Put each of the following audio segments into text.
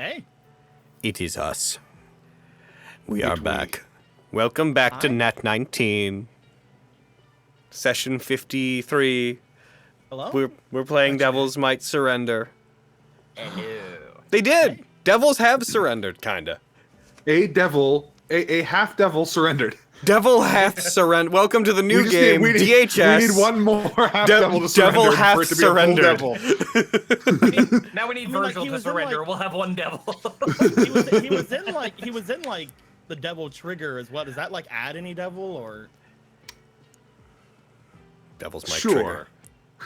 Hey. It is us. We are back. Welcome back to Nat19. Session 53. Hello? We're playing Devils Might Surrender. Hello. They did! Devils have surrendered, kinda. A half devil surrendered. Devil hath surrendered. Welcome to the new game, DHS. We need one more half devil to surrender Devil hath for it to be surrendered. a full devil. Now we need Virgil to surrender. We'll have one devil. he was in like the devil trigger as well. Does that like add any devil or? Devils might Sure. trigger.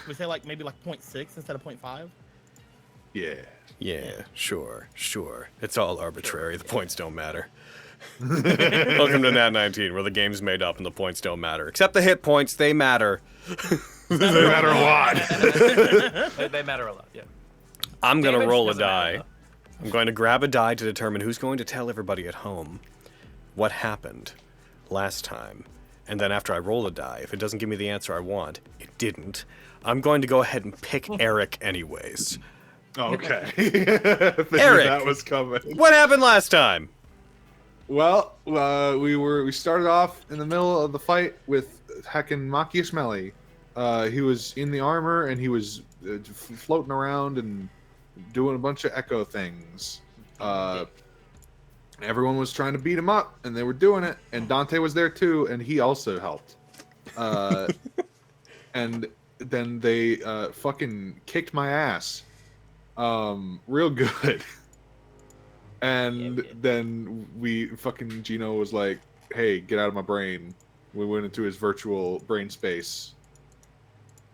We say like maybe like 0.6 instead of 0.5. Yeah, sure. It's all arbitrary. The points don't matter. Welcome to Nat19, where the game's made up and the points don't matter. Except the hit points, they matter. They matter a lot. They matter a lot, yeah. I'm going to Damage roll a doesn't matter, die. I'm going to grab a die to determine who's going to tell everybody at home what happened last time. And then after I roll a die, if it doesn't give me the answer I want, it didn't, I'm going to go ahead and pick Eric anyways. Okay. Eric, that was coming. What happened last time? Well, we started off in the middle of the fight with heckin' Maki Smelly. He was in the armor and he was floating around and doing a bunch of echo things. Everyone was trying to beat him up, and they were doing it. And Dante was there too, and he also helped. And then they fucking kicked my ass, real good. And then Gino was like, "Hey, get out of my brain." We went into his virtual brain space,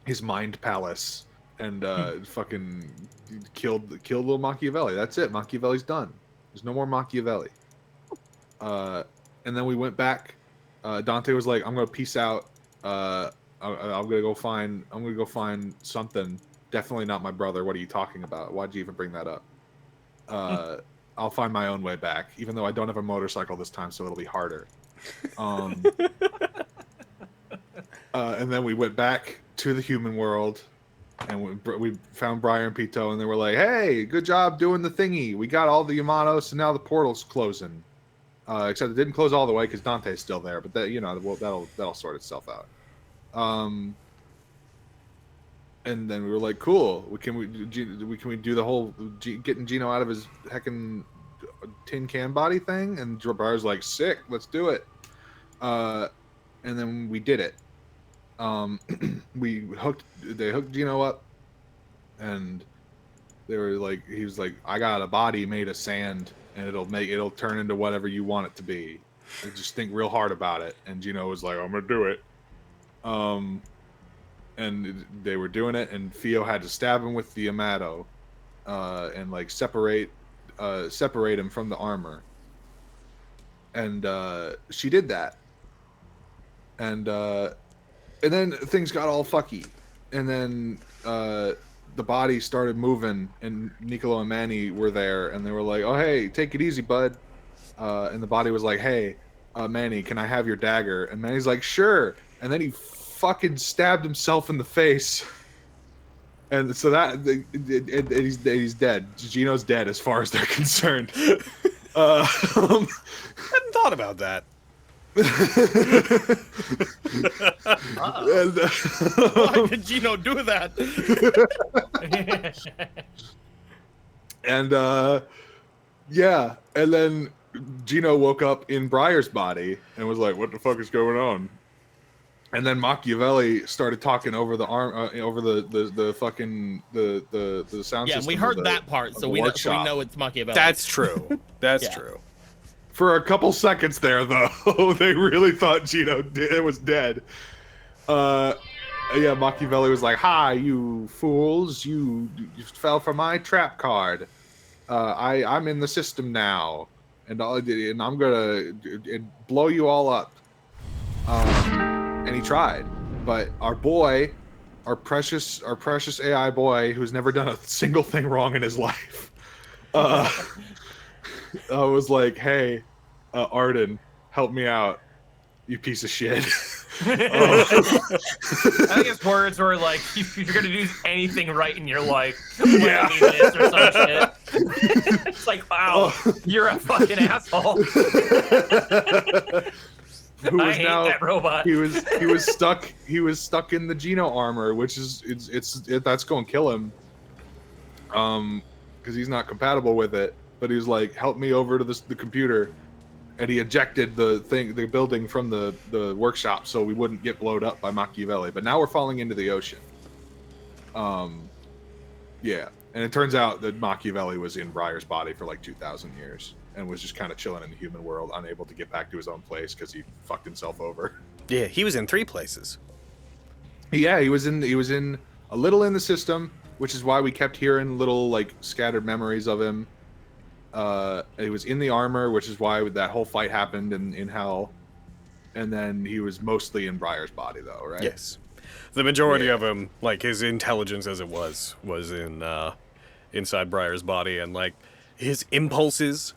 his mind palace, and fucking killed little Machiavelli. That's it. Machiavelli's done. There's no more Machiavelli. And then we went back. Dante was like, "I'm gonna peace out. I'm gonna go find something. Definitely not my brother. What are you talking about? Why'd you even bring that up? I'll find my own way back, even though I don't have a motorcycle this time, so it'll be harder." And then we went back to the human world, and we found Briar and Pito, and they were like, "Hey, good job doing the thingy. We got all the Yamato, so now the portal's closing." Except it didn't close all the way because Dante's still there, but that, that'll sort itself out. And then we were like, "Cool, can we do the whole getting Gino out of his heckin' tin can body thing?" And Briar's like, "Sick, let's do it." And then we did it. They hooked Gino up, and they were like, he was like, "I got a body made of sand, and it'll turn into whatever you want it to be. And just think real hard about it." And Gino was like, "I'm gonna do it." And they were doing it, and Fio had to stab him with the Yamato, and like separate him from the armor. And she did that, and then things got all fucky, and then the body started moving, and Nicolo and Manny were there, and they were like, "Oh hey, take it easy, bud." And the body was like, "Hey, Manny, can I have your dagger?" And Manny's like, "Sure." And then he fucking stabbed himself in the face, and so he's dead. Gino's dead as far as they're concerned. I hadn't thought about that. Why did Gino do that? And yeah, and then Gino woke up in Briar's body and was like, "What the fuck is going on?" And then Machiavelli started talking over the over the fucking the sound system. Yeah, we heard that part, so we know it's Machiavelli. That's true. That's true. For a couple seconds there, though, they really thought Gino was dead. Yeah, Machiavelli was like, "Hi, you fools! You fell for my trap card. I'm in the system now, and I'm gonna blow you all up." And he tried, but our precious AI boy, who's never done a single thing wrong in his life, I was like, "Hey, Arden, help me out, you piece of shit." I think his words were like, "If you're gonna do anything right in your life, Yeah. this or some shit." It's like, wow, you're a fucking asshole. Who I was hate now that robot. he was stuck in the Gino armor, which is that's going to kill him. Because he's not compatible with it. But he was like, help me over to the computer, and he ejected the building from the workshop so we wouldn't get blown up by Machiavelli. But now we're falling into the ocean. Yeah, and it turns out that Machiavelli was in Briar's body for like 2,000 years and was just kind of chilling in the human world, unable to get back to his own place because he fucked himself over. Yeah, he was in 3 places. Yeah, he was in a little in the system, which is why we kept hearing little like scattered memories of him. He was in the armor, which is why that whole fight happened in Hell. And then he was mostly in Briar's body, though, right? Yes. The majority of him, like his intelligence as it was in inside Briar's body, and like his impulses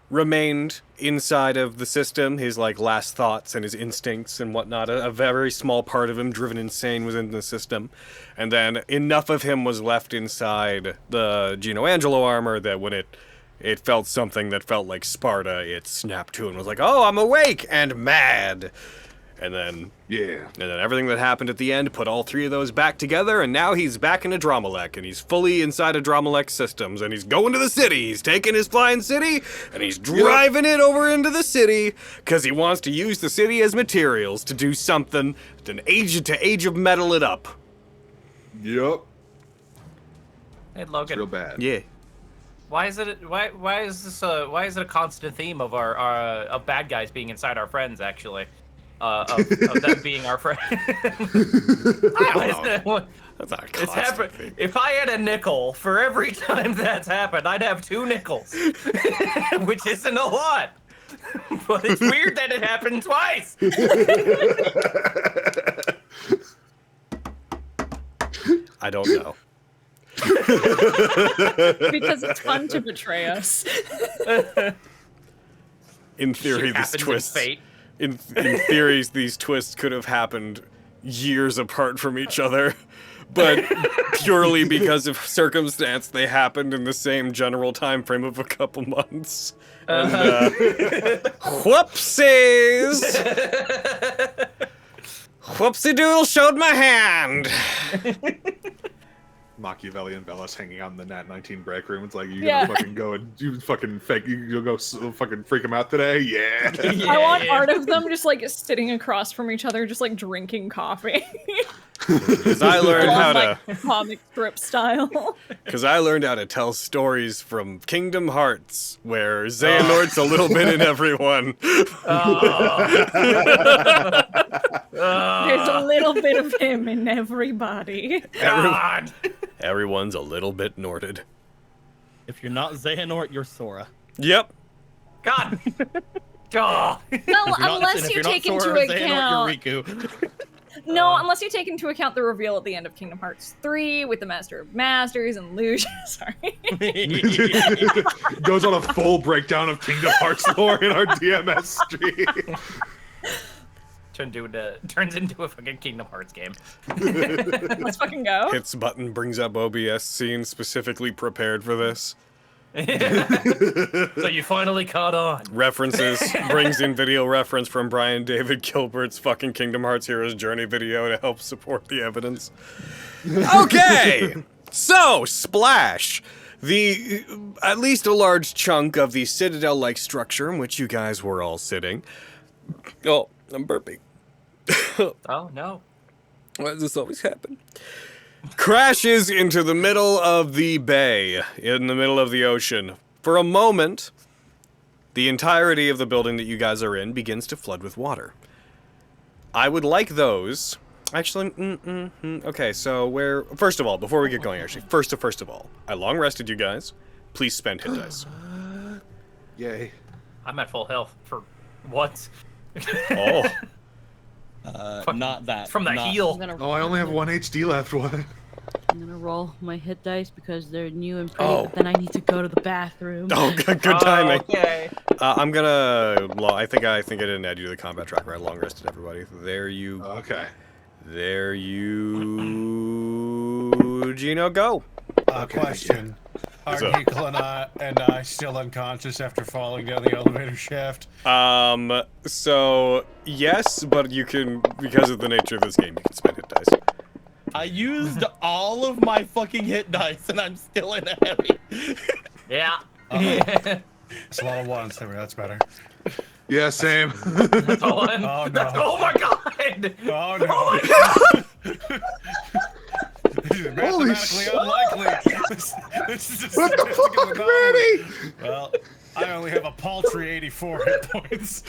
remained inside of the system. His like last thoughts and his instincts and whatnot. A very small part of him, driven insane, was in the system, and then enough of him was left inside the Gino Angelo armor that when it felt something that felt like Sparta, it snapped to and was like, "Oh, I'm awake and mad." And then everything that happened at the end put all 3 of those back together, and now he's back in Adramelech, and he's fully inside Adramelech systems, and he's going to the city. He's taking his flying city, and he's driving it over into the city, because he wants to use the city as materials to do something, to age of metal it up. Yep. Hey, Logan. It's real bad. Yeah. Why is it a constant theme of our of bad guys being inside our friends, actually? Of them being our friend. That's not a constant thing. If I had a nickel for every time that's happened, I'd have 2 nickels, which isn't a lot. But it's weird that it happened twice. I don't know. Because it's fun to betray us. In theory, Shit this happens in twist. fate. In theories, these twists could have happened years apart from each other, but purely because of circumstance, they happened in the same general time frame of a couple months. And, whoopsies! Whoopsie doodle showed my hand! Machiavelli and Velas hanging out in the Nat19 break room. It's like, you gonna fucking go and you fucking fake, you'll go fucking freak them out today? Yeah. I want art of them just like sitting across from each other, just like drinking coffee. Because I learned how to... Like, comic strip style. Because I learned how to tell stories from Kingdom Hearts, where Xehanort's a little bit in everyone. There's a little bit of him in everybody. Everyone's a little bit Norted. If you're not Xehanort, you're Sora. Yep. God. Oh. No, unless you take into account. You're Riku. No, unless you take into account the reveal at the end of Kingdom Hearts 3 with the Master of Masters and Lucia. Sorry. Goes on a full breakdown of Kingdom Hearts lore in our DMS stream. Turns into a fucking Kingdom Hearts game. Let's fucking go. Hits button, brings up OBS scene specifically prepared for this. So you finally caught on. References, brings in video reference from Brian David Gilbert's fucking Kingdom Hearts Hero's Journey video to help support the evidence. Okay! So, Splash. At least a large chunk of the Citadel-like structure in which you guys were all sitting. Oh, I'm burping. Oh, no. Why does this always happen? Crashes into the middle of the bay, in the middle of the ocean. For a moment, the entirety of the building that you guys are in begins to flood with water. I would like those... Actually, okay, so first of all, before we get going, actually, first of all, I long rested you guys. Please spend hit dice. Yay. I'm at full health for once. Oh. Not that. From the heal. Oh, I only have 1 HD left. What? I'm gonna roll my hit dice because they're new and pretty, but then I need to go to the bathroom. Oh, good timing. Okay. I'm gonna... I think I didn't add you to the combat tracker. I long rested everybody. There you... Okay. There you... Gino, go. Question. So- Nickel and I still unconscious after falling down the elevator shaft? So yes, but you can, because of the nature of this game, you can spend hit dice. I used all of my fucking hit dice, and I'm still in a heavy. Yeah. It's a lot of ones. There, that's better. Yeah, same. That's all in. Oh, no. Oh my god! Oh no! Oh my god! This is Holy mathematically shit. unlikely. This is a What the statistic fuck, anomaly. Manny? Well, I only have a paltry 84 hit points.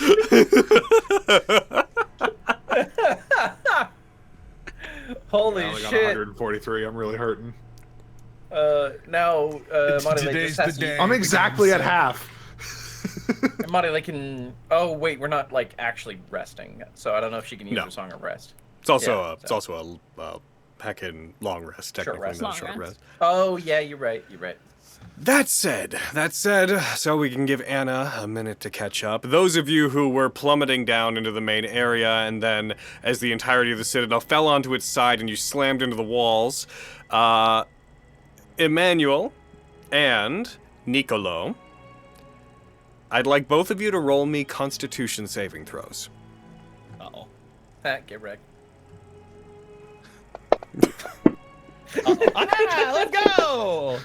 Holy I only got shit. 143. I'm really hurting. Now, Monty, like, Today's this has the to- day. I'm exactly at half. Monty, like, can... Oh, wait, we're not, like, actually resting. So I don't know if she can use No. her Song of Rest. It's also Yeah, it's so- also a heckin' long rest, Short technically, rest. not a Long short rest. rest. Oh, yeah, you're right. You're right. That said, so we can give Anna a minute to catch up. Those of you who were plummeting down into the main area, and then as the entirety of the Citadel fell onto its side and you slammed into the walls, Emmanuel and Nicolo, I'd like both of you to roll me Constitution saving throws. Uh-oh. Get wrecked. Ah, let's go!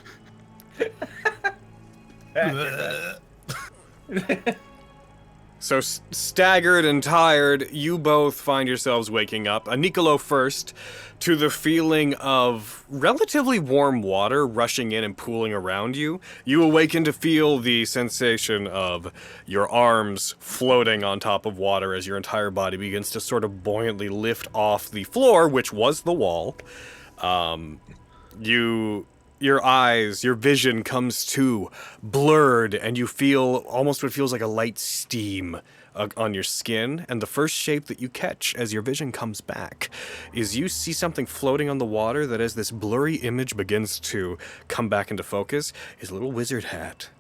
So staggered and tired, you both find yourselves waking up. Nicolo first, to the feeling of relatively warm water rushing in and pooling around you. You awaken to feel the sensation of your arms floating on top of water as your entire body begins to sort of buoyantly lift off the floor, which was the wall. Your eyes, your vision comes to blurred, and you feel almost what feels like a light steam on your skin. And the first shape that you catch as your vision comes back is you see something floating on the water that, as this blurry image begins to come back into focus, is a little wizard hat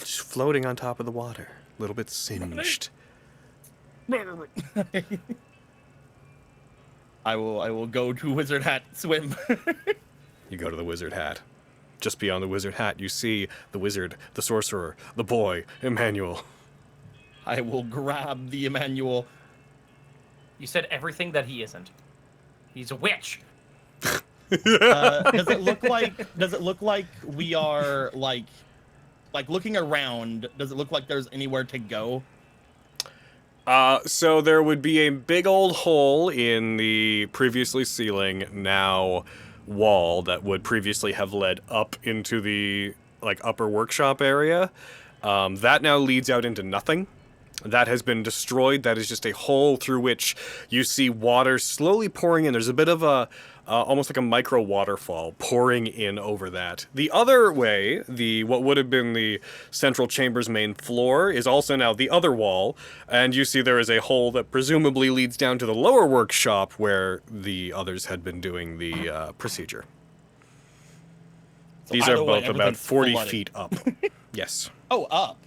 just floating on top of the water, a little bit singed. I will go to Wizard Hat swim. You go to the wizard hat. Just beyond the wizard hat, you see the wizard, the sorcerer, the boy, Emmanuel. I will grab the Emmanuel. You said everything that he isn't. He's a witch. Does it look like we are like looking around? Does it look like there's anywhere to go? So there would be a big old hole in the previously ceiling, now wall, that would previously have led up into the upper workshop area. That now leads out into nothing. That has been destroyed. That is just a hole through which you see water slowly pouring in. There's a bit of a almost like a micro waterfall pouring in over that. The other way, what would have been the central chamber's main floor, is also now the other wall, and you see there is a hole that presumably leads down to the lower workshop where the others had been doing the procedure. These are either way, both about everything's 40 flooded. feet up. Yes. Oh, up.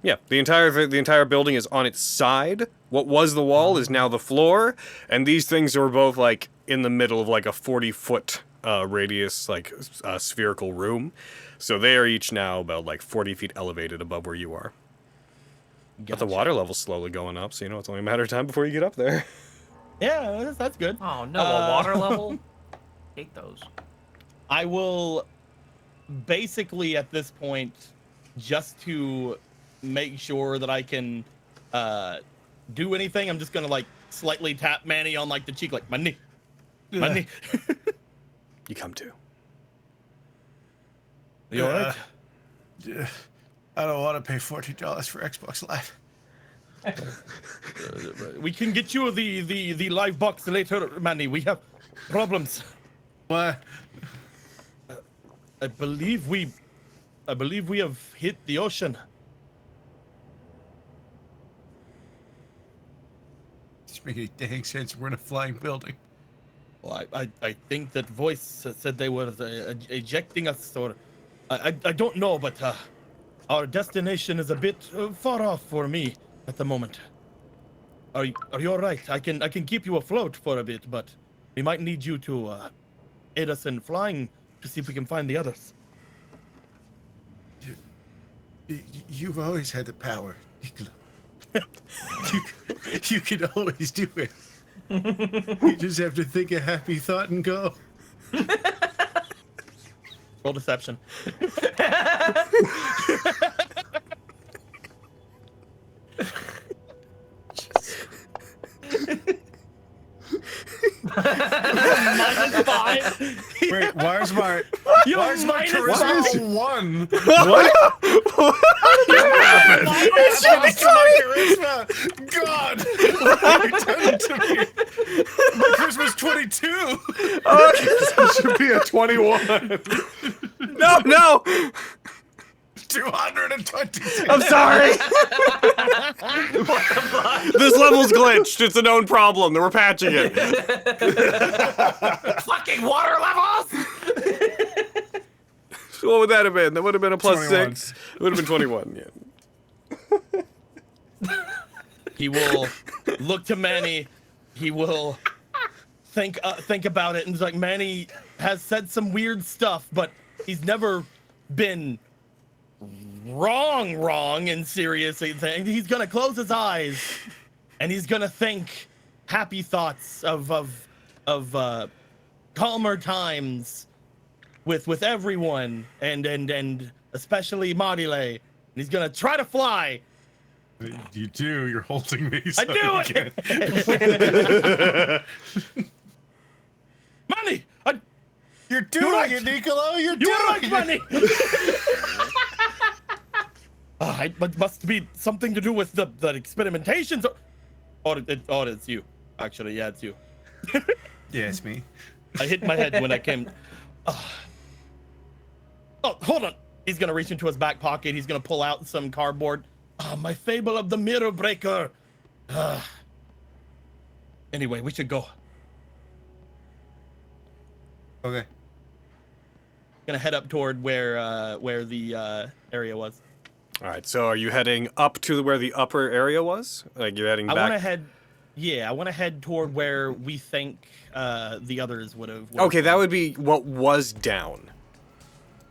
Yeah, the entire building is on its side. What was the wall is now the floor, and these things are both in the middle of a 40-foot radius, spherical room. So they are each now about 40 feet elevated above where you are. But the water level's slowly going up, so it's only a matter of time before you get up there. Yeah, that's good. Oh, no, a water level? Hate those. I will basically at this point, just to make sure that I can do anything, I'm just gonna slightly tap Manny on the cheek, my knee. My knee. You come to. You alright? I don't want to pay $40 for Xbox Live. We can get you the live box later, Manny. We have problems. What? I believe we have hit the ocean. Doesn't make any dang sense. We're in a flying building. Well, I think that voice said they were ejecting us, or I don't know, but our destination is a bit far off for me at the moment. Are you all right? I can keep you afloat for a bit, but we might need you to aid us in flying to see if we can find the others. You've always had the power, Nicola. You can always do it. You just have to think a happy thought and go. Roll deception. -5. Wait, why's my You why's my minus charisma 1? What? It's my charisma. God, what are you doing to me? My charisma's 22. It should be a 21. No! 222. I'm sorry! This level's glitched. It's a known problem. We're patching it. Fucking water levels! So what would that have been? That would have been a plus 21. 6. It would have been 21, yeah. He will look to Manny. He will think about it, and it's like Manny has said some weird stuff, but he's never been wrong and seriously. He's gonna close his eyes, and he's gonna think happy thoughts of calmer times with everyone, and especially Marile. And he's gonna try to fly. You do. You're holding me. So I do you it. Money. You're doing right. it, Nicolo. You're You doing like it. money. It must be something to do with the experimentations. Or it's you. Actually, yeah, it's you. Yeah, it's me. I hit my head when I came. Oh, hold on. He's gonna reach into his back pocket. He's gonna pull out some cardboard. My fable of the mirror breaker. Anyway, we should go. Okay. Gonna head up toward where the area was. All right, so are you heading up to where the upper area was? Like you're heading back? I want to head toward where we think the others would have. Okay, that would be what was down.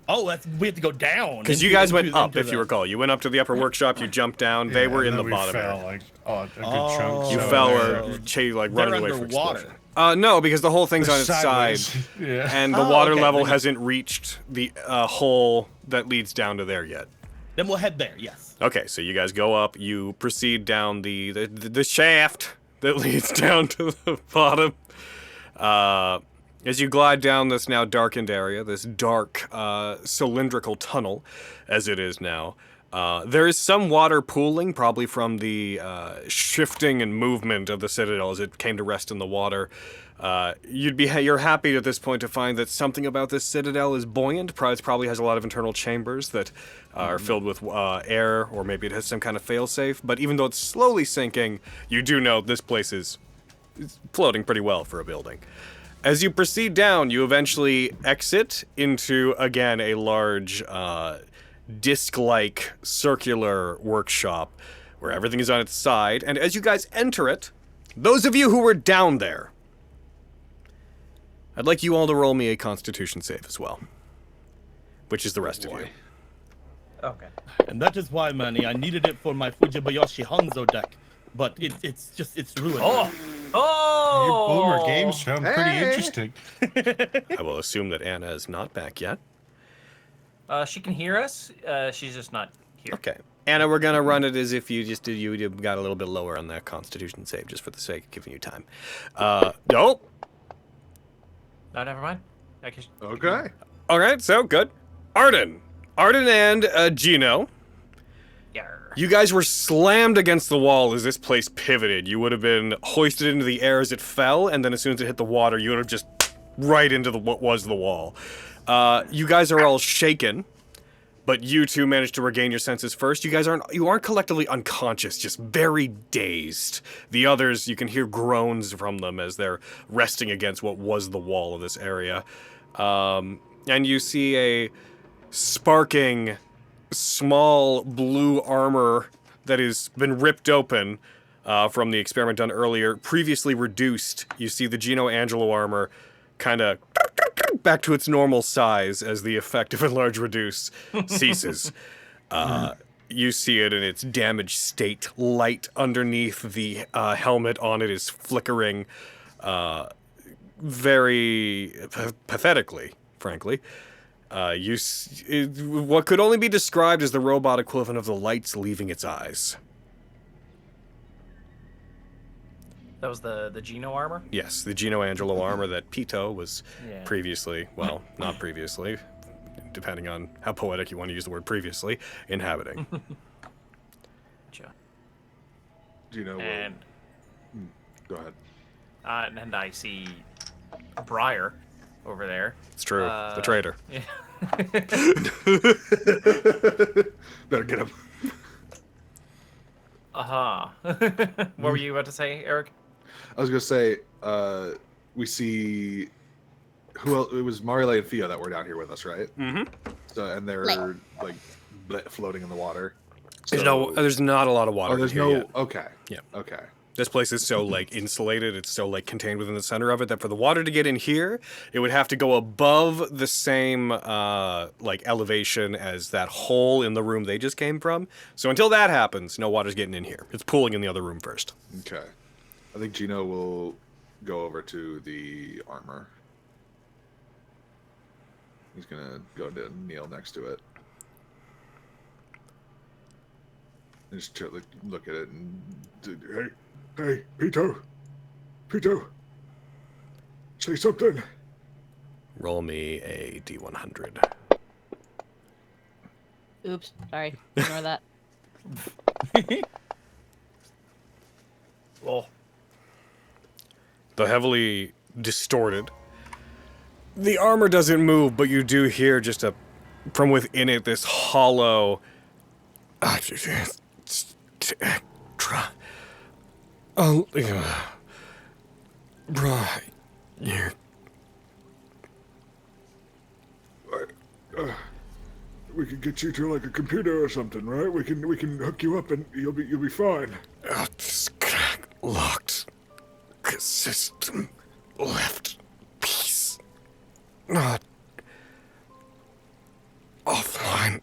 Oh, we have to go down. Because you guys went up, if you recall. You went up to the upper workshop, you jumped down, they were in the bottom fell, area. like, a good chunk. You so fell they're- or running they're away from underwater. explosion. No, because the whole thing's on its Sideways. side, Yeah. and the Oh, water okay, level then- hasn't reached the hole that leads down to there yet. Then we'll head there. Yes. Okay, so you guys go up, you proceed down the shaft that leads down to the bottom. As you glide down this now darkened area, this dark cylindrical tunnel, as it is now, there is some water pooling, probably from the shifting and movement of the Citadel as it came to rest in the water. You're happy at this point to find that something about this Citadel is buoyant. It probably has a lot of internal chambers that are filled with air, or maybe it has some kind of failsafe. But even though it's slowly sinking, you do know this place is floating pretty well for a building. As you proceed down, you eventually exit into, again, a large disc-like circular workshop where everything is on its side. And as you guys enter it, those of you who were down there, I'd like you all to roll me a Constitution save as well, which is the rest of you. Okay. And that is why, Manny, I needed it for my Fujibayashi Hanzo deck, but it's ruined. Oh! Your boomer games sound pretty Hey. interesting. I will assume that Anna is not back yet. She can hear us. She's just not here. Okay. Anna, we're gonna run it as if you got a little bit lower on that Constitution save, just for the sake of giving you time. No. No, never mind. I guess. Okay. All right, so good. Arden and Gino, Yarr. you guys were slammed against the wall as this place pivoted. You would have been hoisted into the air as it fell, and then as soon as it hit the water, you would have just right into what was the wall. You guys are all shaken, but you two managed to regain your senses first. You aren't collectively unconscious, just very dazed. The others, you can hear groans from them as they're resting against what was the wall of this area. And you see a sparking, small blue armor that has been ripped open from the experiment done earlier, previously reduced. You see the Gino Angelo armor kind of back to its normal size as the effect of enlarge reduce ceases. You see it in its damaged state. Light underneath the helmet on it is flickering very pathetically, frankly. What could only be described as the robot equivalent of the lights leaving its eyes. That was the Gino armor? Yes, the Gino Angelo armor that Pito was Yeah. previously, well, not previously, depending on how poetic you want to use the word previously, inhabiting. Gotcha. Gino will... And Go ahead. and I see Briar over there. It's true, the traitor. Yeah. Better get him. What were you about to say, Eric? I was gonna say, we see who else? It was Marile and Fia that were down here with us, right? Mm-hmm. So, and they're like floating in the water. There's not a lot of water. Oh, there's in here no. yet. Okay. Yeah. Okay. This place is so like insulated, it's so like contained within the center of it that for the water to get in here, it would have to go above the same like elevation as that hole in the room they just came from. So until that happens, no water's getting in here. It's pooling in the other room first. Okay. I think Gino will go over to the armor. He's gonna go to kneel next to it. And just look at it and hey, Pito, say something. Roll me a D100. Oops, sorry. Ignore that. Well, Though heavily distorted, the armor doesn't move, but you do hear just from within it this hollow. We can get you to like a computer or something, right? We can hook you up and you'll be fine. Locked. System left. Peace. Not offline.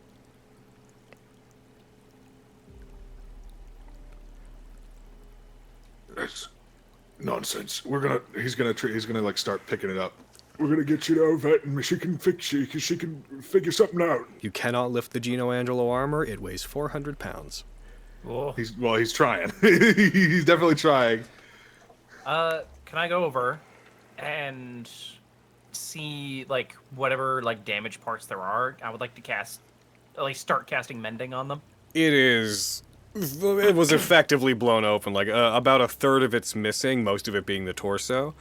That's nonsense. He's gonna like start picking it up. We're gonna get you to Ovette and she can fix you because she can figure something out. You cannot lift the Gino Angelo armor. It weighs 400 pounds. whoa. He's trying. He's definitely trying. Can I go over and see like whatever like damage parts there are? I would like to at least start casting mending on them. It was effectively blown open. Like about a third of it's missing, most of it being the torso.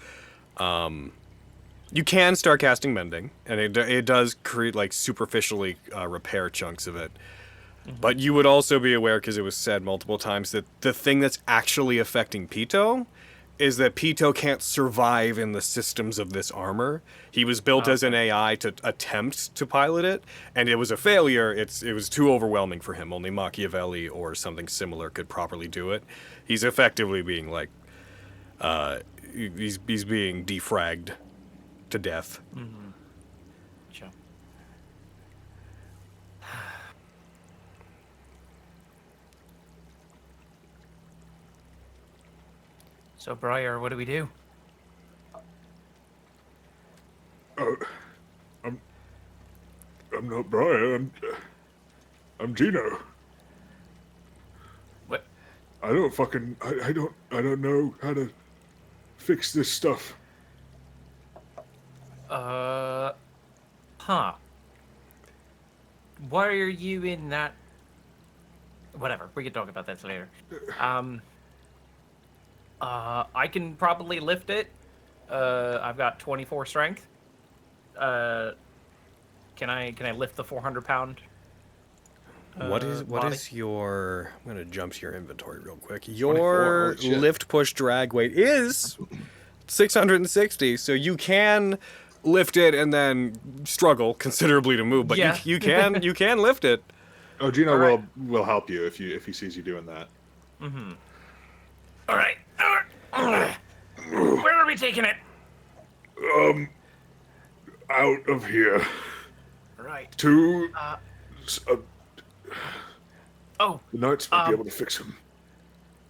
You can start casting mending, and it does create like superficially repair chunks of it. Mm-hmm. But you would also be aware, because it was said multiple times, that the thing that's actually affecting Pito is that Pito can't survive in the systems of this armor. He was built as an AI to attempt to pilot it, and it was a failure. It was too overwhelming for him. Only Machiavelli or something similar could properly do it. He's effectively being like, he's being defragged to death. Mm-hmm. Sure. So, Briar, what do we do? I'm not Brian. I'm Gino. What? I don't know how to fix this stuff. Huh. Why are you in that? Whatever, we can talk about that later. I can probably lift it. I've got 24 strength. Can I lift the 400-pound? What body? is your? I'm gonna jump to your inventory real quick. 24, Your holy shit. lift push drag weight is 660, so you can lift it and then struggle considerably to move, but Yeah. you can lift it. Oh, Gino All right. will help you if he sees you doing that. Mm-hmm. All right. Where are we taking it? Out of here Right. to Oh, The knights might be Um, able to fix him.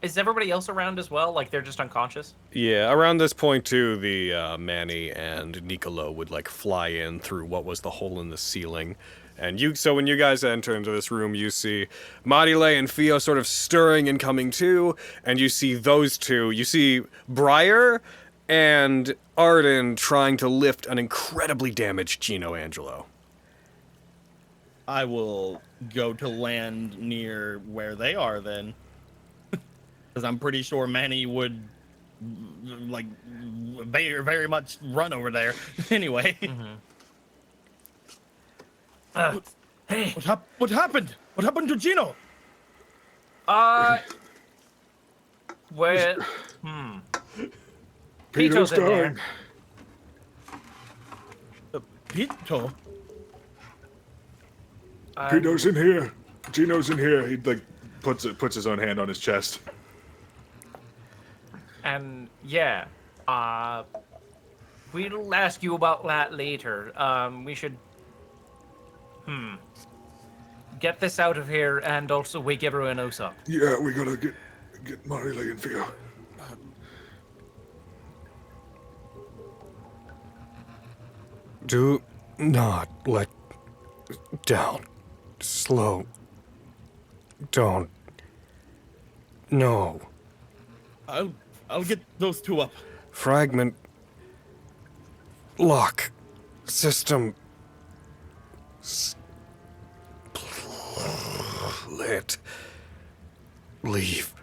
is everybody else around as well? Like they're just unconscious? Yeah, around this point too, the Manny and Nicolo would like fly in through what was the hole in the ceiling. And so when you guys enter into this room, you see Marile and Fio sort of stirring and coming to, and you see those two. You see Briar and Arden trying to lift an incredibly damaged Gino Angelo. I will go to land near where they are then. Because I'm pretty sure Manny would, like, very, very much run over there. Anyway. Hey, What happened? What happened to Gino? where? Peter's Pito's in there. dying. Pito? Peter's in here. Gino's in here. He like puts his own hand on his chest. And yeah, we'll ask you about that later. We should, get this out of here and also wake everyone else up. Yeah, we gotta get Marile and Fio. Do not let down. Slow. Don't. No. I'll get those two up. Fragment. Lock. System. Split. Leave.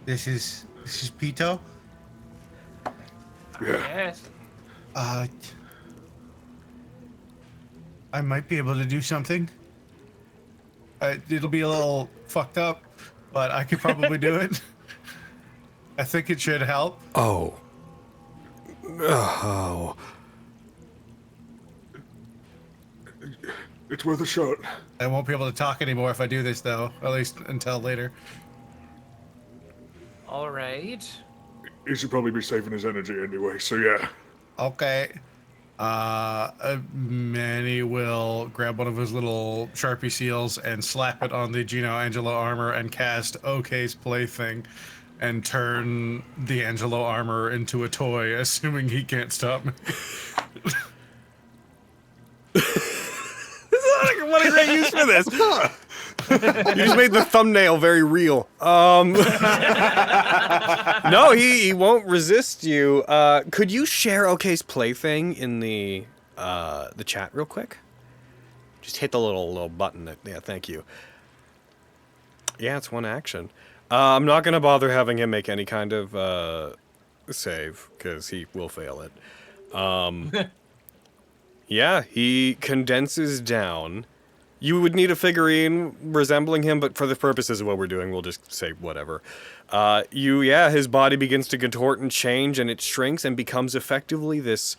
This is Pito. Yeah. Yes. I might be able to do something. It'll be a little fucked up, but I could probably do it. I think it should help. Oh. Oh. It's worth a shot. I won't be able to talk anymore if I do this, though. At least until later. All right. He should probably be saving his energy anyway, so yeah. Okay. Manny will grab one of his little Sharpie seals and slap it on the Gino Angelo armor and cast OK's Plaything and turn the Angelo armor into a toy, assuming he can't stop me. What a great use for this. You just made the thumbnail very real. No, he won't resist you. Could you share OK's Plaything in the chat real quick? Just hit the little button. Yeah, thank you. Yeah, it's one action. I'm not gonna bother having him make any kind of save because he will fail it. Yeah, he condenses down. You would need a figurine resembling him, but for the purposes of what we're doing, we'll just say whatever. His body begins to contort and change, and it shrinks and becomes effectively this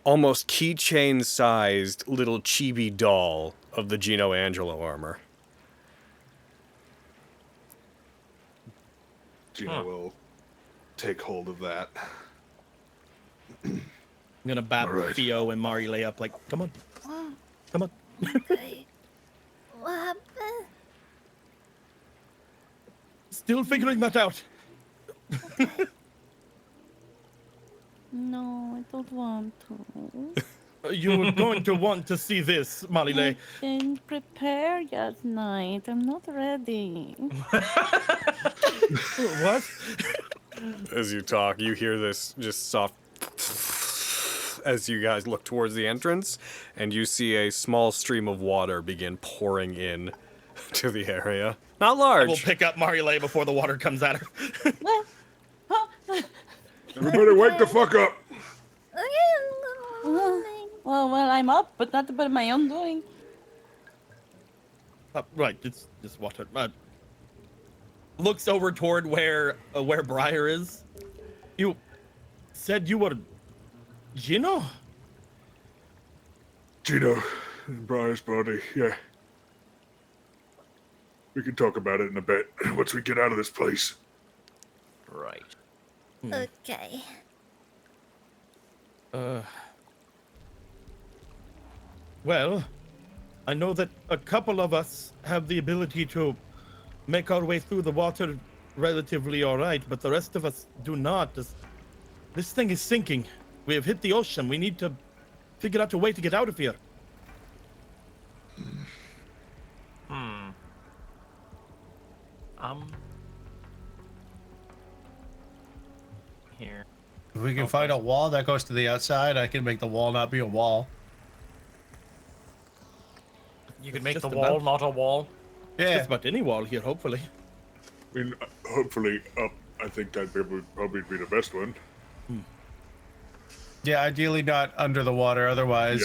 almost keychain-sized little chibi doll of the Gino Angelo armor. Gino will take hold of that. I'm gonna bat All right. Theo and Marile up like, come on. Come on. What happened? Still figuring that out. No, I don't want to. You're going to want to see this, Marile. I didn't prepare last night. I'm not ready. What? As you talk, you hear this just soft as you guys look towards the entrance, and you see a small stream of water begin pouring in to the area. Not large. We'll pick up Marile before the water comes at her. Everybody wake the fuck up! Well, I'm up, but not by my own doing. Right, it's just water. Looks over toward where Briar is. You said you were Gino? Gino, Briar's body, yeah. We can talk about it in a bit once we get out of this place. Right. Okay. Well, I know that a couple of us have the ability to make our way through the water relatively all right, but the rest of us do not. This thing is sinking. We have hit the ocean. We need to figure out a way to get out of here. Here. If we can find a wall that goes to the outside, I can make the wall not be a wall. You could make Just the wall about. not a wall. Yeah. Just about any wall here, hopefully. I mean, hopefully up. I think that would probably be the best one. Yeah, ideally not under the water. Otherwise,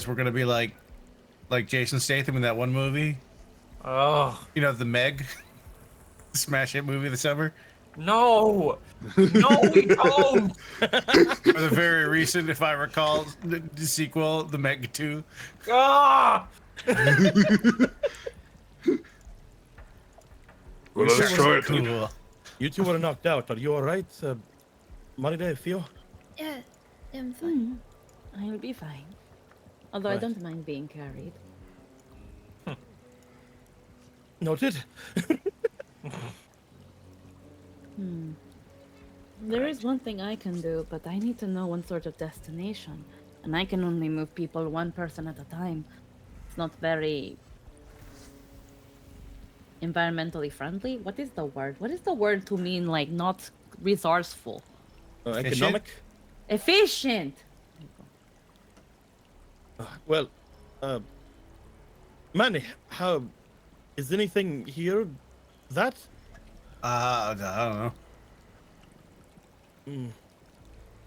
we're gonna be like Jason Statham in that one movie. Oh You know, the Meg smash hit movie this summer. no! No, we don't. Or the very recent, if I recall, the sequel, the Meg 2. Ah! Well, let's try it. Cool. You two were knocked out. Are you all right, Maride, Fio? Yeah, I'm fine. I'll be fine. Although I Right. don't mind being carried. Noted. There is one thing I can do, but I need to know one sort of destination. And I can only move people one person at a time. It's not very environmentally friendly. What is the word? What is the word to mean like not resourceful? Economic? Efficient! Well, Manny, how is anything here? That? I don't know.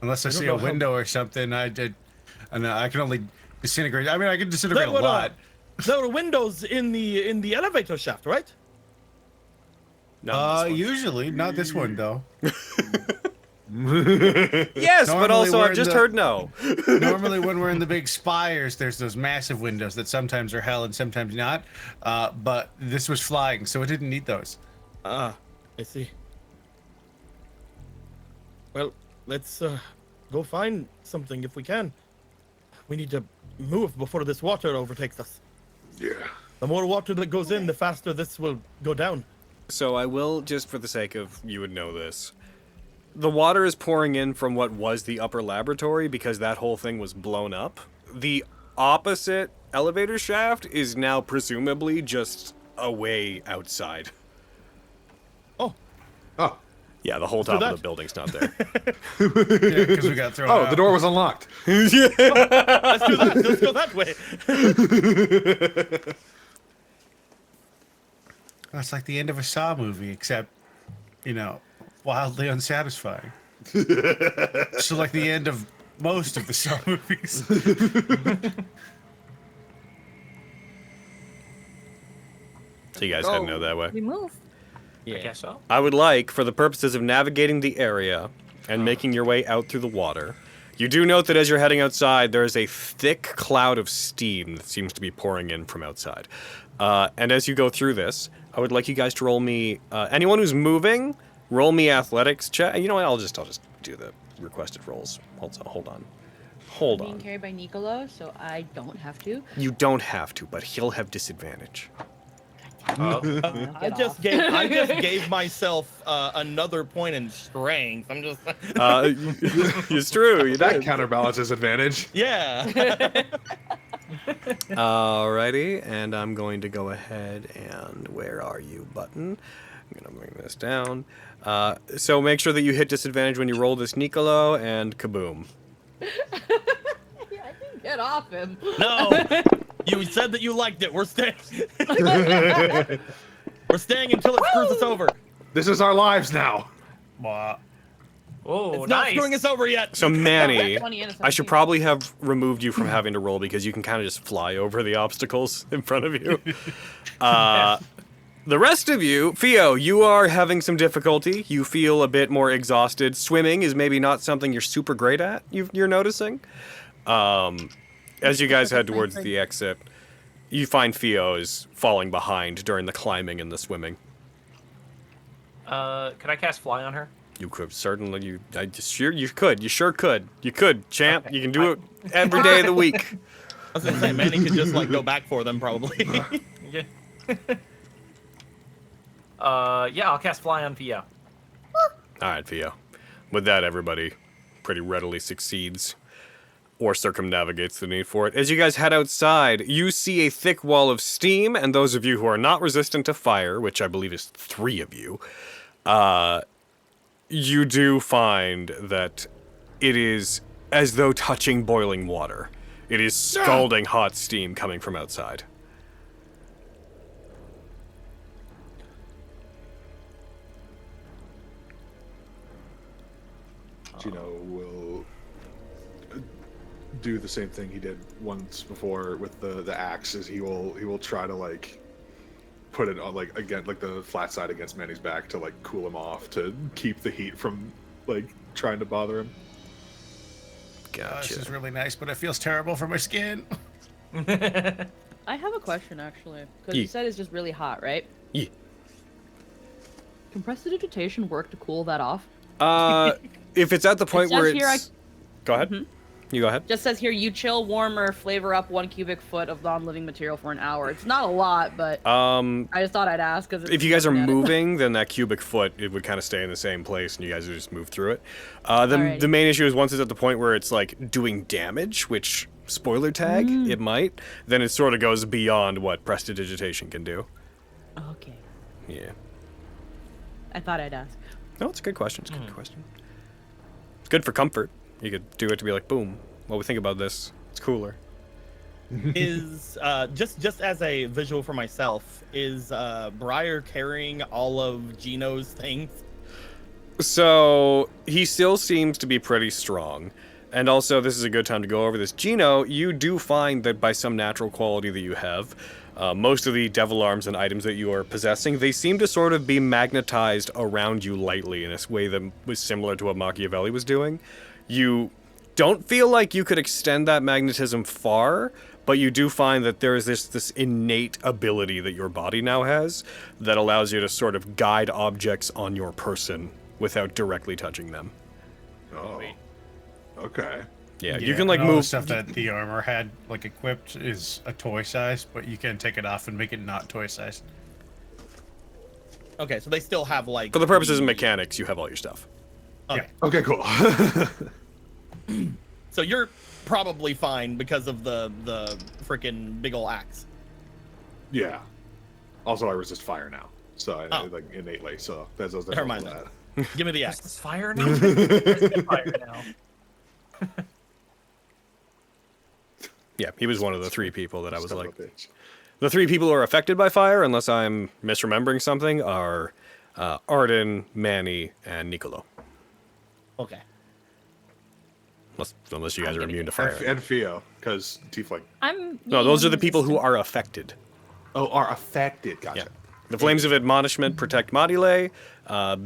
Unless I I don't see know a how- window or something, I can only disintegrate. I mean, I can disintegrate a There were, lot. There were windows in the elevator shaft, right? Not this one. Usually, not this one though. Yes, but Normally also we're I've in just the- heard no. Normally, when we're in the big spires, there's those massive windows that sometimes are hell and sometimes not. But this was flying, so it didn't need those. I see. Well, let's go find something if we can. We need to move before this water overtakes us. Yeah. The more water that goes in, the faster this will go down. So I will, just for the sake of you would know this, the water is pouring in from what was the upper laboratory because that whole thing was blown up. The opposite elevator shaft is now presumably just a way outside. Oh, Oh. Yeah, the whole do top of that. the building's not there. Yeah, because we got thrown out. Oh, the door was unlocked. let's do that. Let's go that way. That's like the end of a Saw movie, except, wildly unsatisfying. So like the end of most of the Saw movies. So you guys heading out that way. We move. I guess so. I would like, for the purposes of navigating the area and making your way out through the water, you do note that as you're heading outside, there is a thick cloud of steam that seems to be pouring in from outside. And as you go through this, I would like you guys to roll me, anyone who's moving, roll me athletics check. You know what? I'll just do the requested rolls. Hold on. Being carried by Nicolo, so I don't have to. You don't have to, but he'll have disadvantage. I just gave myself another point in strength. I'm just It's true. You That did. counterbalances advantage. yeah. Alrighty, and I'm going to go ahead and where are you button? I'm gonna bring this down. So make sure that you hit disadvantage when you roll this Nicolo, and kaboom. Get off him. No, you said that you liked it. We're staying. We're staying until it screws us over. This is our lives now. Wow. Oh, It's not nice. screwing us over yet. So Manny, 20 and a I should 17. probably have removed you from having to roll because you can kind of just fly over the obstacles in front of you. The rest of you, Fio, you are having some difficulty. You feel a bit more exhausted. Swimming is maybe not something you're super great at, you're noticing. As you guys head towards the exit, you find Fio is falling behind during the climbing and the swimming. Could I cast fly on her? You could certainly, you sure could, champ. You can do it every day of the week. was gonna say Manny could just like go back for them probably. Yeah. Yeah, I'll cast Fly on Fio. All right, Theo. With that, everybody pretty readily succeeds or circumnavigates the need for it. As you guys head outside, you see a thick wall of steam, and those of you who are not resistant to fire, which I believe is 3 of you, you do find that it is as though touching boiling water. It is scalding hot steam coming from outside. Gino will do the same thing he did once before with the axe. Is he will try to like put it on like again like the flat side against Manny's back to like cool him off to keep the heat from like trying to bother him. Gotcha. This is really nice, but it feels terrible for my skin. I have a question actually, because Yeah. you said it's just really hot, right? Yeah. Can prestidigitation work to cool that off? If it's at the point where says it's... here Go ahead. Mhm. You go ahead. Just says here, you chill, warm, or flavor up 1 cubic foot of non-living material for an hour. It's not a lot, but I just thought I'd ask because If you guys are moving, then that cubic foot, it would kind of stay in the same place, and you guys would just move through it. Alrighty. The main issue is once it's at the point where it's, like, doing damage, which, spoiler tag, it might, then it sort of goes beyond what prestidigitation can do. Okay, Yeah. I thought I'd ask. No, it's a good question. It's a good question. It's good for comfort. You could do it to be like, boom, what we think about this? It's cooler. Is just as a visual for myself, is Briar carrying all of Gino's things? So he still seems to be pretty strong. And also, this is a good time to go over this. Gino, you do find that by some natural quality that you have, most of the devil arms and items that you are possessing, they seem to sort of be magnetized around you lightly in a way that was similar to what Machiavelli was doing. You don't feel like you could extend that magnetism far, but you do find that there is this innate ability that your body now has that allows you to sort of guide objects on your person without directly touching them. Oh. Okay. Yeah, you can like and all the move stuff that the armor had like equipped is a toy size, but you can take it off and make it not toy size. Okay, so they still have like. for the purposes of mechanics. You have all your stuff. Okay. Okay, cool. So you're probably fine because of the freaking big ol' axe. Yeah. Also, I resist fire now, so I Oh. like innately. So that's Never mind that. Give me the Is axe. this fire now? There's fire now. Yeah, he was one of the 3 people that I was Son of like. a bitch. The 3 people who are affected by fire, unless I'm misremembering something, are Arden, Manny, and Nicolo. Okay. Unless you guys are immune to And, fire. and Fio, because Tiefling. I'm. No, those are the people who are affected. Oh, are affected. Gotcha. Yeah. The Flames of Admonishment protect Modile,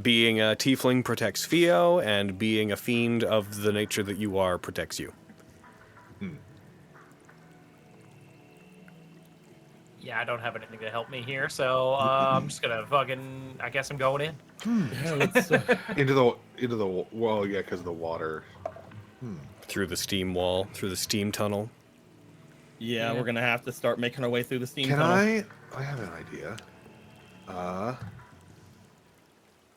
being a tiefling protects Fio, and being a fiend of the nature that you are protects you. Yeah, I don't have anything to help me here, so I'm just gonna fucking. I guess I'm going in. Yeah, let's, Into the well, yeah, because of the water. Through the steam wall, through the steam tunnel. yeah, we're gonna have to start making our way through the steam Can tunnel. I have an idea.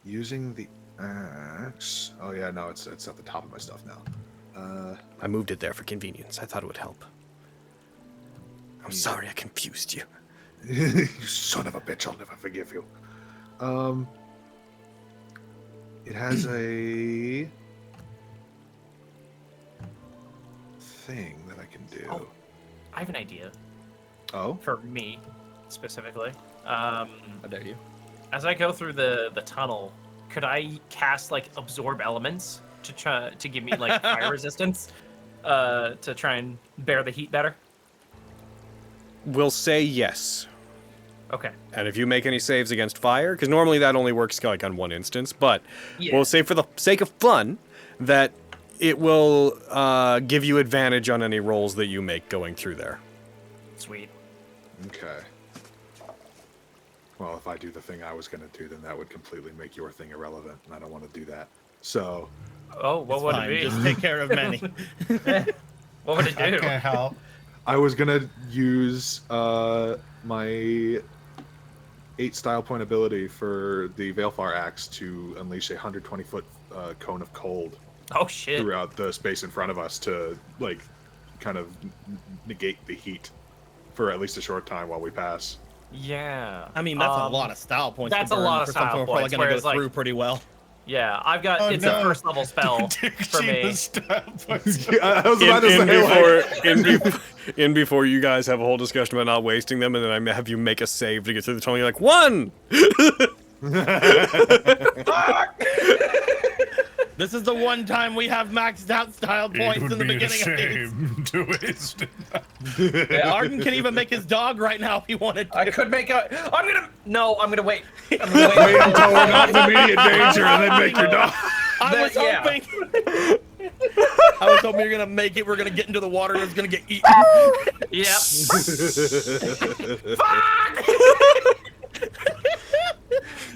Using the axe. Oh yeah, no, it's at the top of my stuff now. I moved it there for convenience. I thought it would help. I'm sorry I confused you. You son of a bitch! I'll never forgive you. It has a thing that I can do. Oh. I have an idea Oh, for me, specifically. How dare you? As I go through the tunnel, could I cast like absorb elements to try to give me like fire resistance, to try and bear the heat better? We'll say yes. Okay. And if you make any saves against fire, because normally that only works like on one instance, but Yeah. we'll say for the sake of fun that it will give you advantage on any rolls that you make going through there. Sweet. okay. Well, if I do the thing I was gonna do, then that would completely make your thing irrelevant, and I don't want to do that. So, Oh, what It's would fine. it be? Just take care of Manny. What would it I do? can't help. I was gonna use my 8 style point ability for the Veilfar Axe to unleash a 120-foot cone of cold Oh shit. throughout the space in front of us to like kind of negate the heat for at least a short time while we pass. Yeah. I mean, that's a lot of style points. that's to a burn lot of for something style we're probably points, gonna go whereas, like- through pretty well. Yeah, I've got Oh, it's no. a first level spell for me. Gino's style points. Yeah, I was about to say, Before you guys have a whole discussion about not wasting them, and then I have you make a save to get through the tunnel. You're like 1. This is the one time we have maxed out style points in the beginning of these. to waste it. Yeah, Arden can even make his dog right now if he wanted to. I could make a. I'm gonna wait. I'm gonna wait until we're not in immediate danger and then make your dog. I was yeah. hoping. I was hoping you're gonna make it. We're gonna get into the water and it's gonna get eaten. Yep.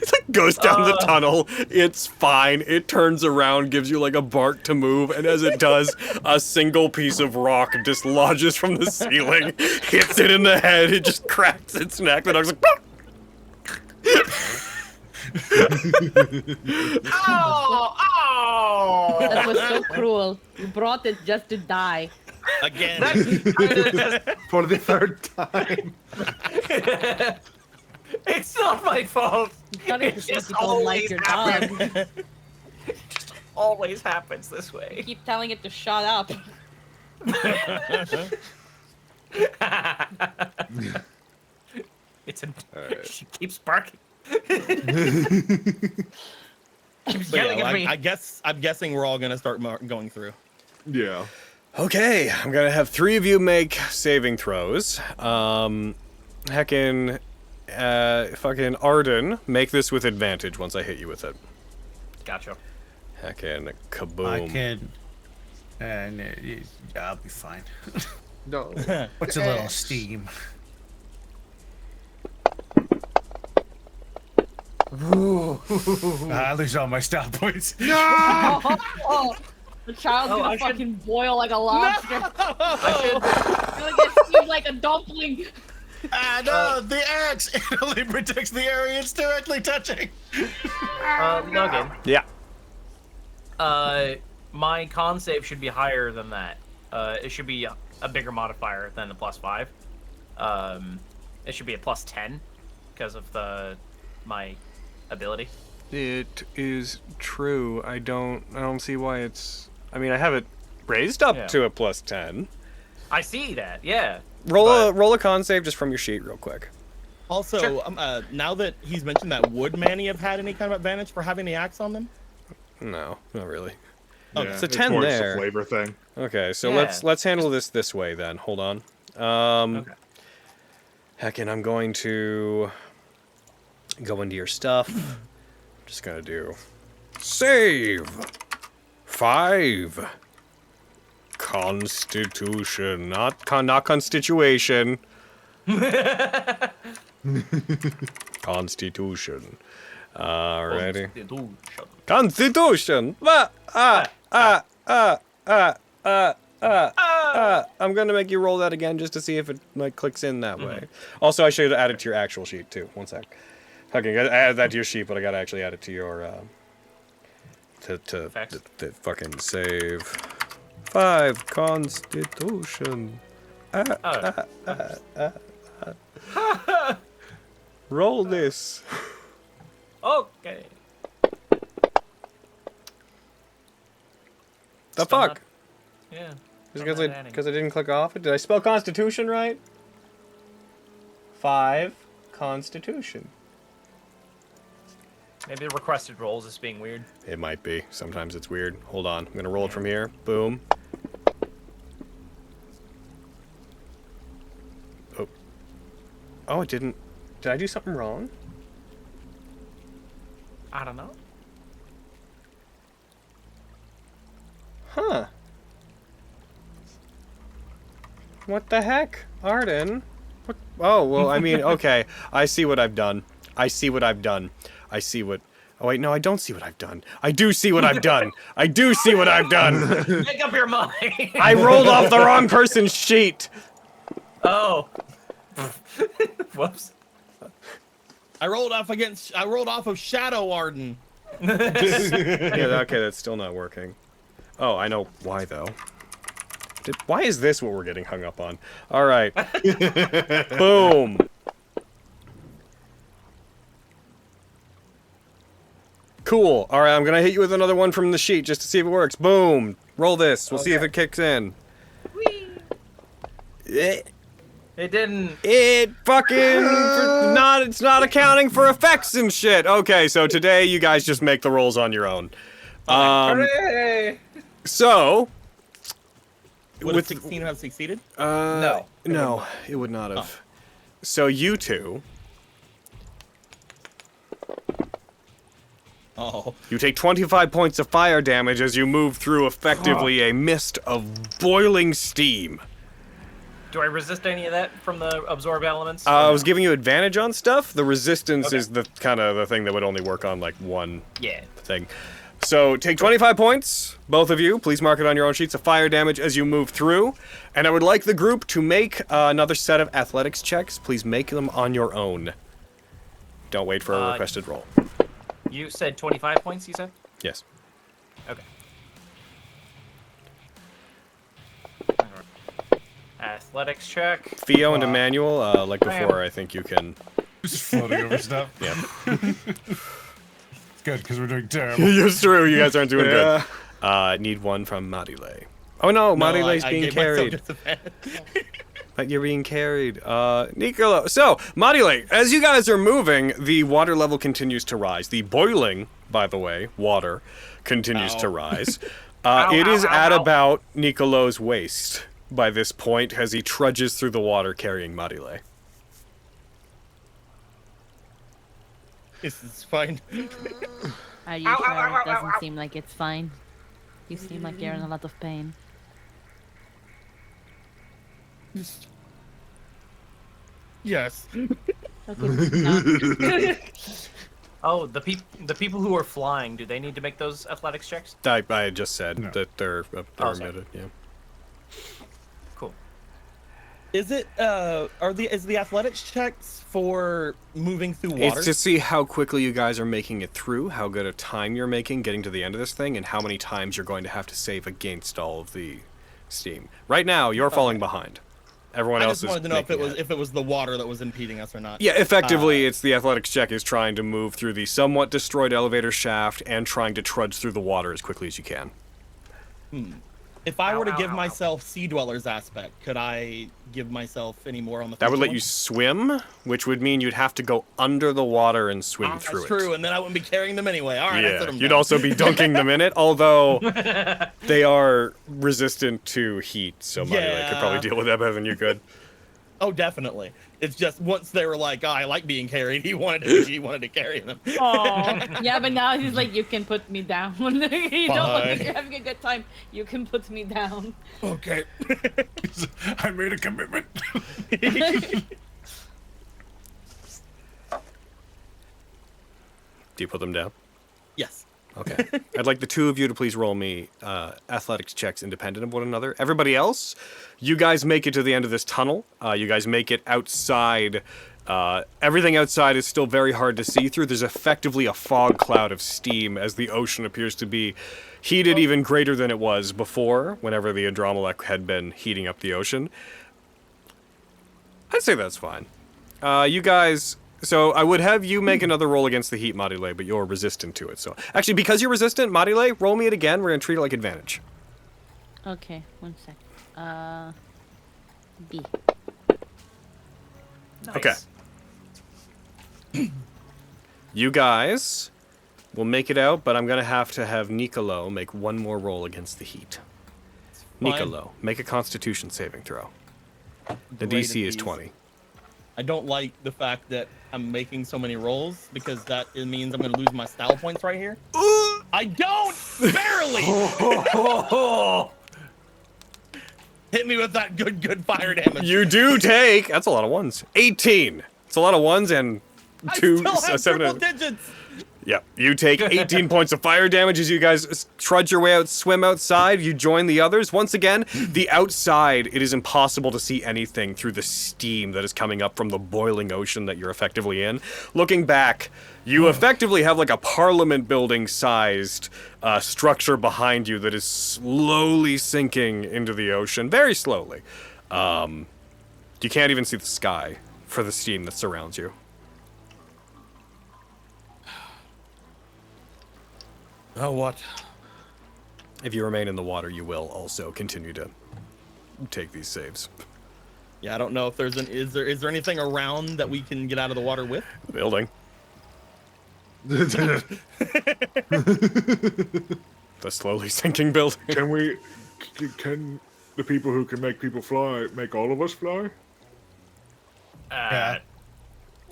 It like goes down the tunnel. It's fine. It turns around, gives you like a bark to move, and as it does, a single piece of rock dislodges from the ceiling, hits it in the head. It just cracks its neck. The dog's like, "Pop!" Oh! That was so cruel. You brought it just to die. Again. For the 3rd time. It's not my fault. You gotta It think just you don't like your dog. always happens this way. Keep telling it to shut up. It's Alright. she keeps barking. Keeps But yeah, yelling at me. I'm guessing we're all gonna start going through. Yeah. Okay, I'm gonna have 3 of you make saving throws. Heckin', fucking Arden, make this with advantage once I hit you with it. Gotcha. Heckin', kaboom. I can. And yeah, I'll be fine. No. What's a little steam? I lose all my style points. Oh, the child's Oh, gonna I should- fucking boil like a lobster. I Gonna get steamed like a dumpling. No, the axe! It only protects the area it's directly touching. Logan. Yeah. My con save should be higher than that. It should be a bigger modifier than the +5. It should be a +10 because of my ability. It is true. I don't see why it's. I mean, I have it raised up Yeah. to a +10. I see that. Yeah. Roll a con save just from your sheet, real quick. Also, Sure. now that he's mentioned that, would Manny have had any kind of advantage for having the axe on them? No, not really. Oh, Yeah, it's a 10 more there. Just a flavor thing. Okay, so Yeah. let's handle this way then. Hold on. Okay. Heckin', I'm going to go into your stuff. I'm just gonna do save 5. Constitution, not constitution. Constitution. Alrighty. Constitution. I'm gonna make you roll that again just to see if it like clicks in that way. Also, I should add it to your actual sheet too. One sec. Okay, I added that to your sheet, but I gotta actually add it to your to Facts. the fucking save. 5 Constitution. Roll this. Okay. The Still fuck? not- Yeah. Because not adding. I didn't click off it. Did I spell Constitution right? 5 Constitution. Maybe the requested rolls is being weird. It might be. Sometimes it's weird. Hold on. I'm gonna roll it from here. Boom. Oh. Oh, it didn't. Did I do something wrong? I don't know. Huh. What the heck? Arden? What? Oh, well, I mean, okay. I see what I've done. I see what I've done. I see what... Oh, wait, no, I don't see what I've done. I do see what I've done. I do see what I've done. Make up your mind. I rolled off the wrong person's sheet. Oh. Whoops. I rolled off of Shadow Arden. Yeah, okay, that's still not working. Oh, I know why though. Why is this what we're getting hung up on? All right. Boom. Cool. All right, I'm gonna hit you with another one from the sheet just to see if it works. Boom. Roll this. We'll see if it kicks in. It didn't. It fucking it's not accounting for effects and shit. Okay, so today you guys just make the rolls on your own. Hooray! So Would 16 have succeeded? No. No, it would not have. So you two, you take 25 points of fire damage as you move through effectively a mist of boiling steam. Do I resist any of that from the absorb elements? I was giving you advantage on stuff. The resistance is the kind of the thing that would only work on like one thing. So take 25 points, both of you. Please mark it on your own sheets of fire damage as you move through. And I would like the group to make another set of athletics checks. Please make them on your own. Don't wait for a requested roll. You said 25 points, you said? Yes. Okay. Athletics check. Theo and Emmanuel, like before, I think you can... Just floating over stuff. Yeah. It's good, because we're doing terrible. It's true, you guys aren't doing good. Need one from Marile. Oh no, Marile's being carried. But you're being carried. Nicolo. So, Marile, as you guys are moving, the water level continues to rise. The boiling, by the way, water, continues to rise. It is at about Nicolo's waist by this point as he trudges through the water carrying Marile. This is fine. Are you sure? It doesn't seem like it's fine. You seem like you're in a lot of pain. Yes. Okay. Oh, the people who are flying, do they need to make those athletics checks? I had just said that they're sorry. omitted, yeah. Cool. Is it is the athletics checks for moving through water? It's to see how quickly you guys are making it through, how good a time you're making getting to the end of this thing, and how many times you're going to have to save against all of the steam. Right now, you're falling behind. Everyone else is I just wanted to know making if it was the water that was impeding us or not. Yeah, effectively, it's the athletics check is trying to move through the somewhat destroyed elevator shaft and trying to trudge through the water as quickly as you can. If I were to give myself Sea Dweller's aspect, could I give myself any more on the That would first let one? you swim, which would mean you'd have to go under the water and swim through That's true, and then I wouldn't be carrying them anyway. All right, Yeah, you'd also be dunking them in it, although they are resistant to heat, so Manuel could probably deal with that better than you could. Oh, definitely. It's just once they were like, I like being carried, he wanted to carry them. Oh, yeah, but now he's like, you can put me down. You don't look like you're having a good time. You can put me down. Okay. I made a commitment. Do you put them down? Yes. Okay. I'd like the two of you to please roll me athletics checks independent of one another. Everybody else, you guys make it to the end of this tunnel. You guys make it outside. Everything outside is still very hard to see through. There's effectively a fog cloud of steam as the ocean appears to be heated even greater than it was before, whenever the Andromelech had been heating up the ocean. I'd say that's fine. You guys... So I would have you make another roll against the heat, Marile, but you're resistant to it. So actually, because you're resistant, Marile, roll me it again. We're gonna treat it like advantage. Okay, 1 sec. B. Nice. Okay. You guys will make it out, but I'm gonna have to have Nicolo make one more roll against the heat. Fine. Nicolo, make a Constitution saving throw. The Great DC is at 20. I don't like the fact that I'm making so many rolls because it means I'm going to lose my style points right here. I don't! Barely! Hit me with that good fire damage. You do take. That's a lot of ones. 18. It's a lot of ones and two. I still have 7. triple digits. Yeah, you take 18 points of fire damage as you guys trudge your way out, swim outside. You join the others. Once again, the outside, it is impossible to see anything through the steam that is coming up from the boiling ocean that you're effectively in. Looking back, you effectively have like a parliament building sized structure behind you that is slowly sinking into the ocean, very slowly. You can't even see the sky for the steam that surrounds you. Now what? If you remain in the water, you will also continue to take these saves. Yeah, I don't know if there's is there anything around that we can get out of the water with? The building. Can The slowly sinking building. can the people who can make people fly make all of us fly? Yeah.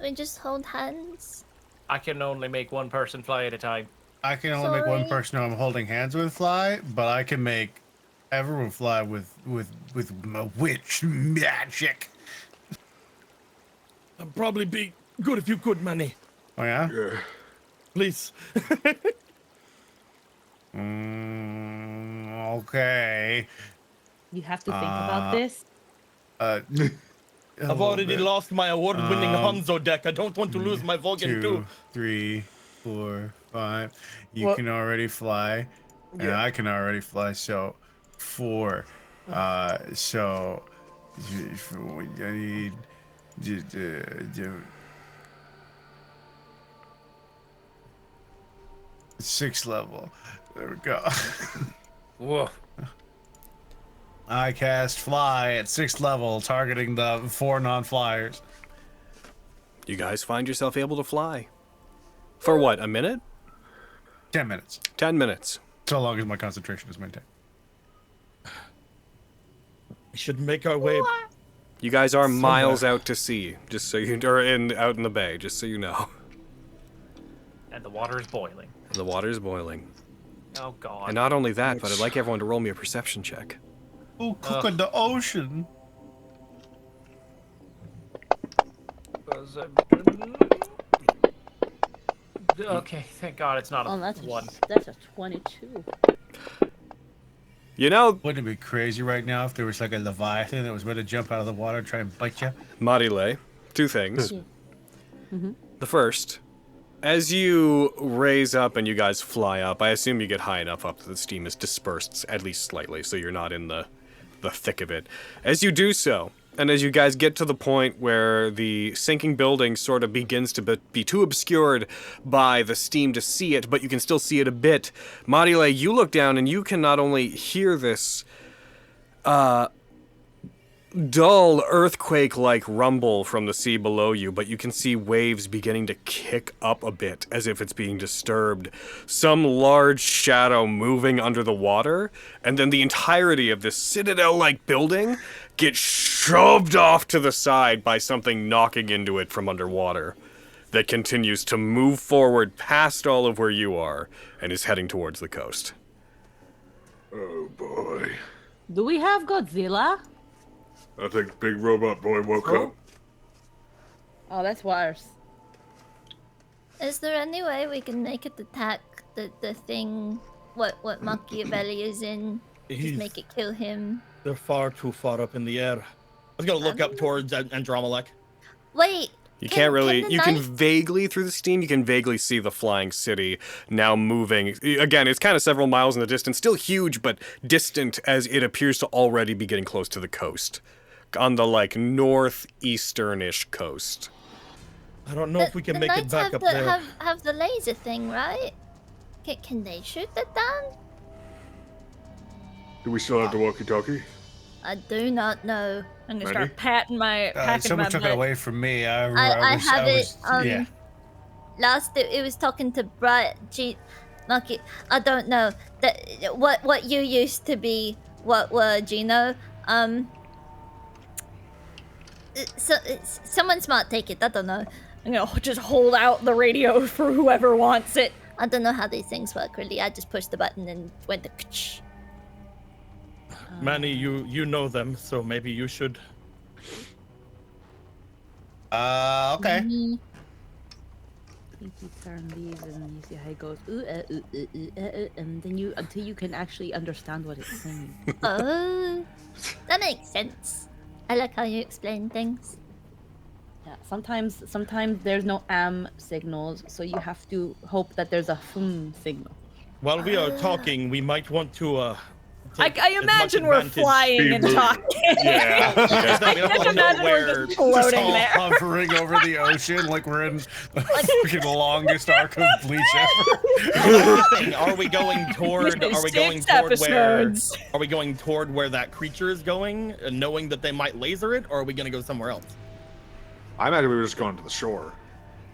We just hold hands. I can only make one person fly at a time. I can only make one Sorry. person who I'm holding hands with fly, but I can make everyone fly with my witch magic. That'd probably be good if you could, Manny. Oh yeah? Yeah. Please. Okay. You have to think about this. I've already lost my award-winning Hanzo deck. I don't want to lose my Vulcan 2, too. 3, 4, 5. You What? can already fly, and Yeah. I can already fly. So 4. So I need. 6th level. There we go. Whoa. I cast fly at 6th level, targeting the 4 non-flyers. You guys find yourself able to fly. For what, a minute? 10 minutes. 10 minutes. So long as my concentration is maintained. We should make our way. You guys are miles out to sea, just so you, out in the bay, just so you know. And the water is boiling. The water is boiling. Oh god. And not only that, but I'd like everyone to roll me a perception check. Oh, cook in the ocean. Okay, thank God it's not a Oh, that's one. that's a 22. You know, Wouldn't it be crazy right now if there was like a leviathan that was ready to jump out of the water and try and bite you? Marile, 2 things. Yeah. The first, as you raise up and you guys fly up, I assume you get high enough up that the steam is dispersed at least slightly, so you're not in the thick of it. As you do so, and as you guys get to the point where the sinking building sort of begins to be too obscured by the steam to see it, but you can still see it a bit, Marile, you look down and you can not only hear this dull earthquake-like rumble from the sea below you, but you can see waves beginning to kick up a bit as if it's being disturbed. Some large shadow moving under the water, and then the entirety of this Citadel-like building gets shoved off to the side by something knocking into it from underwater that continues to move forward past all of where you are and is heading towards the coast. Oh boy. Do we have Godzilla? I think Big Robot Boy woke up. Oh, that's worse. Is there any way we can make it attack the thing? What Machiavelli is in? Just He's- make it kill him. They're far too far up in the air. I was gonna look up towards Andromelech. Wait. You can't really, the you can knife- vaguely, through the steam, you can vaguely see the flying city now moving. Again, it's kind of several miles in the distance, still huge, but distant as it appears to already be getting close to the coast. On the, like, northeastern-ish coast. I don't know if we can the make it knights back have up the, there. Have the laser thing, right? Can they shoot that down? Do we still have the walkie-talkie? I do not know. I'm gonna Ready? start patting my Someone my took butt. it away from me. I had it yeah. last. It was talking to Maki. I don't know that what you used to be. What were Gino? Someone smart take it. I don't know. I'm gonna just hold out the radio for whoever wants it. I don't know how these things work really. I just pushed the button and went to. Manny, you know them, so maybe you should. Okay. think you turn these and you see how it goes, and then you until you can actually understand what it's saying. Oh, that makes sense. I like how you explain things. Yeah, sometimes there's no signals, so you have to hope that there's a signal. While we are talking, we might want to. I imagine we're flying and talking. Yeah. I can't imagine we're just floating all there. hovering over the ocean like we're in the freaking longest arc of Bleach ever. Are we going toward? Are we going Six toward where? episodes. Are we going toward where that creature is going, knowing that they might laser it, or are we going to go somewhere else? I imagine we were just going to the shore.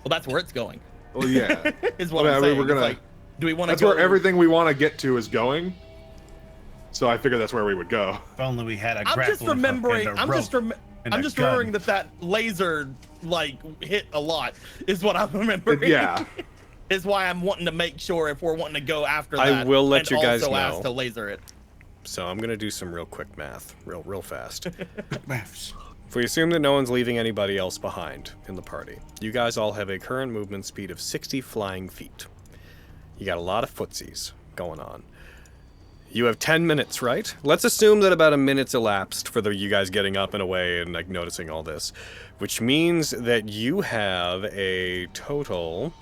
Well, that's where it's going. Well, yeah. Is what I I'm mean, saying. we're gonna. It's like, do we want to That's go? where everything we want to get to is going. So I figured that's where we would go. If only we had a I'm grappling just remembering. hook and a I'm just. rope and I'm a just gun. remembering that laser like hit a lot. Is what I'm remembering. Yeah. Is why I'm wanting to make sure if we're wanting to go after I that. will let and you guys also know. ask to laser it. So I'm gonna do some real quick math, real fast. Maths. If we assume that no one's leaving anybody else behind in the party, you guys all have a current movement speed of 60 flying feet. You got a lot of footsies going on. You have 10 minutes, right? Let's assume that about a minute's elapsed for you guys getting up and away and like noticing all this, which means that you have a total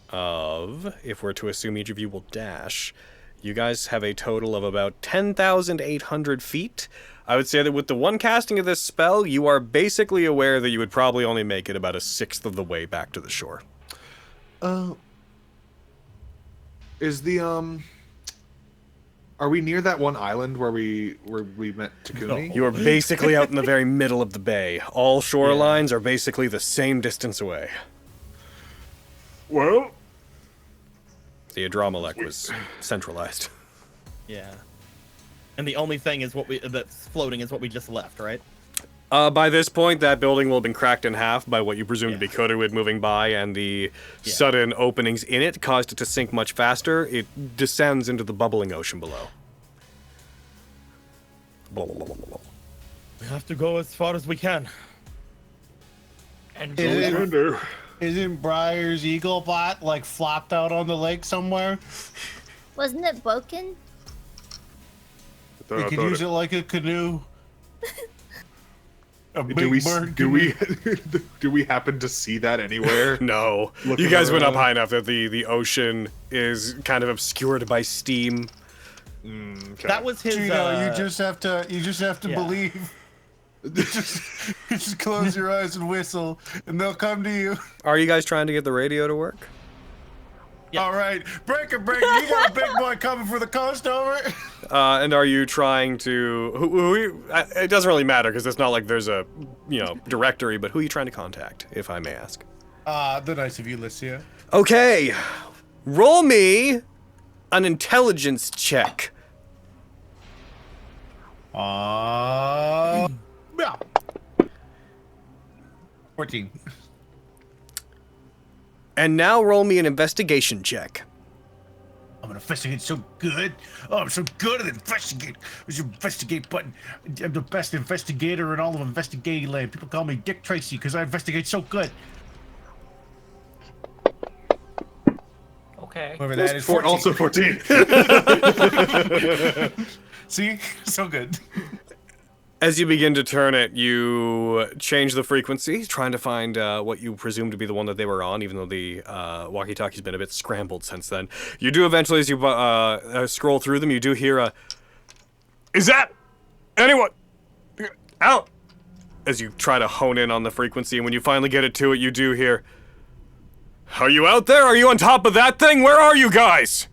of, if we're to assume each of you will dash, you guys have a total of about 10,800 feet. I would say that with the one casting of this spell, you are basically aware that you would probably only make it about a sixth of the way back to the shore. Is the are we near that one island where we met Takumi? You are basically out in the very middle of the bay. All shorelines are basically the same distance away. Well, The Adromelech was centralized. Yeah. And the only thing is that's floating is what we just left, right? By this point, that building will have been cracked in half by what you presume to be Kodoid moving by, and the sudden openings in it caused it to sink much faster. It descends into the bubbling ocean below. We have to go as far as we can. And Isn't Briar's eagle bot like flopped out on the lake somewhere? Wasn't it broken? We could use it like a canoe. A big do we bird do canoe. we do we happen to see that anywhere? No. Looking You guys went up around. high enough that the ocean is kind of obscured by steam. Okay. That was his. Gino, you just have to yeah. believe. Just close your eyes and whistle, and they'll come to you. Are you guys trying to get the radio to work? Yeah. All right, break it. You got a big boy coming for the coast, over. And are you trying to... it doesn't really matter, because it's not like there's a, directory, but who are you trying to contact, if I may ask? The nice of you, Licia. Okay, roll me an intelligence check. Yeah. 14. And now roll me an investigation check. I'm gonna investigate so good. Oh, I'm so good at investigate. Where's your investigate button? I'm the best investigator in all of investigating land. People call me Dick Tracy because I investigate so good. okay. Whoever that is, 14. Also 14. See? So good. As you begin to turn it, you change the frequency, trying to find what you presume to be the one that they were on, even though the walkie-talkie's been a bit scrambled since then. You do eventually, as you scroll through them, you do hear a... Is that anyone out? As you try to hone in on the frequency, and when you finally get it to it, you do hear... Are you out there? Are you on top of that thing? Where are you guys?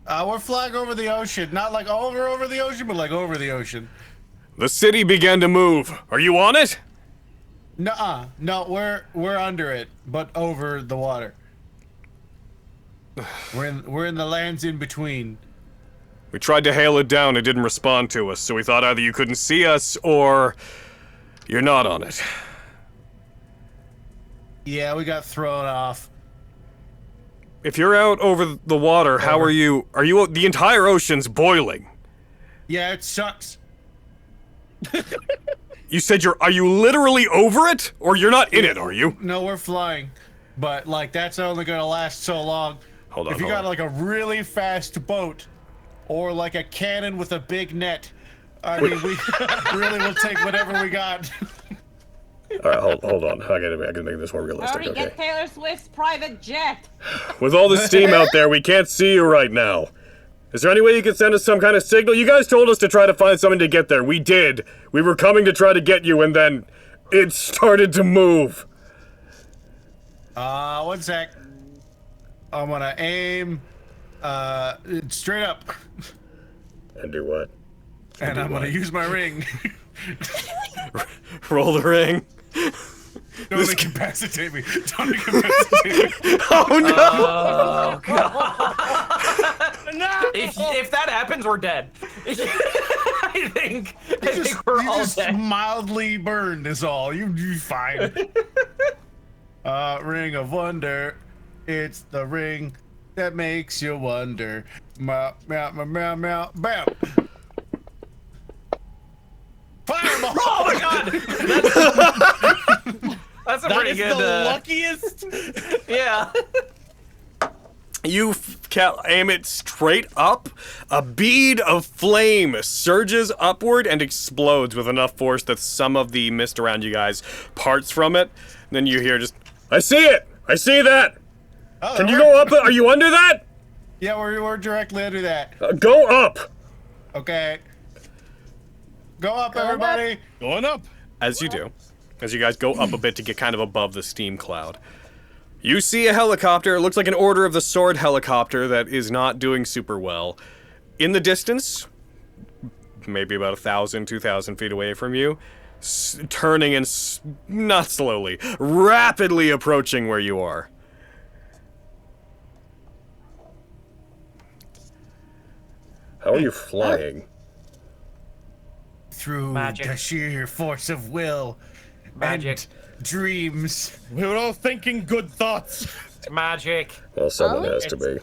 We're flying over the ocean. Not like over the ocean, but like over the ocean. The city began to move. Are you on it? Nuh-uh. No, we're under it, but over the water. We're in the lands in between. We tried to hail it down, it didn't respond to us, so we thought either you couldn't see us, or you're not on it. Yeah, we got thrown off. If you're out over the water, how are you? Are you? The entire ocean's boiling. Yeah, it sucks. You said are you literally over it? Or you're not in it, are you? No, we're flying. but like that's only gonna last so long. Hold on. If you got like a really fast boat, or like a cannon with a big net, I mean, we really will take whatever we got. All right, hold on. I gotta make this more realistic. Hurry, get Taylor Swift's private jet. With all the steam out there, we can't see you right now. Is there any way you can send us some kind of signal? You guys told us to try to find something to get there. We did. We were coming to try to get you, and then it started to move. 1 sec. I'm gonna aim straight up. And do what? And I'm gonna use my ring. Roll the ring. Don't incapacitate me. Don't incapacitate me. Oh no! Oh god! No! If that happens, we're dead. I think we're all just dead. mildly burned is all. You fine. Ring of Wonder. It's the ring that makes you wonder. Meow, meow, meow, meow, meow, bam. Fireball! Oh my god! That's a pretty good. The luckiest. Yeah. You aim it straight up. A bead of flame surges upward and explodes with enough force that some of the mist around you guys parts from it. And then you hear just, I see it! I see that! Oh, Can you go up? Are you under that? Yeah, we're directly under that. Go up! Okay. Go up, everybody. Going up. As you do, as you guys go up a bit to get kind of above the steam cloud, you see a helicopter. It looks like an Order of the Sword helicopter that is not doing super well. In the distance, maybe about 1,000, 2,000 feet away from you, turning and not slowly, rapidly approaching where you are. How are you flying? Through Magic. the sheer force of will Magic. and dreams. We were all thinking good thoughts. It's magic. Well, someone Oh, has to be.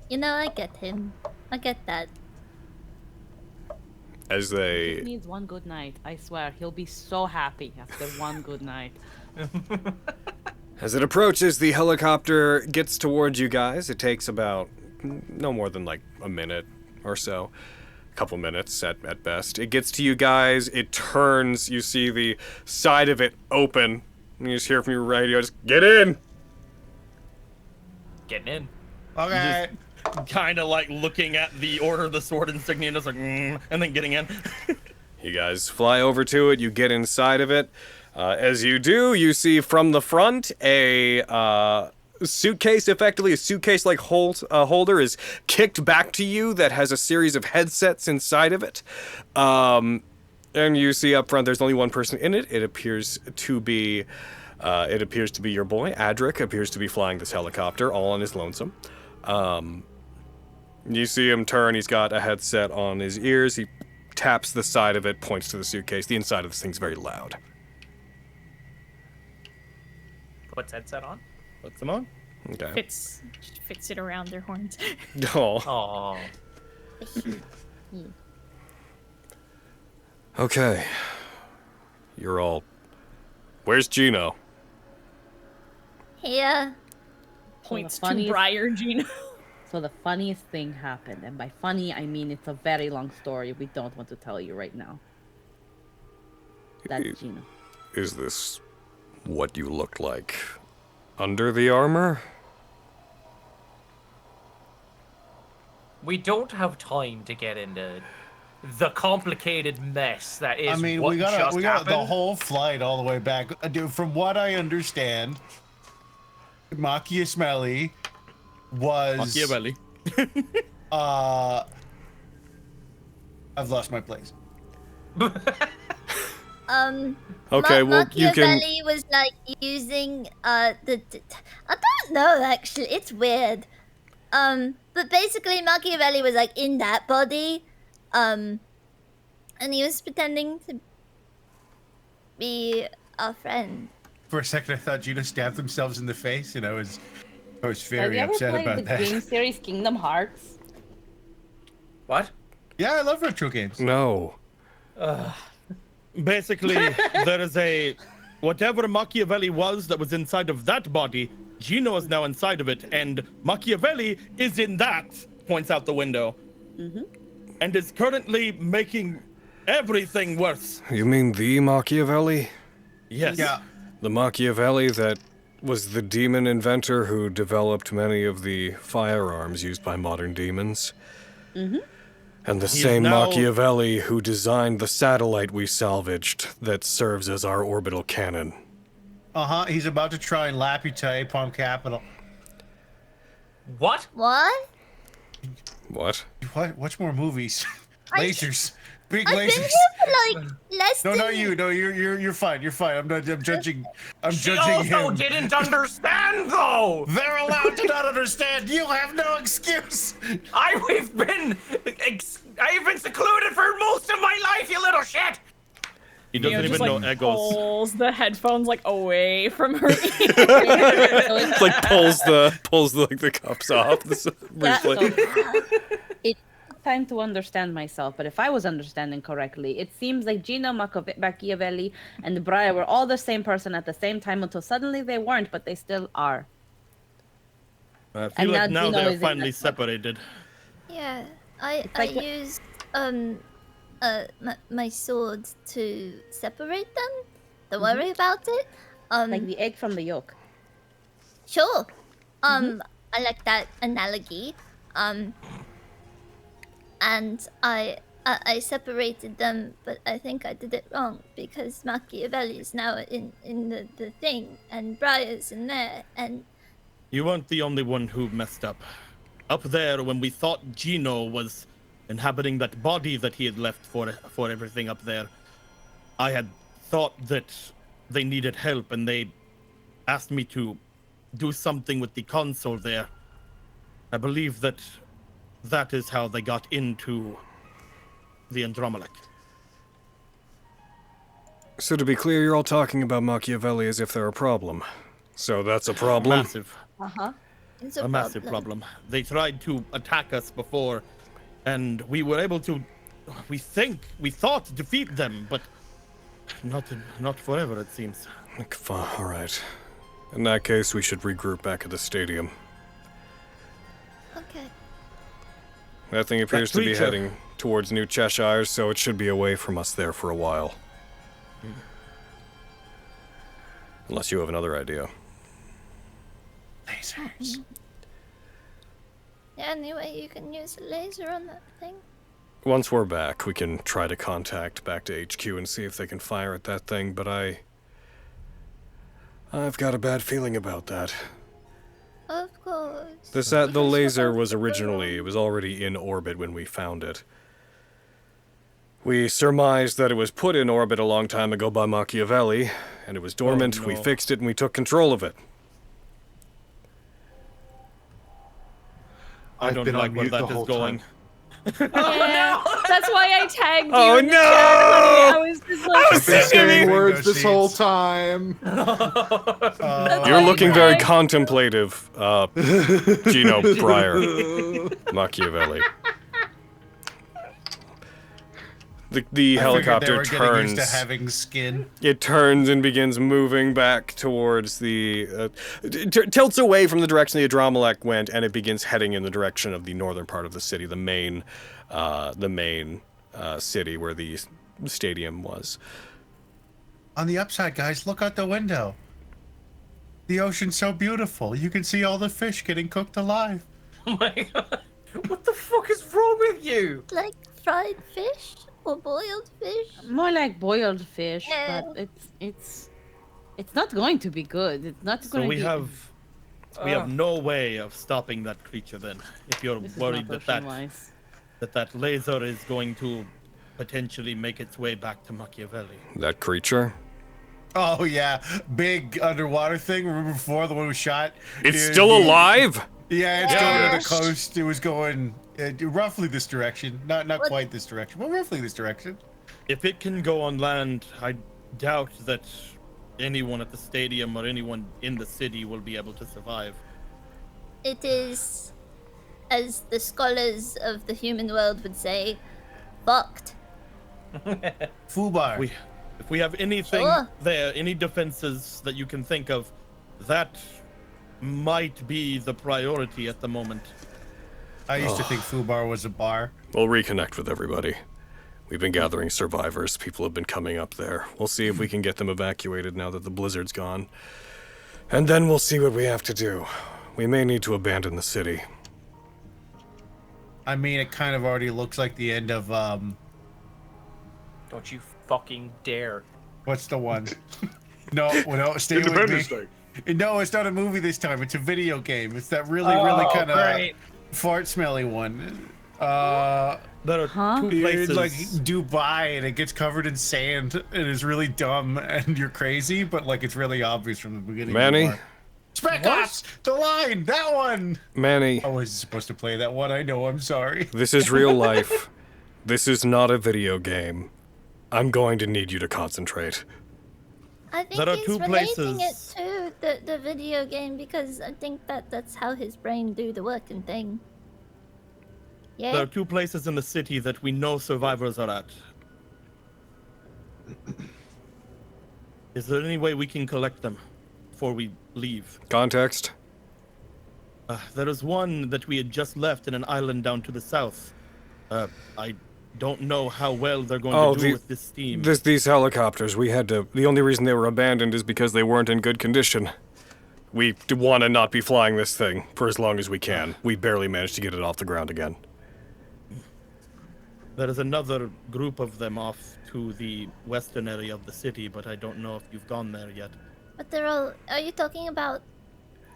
You know, I get him. I get that. As He they needs one good night. I swear, he'll be so happy after one good night. As it approaches, the helicopter gets towards you guys. It takes about no more than like a minute or so. A couple minutes at best. It gets to you guys. It turns. You see the side of it open. And you just hear from your radio, just get in! Getting in. Okay. Kind of like looking at the Order of the Sword insignia and just like, and then getting in. You guys fly over to it. You get inside of it. As you do, you see from the front a suitcase, effectively a suitcase-like holder is kicked back to you that has a series of headsets inside of it. And you see up front there's only one person in it. It appears to be your boy. Adric appears to be flying this helicopter all on his lonesome. You see him turn. He's got a headset on his ears. He taps the side of it, points to the suitcase. The inside of this thing's very loud. Puts headset on. Puts them on. Okay. Fits it around their horns. Oh. Oh. Okay. You're all... Where's Gino? Here. Points to funniest- Briar Gino. So the funniest thing happened, and by funny I mean it's a very long story we don't want to tell you right now. That's Gino. Is this what you looked like under the armor? We don't have time to get into the complicated mess that is. I mean, what we got the happened. whole flight all the way back. Dude, from what I understand, Maki Smelly was Machiavelli. I've lost my place. Okay, well, you can... Machiavelli was like using I don't know actually. It's weird. But basically Machiavelli was like in that body, and he was pretending to be our friend. For a second, I thought Gino stabbed themselves in the face, and I was Have very you ever upset played about the that. game series Kingdom Hearts? What? Yeah, I love retro games. No. Basically, there is a whatever Machiavelli was that was inside of that body, Gino is now inside of it, and Machiavelli is in that, points out the window, and is currently making everything worse. You mean the Machiavelli? Yes. Yeah. The Machiavelli that was the demon inventor who developed many of the firearms used by modern demons? And the He is same now- Machiavelli who designed the satellite we salvaged that serves as our orbital cannon. He's about to try and lap you to Apom Capital. What? What? What? What? Watch more movies. I- Lasers. Big I've been lasers. here for like less No, than. not you. No, you're fine. You're fine. I'm not. I'm judging. I'm She judging also him. didn't understand, though. They're allowed to not understand. You have no excuse. I've been secluded for most of my life, you little shit. He doesn't just even know like Egos. pulls the headphones like away from her ear. It's like pulls the cups off. Briefly. It's time to understand myself, but if I was understanding correctly, it seems like Gino, Machiavelli, and Briar were all the same person at the same time until suddenly they weren't, but they still are. I feel And like now now Gino they're is in finally that one. separated. Yeah, I like what- used my sword to separate them. Don't worry about it. Like the egg from the yolk. Sure. I like that analogy. And I separated them, but I think I did it wrong because Machiavelli is now in the thing, and Briar's in there, and You weren't the only one who messed up. Up there, when we thought Gino was inhabiting that body that he had left for everything up there, I had thought that they needed help, and they asked me to do something with the console there. I believe that is how they got into the Andromelech. So to be clear, you're all talking about Machiavelli as if they're a problem. So that's a problem? Massive. it's A massive problem. They tried to attack us before, and we were able to, we thought defeat them, but not forever, it seems. All right. In that case, we should regroup back at the stadium. Okay. That thing appears to be creature. heading towards New Cheshire, so it should be away from us there for a while. Unless you have another idea. Lasers. Yeah, anyway, you can use a laser on that thing. Once we're back, we can try to contact back to HQ and see if they can fire at that thing, but I've got a bad feeling about that. Of course. The laser was originally, it was already in orbit when we found it. We surmised that it was put in orbit a long time ago by Machiavelli, and it was dormant. no. We fixed it and we took control of it. I I've don't been like on where mute the that is whole going. time. Yeah, that's why I tagged you. Oh, in the no! chat, honey. I was just like, I've been saying Bingo words this whole sheets. time. You're looking very Right. contemplative, Gino Breyer, Machiavelli. The helicopter I figured they were getting used turns. to having skin. It turns and begins moving back towards the tilts away from the direction the Adromelech went, and it begins heading in the direction of the northern part of the city, the main city where the stadium was. On the upside, guys, look out the window. The ocean's so beautiful. You can see all the fish getting cooked alive. Oh my god. What the fuck is wrong with you? Like fried fish or boiled fish. More like boiled fish, Yeah. but it's not going to be good. It's not So going to we be. have no way of stopping that creature then. If you're This is worried not that ocean-wise. that laser is going to potentially make its way back to Machiavelli. That creature? Oh yeah, big underwater thing. Remember before the one we shot? It's Yeah, still alive? Yeah, it's going to Yes. the coast. It was going roughly this direction. Not What- quite this direction, but roughly this direction. If it can go on land, I doubt that anyone at the stadium or anyone in the city will be able to survive. It is, as the scholars of the human world would say, fucked. Fubar. If we have anything Sure. there, any defenses that you can think of, that might be the priority at the moment. I used to think Fubar was a bar. We'll reconnect with everybody. We've been gathering survivors. People have been coming up there. We'll see if we can get them evacuated now that the blizzard's gone. And then we'll see what we have to do. We may need to abandon the city. I mean, it kind of already looks like the end of, Don't you fucking dare. what's the one? No, stay with Independence me. Day. No, it's not a movie this time. It's a video game. It's that really kind of great. fart smelly one. There are two places. It's like Dubai, and it gets covered in sand, and it's really dumb, and you're crazy, but like it's really obvious from the beginning. Manny? Spec Ops! The line! That one! Manny, I wasn't supposed to play that one. I know. I'm sorry. this is real life. This is not a video game. I'm going to need you to concentrate. I think There are he's two relating places. it to the video game because I think that's how his brain do the working thing. Yeah. There are two places in the city that we know survivors are at. Is there any way we can collect them before we leave? Context? There is one that we had just left in an island down to the south. I don't know how well they're going to do with this steam. These helicopters, we had to... The only reason they were abandoned is because they weren't in good condition. We want to not be flying this thing for as long as we can. We barely managed to get it off the ground again. There is another group of them off to the western area of the city, but I don't know if you've gone there yet. But they're all. Are you talking about?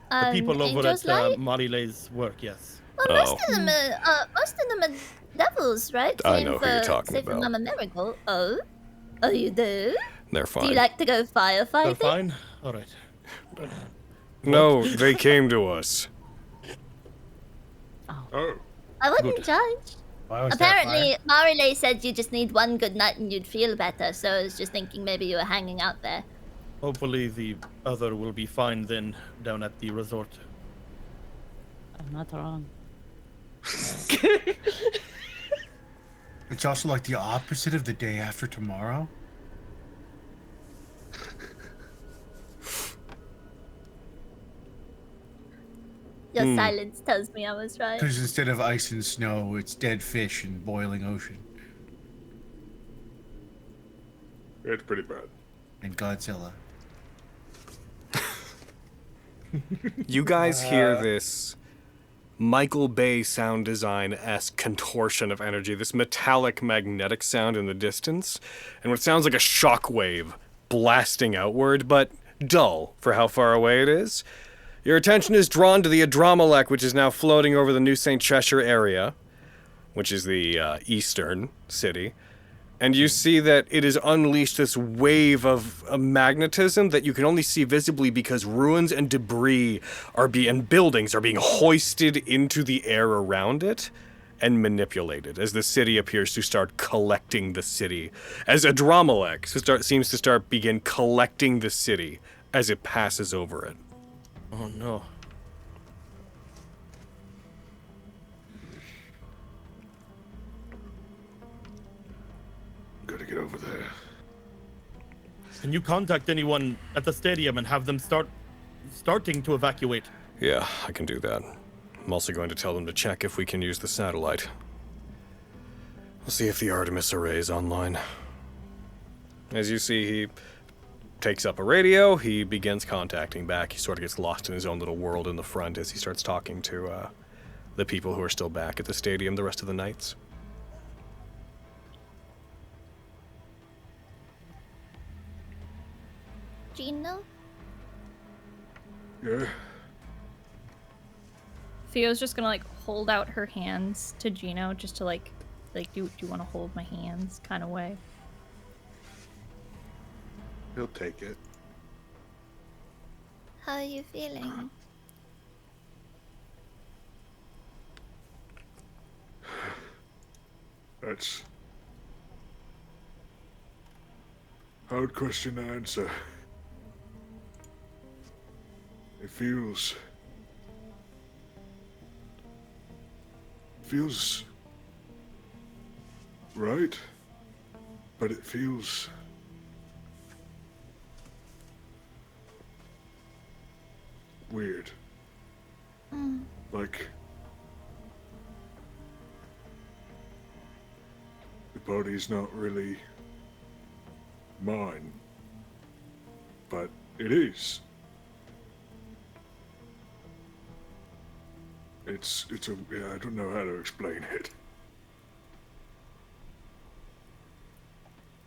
The people over Angel's at Light? Marile's work, yes. Well, most of them are devils, right? I Same know who you're for- talking same for about. Mama Miracle. Oh, you do? They're fine. Do you like to go They're firefighting? fine? Alright. No, they came to us. Oh. I wouldn't Good. judge. Why was that Apparently, Marile said you just need one good night and you'd feel better. So I was just thinking maybe you were hanging out there. Hopefully the other will be fine then down at the resort. I'm not wrong. It's also like the opposite of the day after tomorrow. Your silence tells me I was right. Because instead of ice and snow, it's dead fish and boiling ocean. It's pretty bad. And Godzilla. You guys hear this Michael Bay sound design-esque contortion of energy, this metallic magnetic sound in the distance, and what sounds like a shockwave blasting outward, but dull for how far away it is. Your attention is drawn to the Adrammelech, which is now floating over the New St. Cheshire area, which is the eastern city. And you see that it has unleashed this wave of magnetism that you can only see visibly because ruins and debris and buildings are being hoisted into the air around it and manipulated as the city appears to start collecting the city. As Adrammelech seems to begin collecting the city as it passes over it. Oh no. Gotta get over there. Can you contact anyone at the stadium and have them starting to evacuate? Yeah, I can do that. I'm also going to tell them to check if we can use the satellite. We'll see if the Artemis array is online. As you see, he takes up a radio, he begins contacting back. He sort of gets lost in his own little world in the front as he starts talking to the people who are still back at the stadium the rest of the nights. Gino? Yeah. Theo's just gonna like hold out her hands to Gino just to like do you want to hold my hands kind of way. He'll take it. How are you feeling? That's hard question to answer. It feels right, but it feels weird. Like, the body's not really mine, but it is. I don't know how to explain it.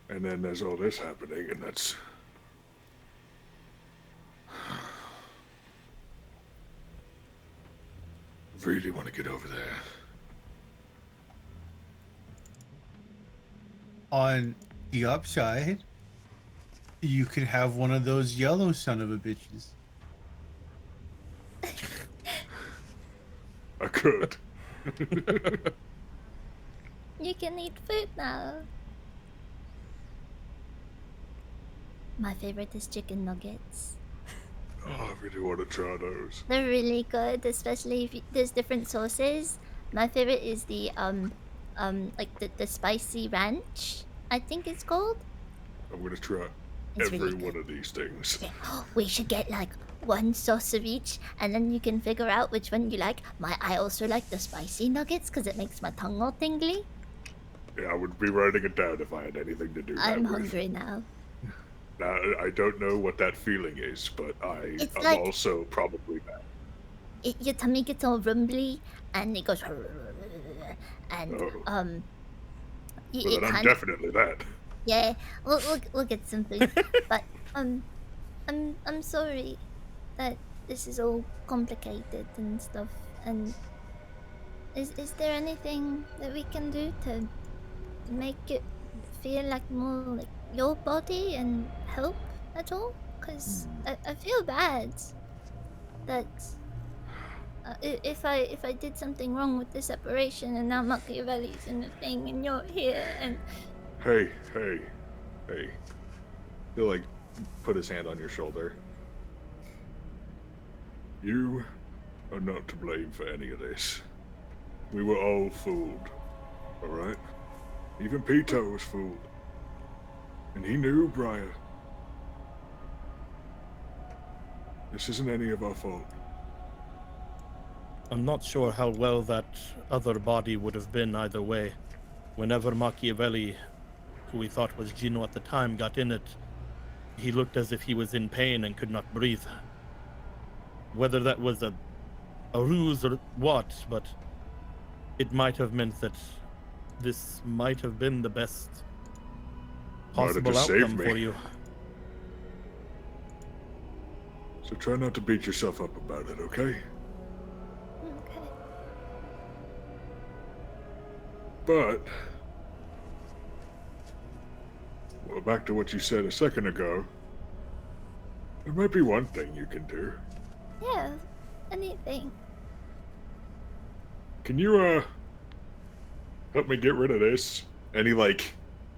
And then there's all this happening, and that's... really want to get over there. On the upside, you could have one of those yellow son of a bitches. I could. You can eat food now. My favorite is chicken nuggets. Oh, I really want to try those. They're really good, especially if there's different sauces. My favorite is the like the spicy ranch, I think it's called. I'm gonna try It's every really one of these things. Yeah. We should get like one sauce of each, and then you can figure out which one you like. I also like the spicy nuggets because it makes my tongue all tingly. Yeah, I would be writing it down if I had anything to do that I'm with. hungry now. Now, I don't know what that feeling is, but I'm like- also probably that. Your tummy gets all rumbly, and it goes, and Oh. Well, it then I'm kind definitely that. Yeah, we'll get some food. But I'm sorry that this is all complicated and stuff. And is there anything that we can do to make it feel like more like your body and help at all? Because I feel bad that if I did something wrong with the separation and now Machiavelli's in the thing and you're here and Hey. He'll like put his hand on your shoulder. You are not to blame for any of this. We were all fooled, alright? Even Pito was fooled. And he knew Briar. This isn't any of our fault. I'm not sure how well that other body would have been either way. Whenever Machiavelli, who we thought was Gino at the time, got in it, he looked as if he was in pain and could not breathe. Whether that was a ruse or what, but it might have meant that this might have been the best Might have possible just saved outcome me. for you. So try not to beat yourself up about it, okay? okay. But... well, back to what you said a second ago. There might be one thing you can do. Yeah, anything. Can you, help me get rid of this? And he, like,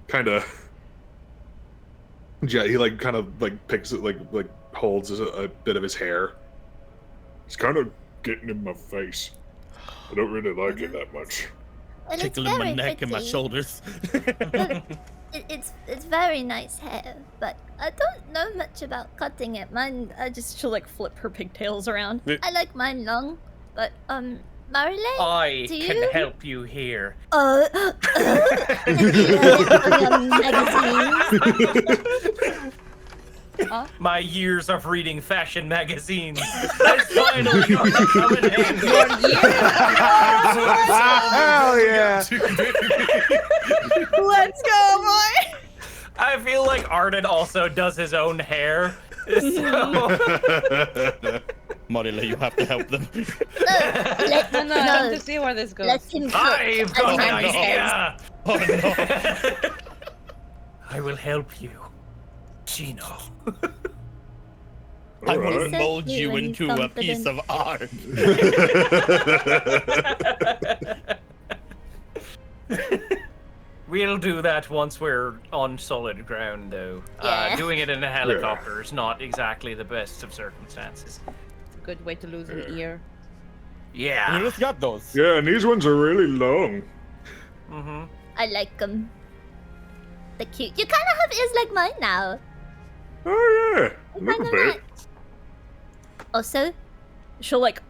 kinda... yeah, he, like, kind of, like, picks it, like holds a bit of his hair. It's kind of getting in my face. I don't really like it that much. Well, it's Tickling my very neck and my pretty. shoulders. It's very nice hair, but I don't know much about cutting it. Mine, She'll like flip her pigtails around. I like mine long, but Marilyn, I do can you? help you here. Magazines. My years of reading fashion magazines has finally come in handy. Hell yeah! Let's go, boy! I feel like Arden also does his own hair. So... Marilla, you have to help them. No, I want to see where this goes. Let him cook. I've got an and he idea. Oh no. I will help you, Gino. I will Alright. mold you When into he's a piece of art. We'll do that once we're on solid ground, though. Yeah. Doing it in a helicopter is not exactly the best of circumstances. Good way to lose an ear. You Yeah. just got those. Yeah, and these ones are really long. Mm-hmm. I like them. They're cute. You kind of have ears like mine now. Oh yeah, a I little kinda bit. match. Also, she'll like,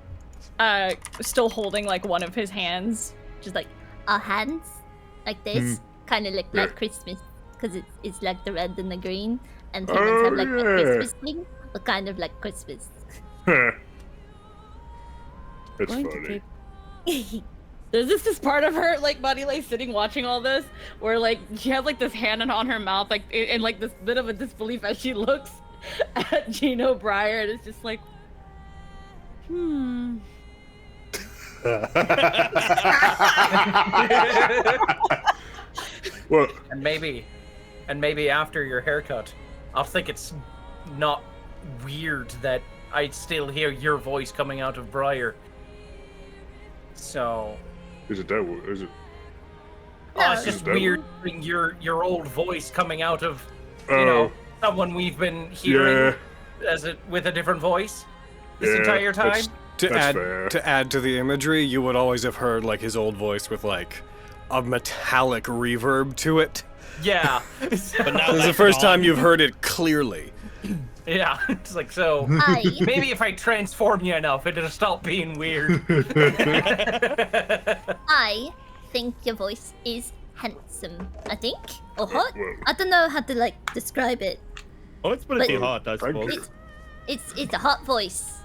still holding like one of his hands, just like, Our hands, like this, kind of look like Christmas, because it's like the red and the green, and humans have like a Christmas thing, but kind of like Christmas. It's funny. There's this part of her, like, buddy, like, sitting watching all this, where, like, she has, like, this hand on her mouth, like, and, like, this bit of a disbelief as she looks at Gino Breyer, and it's just like, Well, And maybe after your haircut, I'll think it's not weird that I still hear your voice coming out of Briar. So. is it that? Is it? Oh, it's just That- weird hearing your old voice coming out of, you know, someone we've been hearing with a different voice this entire time. That's fair. To add to the imagery, you would always have heard like his old voice with like a metallic reverb to it. Yeah. But now This is the that's first gone. time you've heard it clearly. Yeah. It's like, so I maybe if I transform you enough, it'll stop being weird. I think your voice is handsome. I think, or hot. well. I don't know how to like describe it. Oh, it's pretty But- hot, I Thank suppose. you. It's a hot voice.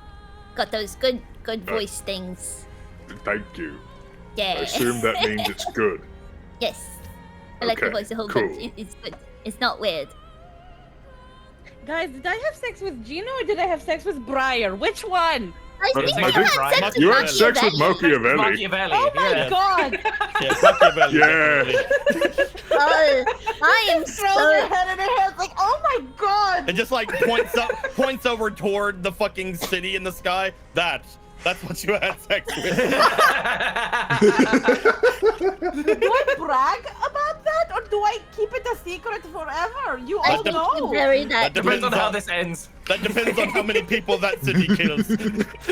Got those good voice things. Thank you. Yeah. I assume that means it's good. Yes. I like the Okay, voice a whole cool. bunch. It's good. It's not weird. guys, did I have sex with Gino or did I have sex with Briar? Which one? I But think I you think had sex with You had sex with Machiavelli. Machiavelli. Oh my yeah. god! Yeah, Machiavelli, Yeah. definitely. Oh, I am Throws her so. head in her hands like, oh my god! And just like points over toward the fucking city in the sky. That's what you had sex with. Do I brag about that, or do I keep it a secret forever? You I all think know. you bury that. Depends on how this ends. That depends on how many people that city kills.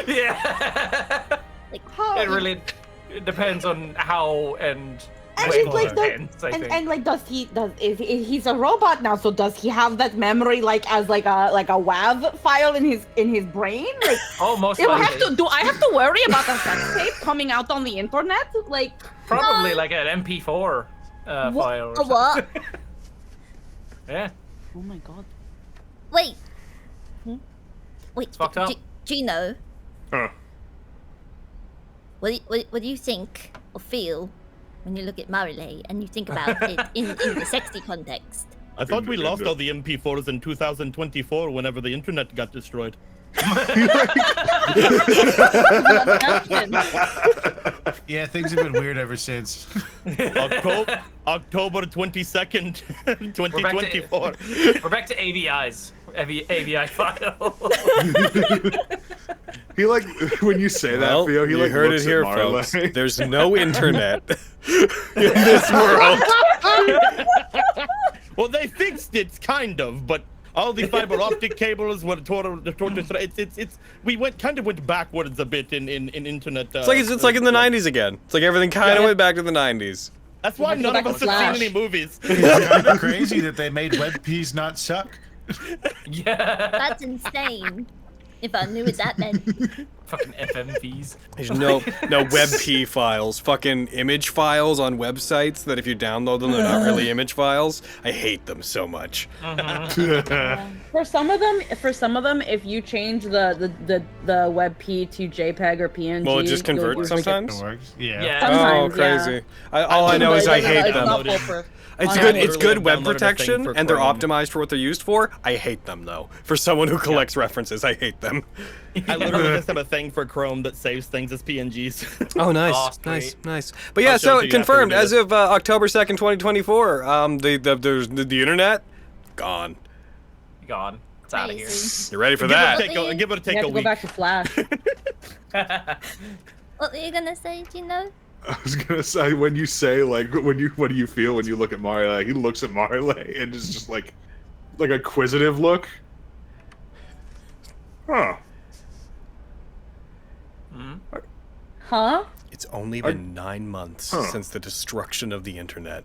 Yeah. How? It depends on how and And when it's like it the, ends, I think. and like if he's a robot now, so does he have that memory like as like a WAV file in his brain? Like Oh, most do I likely. have to worry about a sex tape coming out on the internet? Like Probably like an MP4 file. Or A what? Yeah. Oh my god. Wait. Wait. It's fucked up. Gino, Huh. what do you think or feel when you look at Marile and you think about it in the sexy context? I thought we lost all the MP4s in 2024 whenever the internet got destroyed. Yeah, things have been weird ever since. October 22nd, 2024. We're back to AVIs. AVI file. He like when you say that, Well, Theo. He you like heard it looks at here, Marley. folks. There's no internet in this world. Well, they fixed it, kind of, but all the fiber optic cables were it's we went backwards a bit in internet. It's like in the 90s again. It's like everything kind of Yeah. went back to the 90s. That's why none of us have Flash. seen any movies. It's kind of crazy that they made WebPs not suck. Yeah. That's insane. If I knew what that meant. Fucking FMVs. There's no WebP files, fucking image files on websites that if you download them, they're not really image files. I hate them so much. For some of them, if you change the WebP to JPEG or PNG, Will it just you'll convert use- sometimes? It works. Yeah. Yeah. Oh, Sometimes, yeah. crazy. All I know is I hate It's them. not foolproof. It's I good. literally It's good web downloaded a thing protection, for and they're Chrome. optimized for what they're used for. I hate them though. For someone who collects references, I hate them. I literally just have a thing for Chrome that saves things as PNGs. Oh, nice, Oh, nice, sweet. nice. But yeah, I'll show so it to you after confirmed we do as this. of October 2nd, 2024. The internet gone. Gone. It's out of here. You ready for Give it a that? take a- give it a You take have a to go week. back to Flash. What were you gonna say, Gino? I was gonna say when you say like what do you feel when you look at Marley? He looks at Marley and it's just like a inquisitive look. Huh. Huh? It's only been 9 months since the destruction of the internet.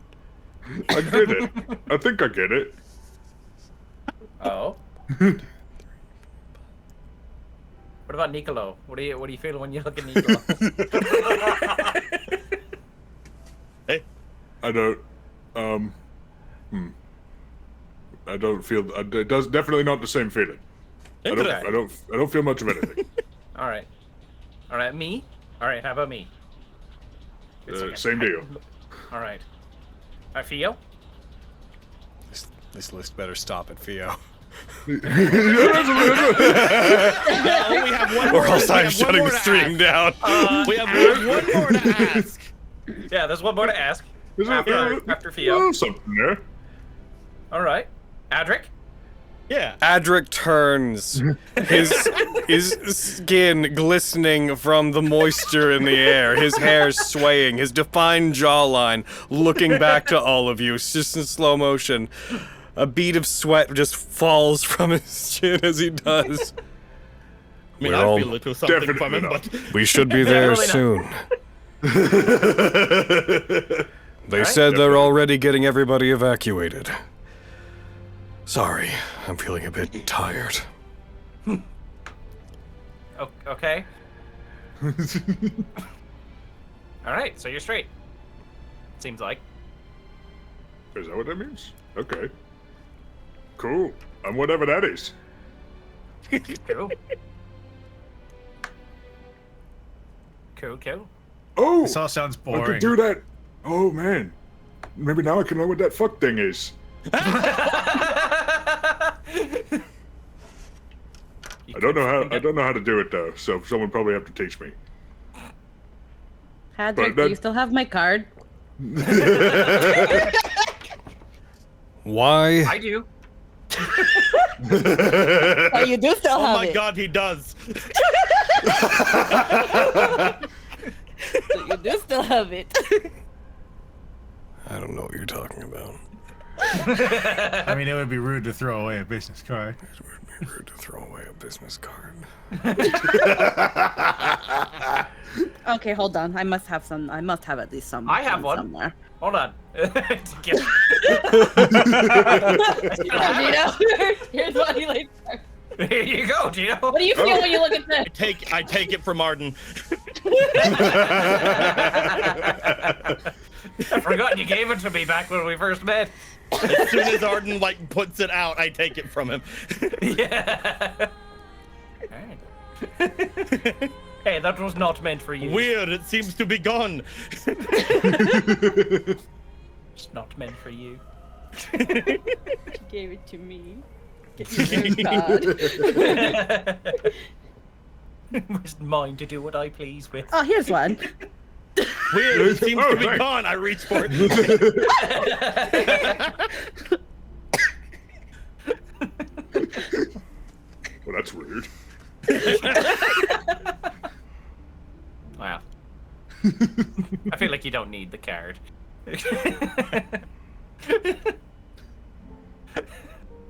I get it. I think I get it. Oh. What about Nicolo? What do you feel when you look at Nicolo? Hey, I don't. I don't feel. It does definitely not the same feeling. I don't feel much of anything. All right. Me. All right. How about me? Same deal. All right. Fio. This list better stop at Fio. we have one more. Or else I'm shutting the stream down. We have one more to ask. Yeah, there's one more to ask. Is After Fio. Well, something there. All right. Adric. Yeah. Adric turns, his skin glistening from the moisture in the air, his hair swaying, his defined jawline looking back to all of you, just in slow motion. A bead of sweat just falls from his chin as he does. I mean, I feel a little something from him, but we should be there soon. They said they're already getting everybody evacuated. Sorry, I'm feeling a bit tired. Okay. All right, so you're straight. Seems like. Is that what that means? Okay. Cool. I'm whatever that is. Cool. Cool. Oh! This all sounds I could boring. do that. Oh, man. Maybe now I can know what that fuck thing is. I don't know how to do it though, so someone probably have to teach me. Adric, do you still have my card? Why? I do. Oh, you do still have oh my it. god, he does. So you do still have it. I don't know what you're talking about. I mean, it would be rude to throw away a business card. It would be rude to throw away a business card. Okay, hold on. I must have some. I must have at least some. I have one. Somewhere. Hold on. Gino, here's what he likes. Here you go, Gino. What do you feel when you look at this? I take it from Arden. I forgot you gave it to me back when we first met. As soon as Arden puts it out, I take it from him. Yeah. Hey, that was not meant for you. Weird, it seems to be gone. It's not meant for you. He gave it to me. Get your card. It's mine to do what I please with. Oh, here's one. Weird, it seems to be gone. I reach for it. Well, that's weird. Wow. I feel like you don't need the card.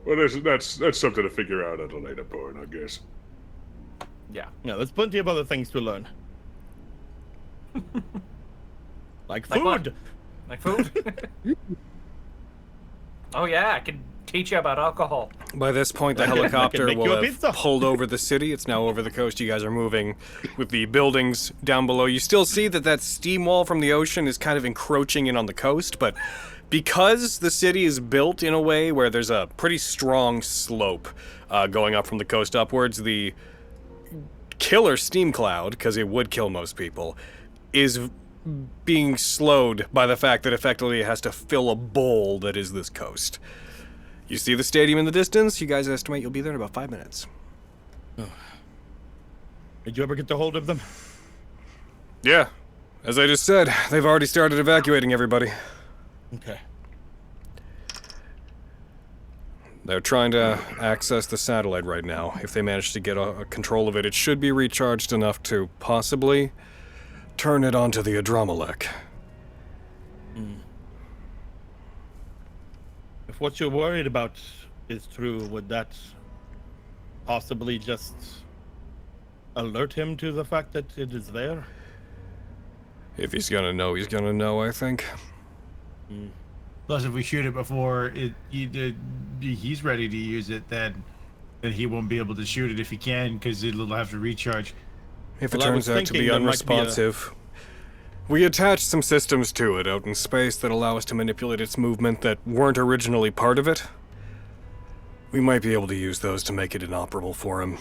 Well, that's something to figure out at a later point, I guess. Yeah. Yeah, there's plenty of other things to learn. Like food. what? Like food? Oh yeah, I can teach you about alcohol. By this point, the I can helicopter make you will a have pizza. pulled over the city. It's now over the coast. You guys are moving with the buildings down below. You still see that steam wall from the ocean is kind of encroaching in on the coast, but because the city is built in a way where there's a pretty strong slope going up from the coast upwards, the killer steam cloud, because it would kill most people, is being slowed by the fact that effectively it has to fill a bowl that is this coast. You see the stadium in the distance. You guys estimate you'll be there in about 5 minutes. Did you ever get a hold of them? Yeah. As I just said, they've already started evacuating everybody. Okay. They're trying to access the satellite right now. If they manage to get a control of it, it should be recharged enough to possibly turn it onto the Adromelech. If what you're worried about is true, would that possibly just alert him to the fact that it is there? If he's gonna know, he's gonna know, I think. Plus, if we shoot it before he's ready to use it, then then he won't be able to shoot it if he can because it'll have to recharge. If it Well, I turns was out to be thinking there might be a- unresponsive, we attached some systems to it out in space that allow us to manipulate its movement that weren't originally part of it. We might be able to use those to make it inoperable for him.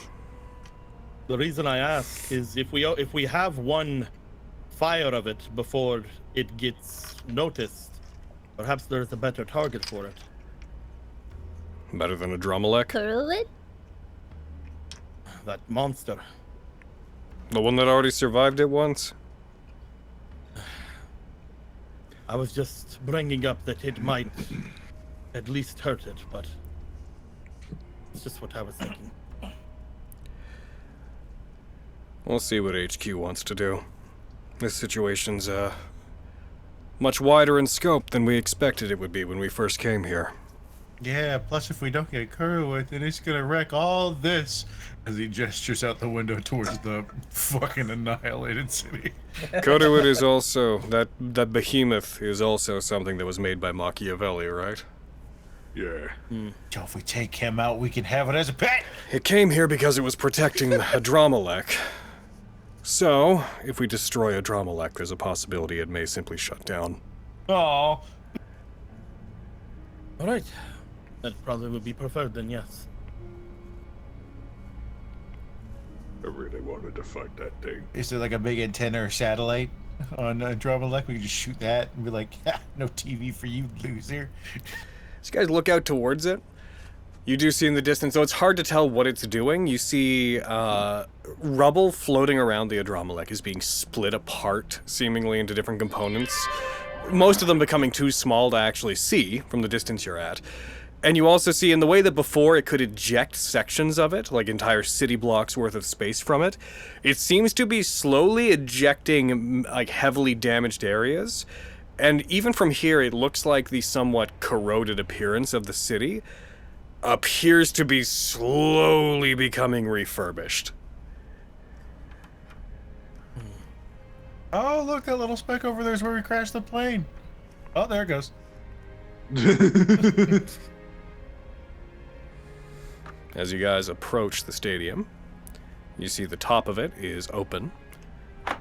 The reason I ask is if we have one fire of it before it gets noticed, perhaps there's a better target for it. Better than a Dromalek? Druid? That monster. The one that already survived it once? I was just bringing up that it might at least hurt it, but it's just what I was thinking. We'll see what HQ wants to do. This situation's, much wider in scope than we expected it would be when we first came here. Yeah, plus if we don't get Kuruit, then it's gonna wreck all this. As he gestures out the window towards the fucking annihilated city. Koduit is also, that behemoth is also something that was made by Machiavelli, right? Yeah. So if we take him out, we can have it as a pet! It came here because it was protecting a Dromalek. So, if we destroy a Dromalek, there's a possibility it may simply shut down. Oh. Alright. That probably would be preferred then, yes. I really wanted to fight that thing. Is there like a big antenna or satellite on Dromalek? We can just shoot that and be like, ha, no TV for you, loser. As you guys look out towards it, you do see in the distance, though it's hard to tell what it's doing, you see rubble floating around the Dromalek is being split apart, seemingly into different components. Most of them becoming too small to actually see from the distance you're at. And you also see in the way that before it could eject sections of it, like entire city blocks worth of space from it, it seems to be slowly ejecting like heavily damaged areas. And even from here, it looks like the somewhat corroded appearance of the city appears to be slowly becoming refurbished. Oh, look, that little speck over there is where we crashed the plane. Oh, there it goes. As you guys approach the stadium, you see the top of it is open,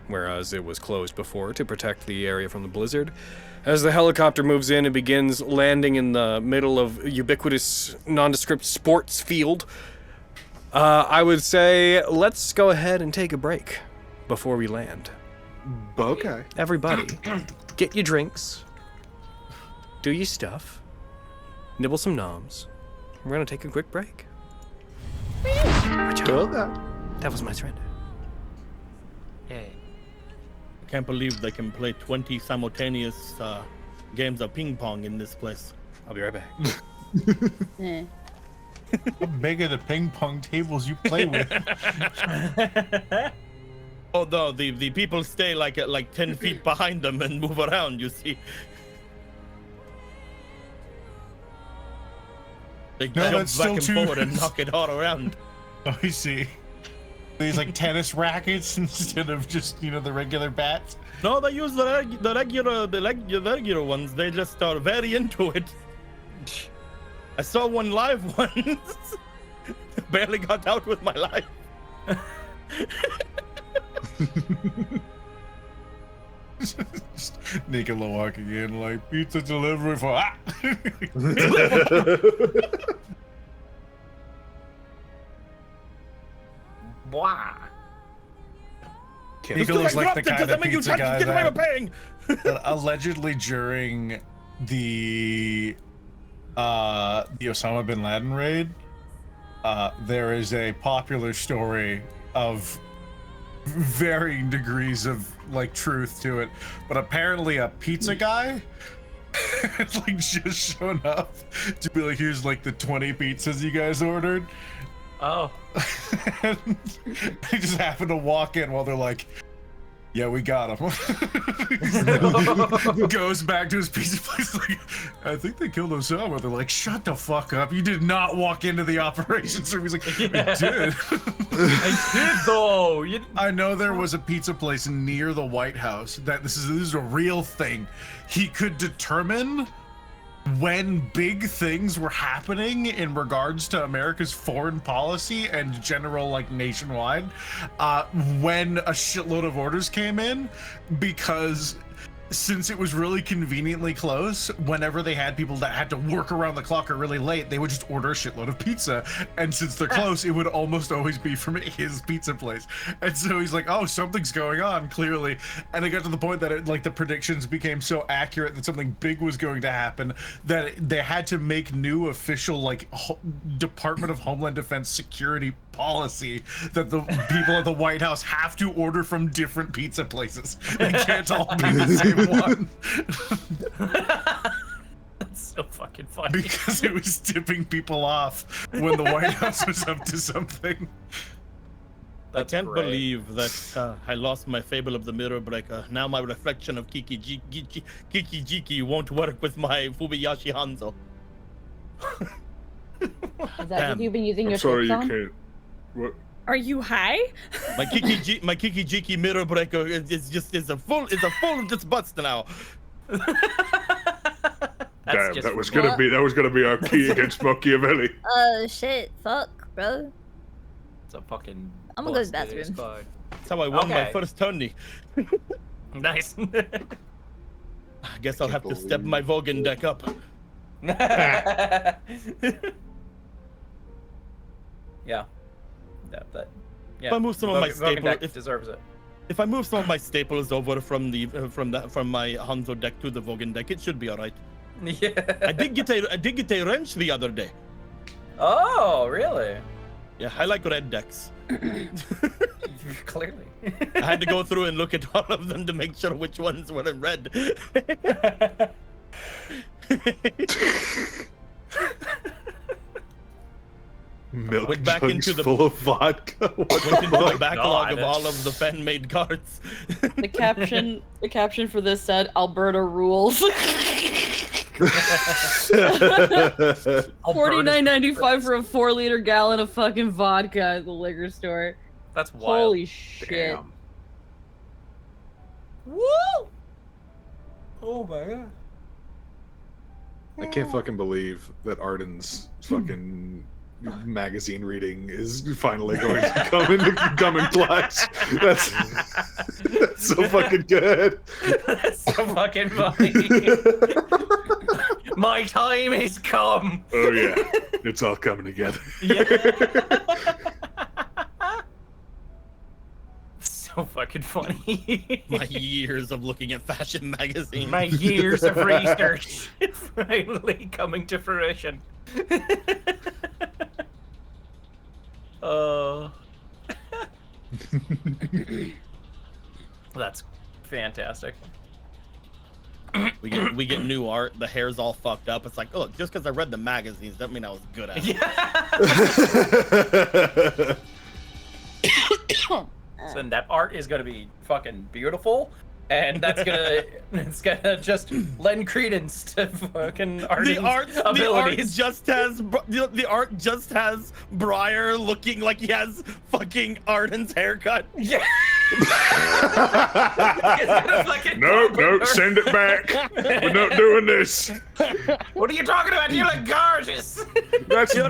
whereas it was closed before to protect the area from the blizzard. As the helicopter moves in and begins landing in the middle of ubiquitous nondescript sports field, I would say let's go ahead and take a break before we land. Okay. Everybody, get your drinks, do your stuff, nibble some noms. We're gonna take a quick break. Okay. That was my surrender. Yay. I can't believe they can play 20 simultaneous games of ping pong in this place. I'll be right back. Eh. How big are the ping pong tables you play with? Although the people stay like 10 feet behind them and move around, you see. They No, jump that's back still and forward too- and knock it all around. Oh, I see. These like tennis rackets instead of just, you know, the regular bats. No, they use the regular ones. They just are very into it. I saw one live once. Barely got out with my life. Just Nicola walking in like pizza delivery for Blah. Nicola's like the kind of pizza guy get away that, with paying. that allegedly during the Osama bin Laden raid, there is a popular story of varying degrees of like truth to it, but apparently a pizza guy had like just shown up to be like, here's like the 20 pizzas you guys ordered. Oh. And they just happen to walk in while they're like, yeah, we got him. Goes back to his pizza place like, I think they killed Osama. They're like, shut the fuck up. You did not walk into the operations room. He's like, I did. I did though. I know there was a pizza place near the White House that this is a real thing. He could determine when big things were happening in regards to America's foreign policy and general like nationwide, when a shitload of orders came in, because since it was really conveniently close, whenever they had people that had to work around the clock or really late, they would just order a shitload of pizza. And since they're close, it would almost always be from his pizza place. And so he's like, oh, something's going on, clearly. And it got to the point that it, like the predictions became so accurate that something big was going to happen that they had to make new official like Department of Homeland Defense security policy that the people at the White House have to order from different pizza places. They can't all be the same one. That's so fucking funny. Because it was tipping people off when the White House was up to something. That's I can't great. believe that I lost my fable of the mirror breaker. Now my reflection of Kiki Jiki won't work with my Fubiyashi Hanzo. Is that Damn. what you've been using I'm your sorry, tips you on? can't. What? Are you high? My Kiki Jiki mirror breaker is a full just bust now. Damn, just that was for me. gonna be our key against Machiavelli. Oh shit, fuck, bro. It's a fucking. I'm gonna go to the busted bathroom. sky. That's how I won my Okay. first tourney. Nice. I guess I'll have to step my Vogan deck up. Yeah. That. Yeah. If I move some of my Vogan staple, deck deserves it. if I move some of my staples over from the from my Hanzo deck to the Vogan deck, it should be all right. Yeah. I did get a wrench the other day. Oh, really? Yeah, I like red decks. Clearly. I had to go through and look at all of them to make sure which ones were in red. Milk Went back jugs into the- full of vodka. What Went the into the fuck? backlog of God. all of the fan-made cards. The caption for this said, Alberta rules. $49.95 for a 4-liter gallon of fucking vodka at the liquor store. That's wild. Holy shit. Damn. Woo! Oh my god. I can't fucking believe that Arden's fucking magazine reading is finally going to come in class. That's so fucking good. That's so fucking funny. My time has come. Oh yeah, it's all coming together. Yeah. So fucking funny. My years of looking at fashion magazines. My years of research finally coming to fruition. That's fantastic. We get new art. The hair's all fucked up. It's like, oh, just because I read the magazines doesn't mean I was good at it. Yeah. So that art is gonna be fucking beautiful, and that's gonna just lend credence to fucking Arden's abilities. The art just has Briar looking like he has fucking Arden's haircut. Yeah. No, send it back. We're not doing this. What are you talking about? You look gorgeous. That's your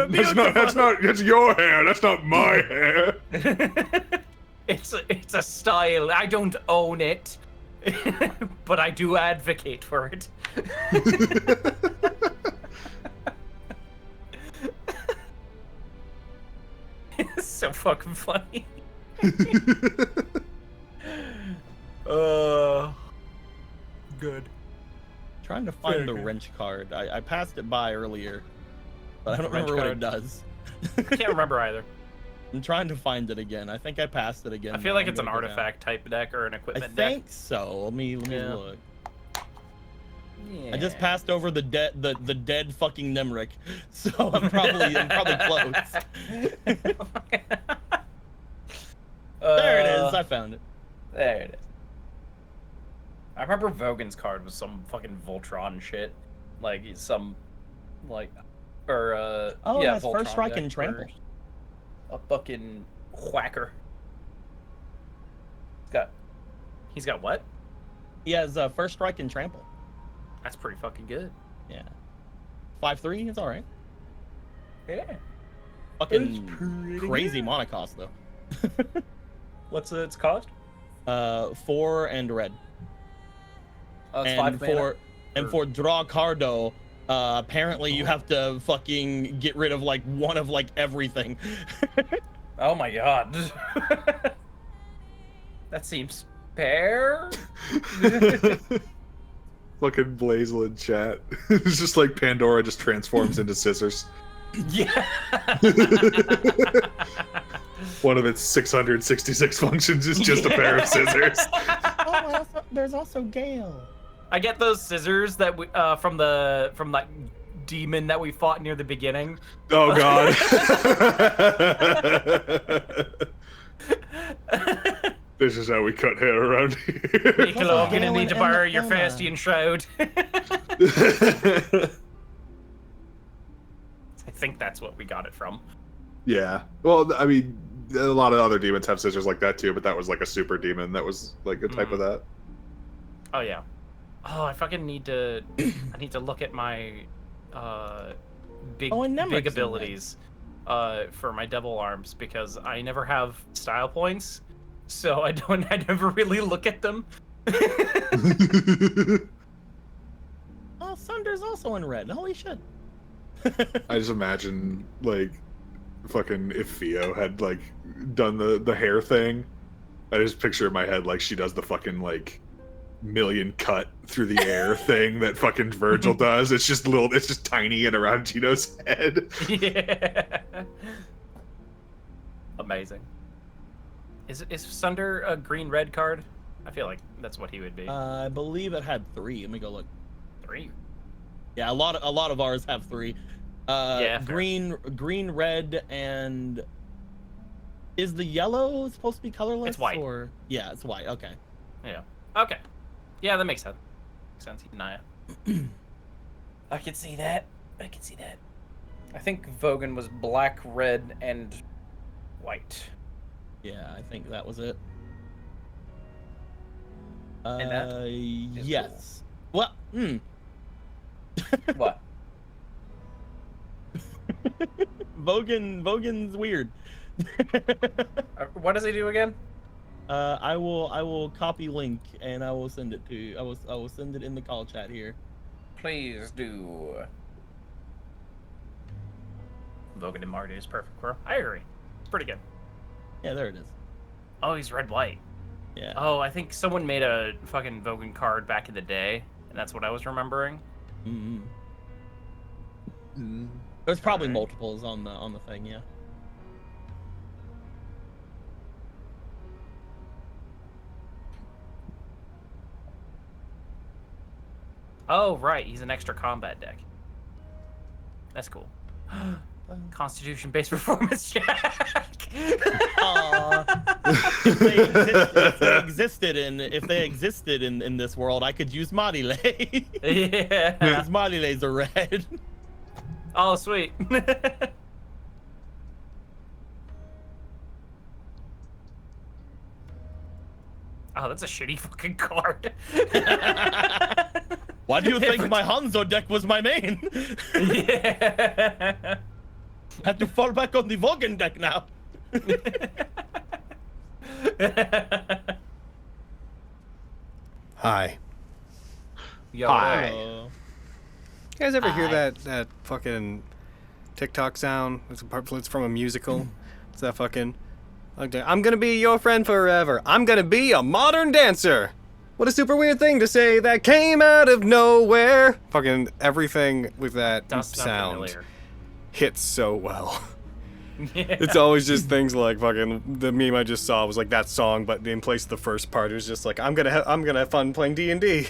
hair. That's not my hair. It's a style. I don't own it, but I do advocate for it. It's so fucking funny. Good. Trying to find Very the good. wrench card. I passed it by earlier, but I don't Wrench remember what card. it does. Can't remember either. I'm trying to find it again. I think I passed it again. I feel though. like I'm it's an gonna go down. artifact type deck or an I equipment deck. think so. Let me Yeah. look. I just passed over the dead fucking Nemric, so I'm probably close. There it is. I found it. There it is. I remember Vogan's card was some fucking Voltron shit. Like some Oh, yeah, it has Voltron first strike deck and trample. or A fucking whacker. He's got what? He has first strike and trample. That's pretty fucking good. Yeah. 5/3. It's all right. Yeah. Fucking crazy monocost though. What's its cost? 4 and red. Oh, it's And 5 mana. for draw cardo, apparently you have to fucking get rid of like one of like everything. Oh my god. That seems fair. Fucking Blazeland chat. It's just like Pandora just transforms into scissors. Yeah. One of its 666 functions is just a pair of scissors. Oh, there's also Gale. I get those scissors that we from that demon that we fought near the beginning. Oh god. This is how we cut hair around here. Epilogue, gonna need to borrow your Fastian shroud. I think that's what we got it from. Yeah. Well, I mean, a lot of other demons have scissors like that too, but that was like a super demon that was like a type of that. Oh yeah. Oh, I fucking need to. I need to look at my big abilities for my double arms because I never have style points, so I never really look at them. Oh, Sunder's also in red. Holy shit. I just imagine like fucking if Theo had like done the hair thing. I just picture in my head like she does the fucking like million cut through the air thing that fucking Virgil does. It's just tiny and around Gino's head. Yeah. Amazing. Is Sunder a green-red card? I feel like that's what he would be. I believe it had 3. Let me go look. 3? Yeah, a lot of ours have 3. Yeah, green, red, and is the yellow supposed to be colorless? It's white. Or yeah, it's white. Okay. Yeah. Okay. Yeah, that makes sense. Naya. I can see that. I think Vogan was black, red, and white. Yeah, I think that was it. And that yes. Well, What? Vogan's weird. What does he do again? I will copy link and I will send it to you. I will send it in the call chat here. Please do. Vogan and Marty is perfect, bro. I agree. It's pretty good. Yeah, there it is. Oh, he's red-white. Yeah. Oh, I think someone made a fucking Vogan card back in the day, and that's what I was remembering. There's probably multiples on the thing, yeah. Oh, right. He's an extra combat deck. That's cool. Constitution-based performance check. If they existed in this world, I could use Marilei. Yeah. Because Marilei's are red. Oh, sweet. Oh, that's a shitty fucking card. Why do you think my Hanzo deck was my main? Yeah. Had to fall back on the Vogan deck now. Hi. Yo, Hi. You guys ever hear that fucking TikTok sound? It's from a musical. It's that fucking... I'm gonna be your friend forever. I'm gonna be a modern dancer. What a super weird thing to say that came out of nowhere. Fucking everything with that sound hits so well. Yeah. It's always just things like fucking the meme I just saw was like that song, but in place of the first part it was just like I'm gonna have fun playing D&D,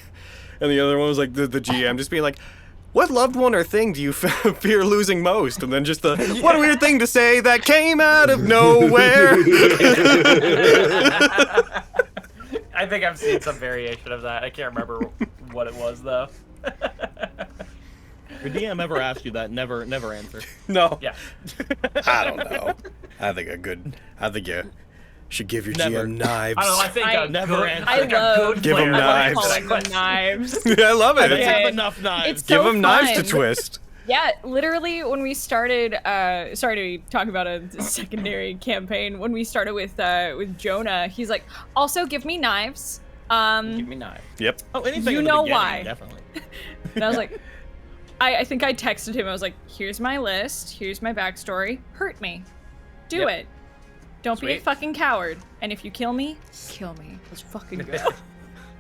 and the other one was like the GM just being like, what loved one or thing do you fear losing most? And then just the what a weird thing to say that came out of nowhere. I think I've seen some variation of that. I can't remember what it was though. Your DM ever asked you that? Never answer. No. Yeah. I don't know. I think you should give your Never. GM knives. I don't know. I think I never answer. I love Give 'em I love knives. calling them knives. I love it. They It's- have enough knives. It's Give so them knives to fun. twist. Yeah, literally when we started, sorry to talk about a secondary campaign. When we started with Jonah, he's like, also give me knives. Give me knife. Yep. Oh, anything You in the know beginning, why. Definitely. And I was like, I think I texted him. I was like, here's my list. Here's my backstory. Hurt me. Do Yep. it. Don't be a Sweet. fucking coward. And if you kill me, kill me. Let's fucking go.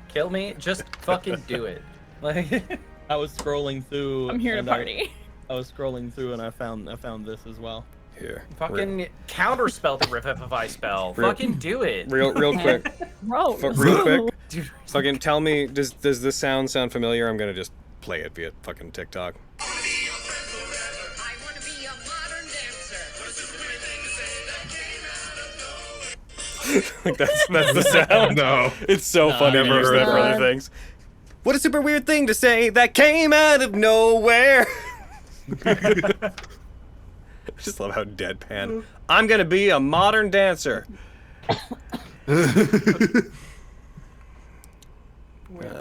Kill me, just fucking do it. Like, I was scrolling through. I'm here to and party. I was scrolling through and I found this as well. Here. fucking counterspell the Revivify spell. Fucking do it. Real quick. Bro. Real quick. Dude, Fucking tell me, does this sound familiar? I'm gonna just play it via fucking TikTok. Like that's the sound. No. It's so funny to never use heard that for that. other things. What a super weird thing to say that came out of nowhere. I just love how deadpan. I'm gonna be a modern dancer.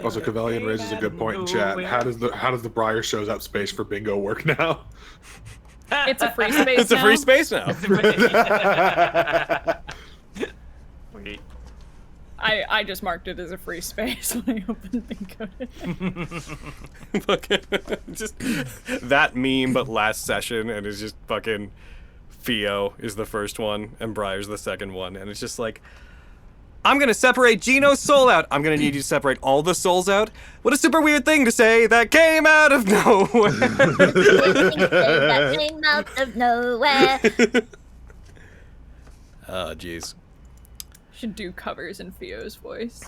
Also, Cavalian raises a good point in chat. How does the Briar shows up space for bingo work now? It's a free space It's a free space now. wait. I just marked it as a free space when I opened bingo. Fucking just that meme, but last session, and it's just fucking Theo is the first one, and Briar's the second one, and it's just like, I'm gonna separate Gino's soul out. I'm gonna need you to separate all the souls out. What a super weird thing to say that came out of nowhere. That came out of nowhere. Oh, jeez. Should do covers in Theo's voice.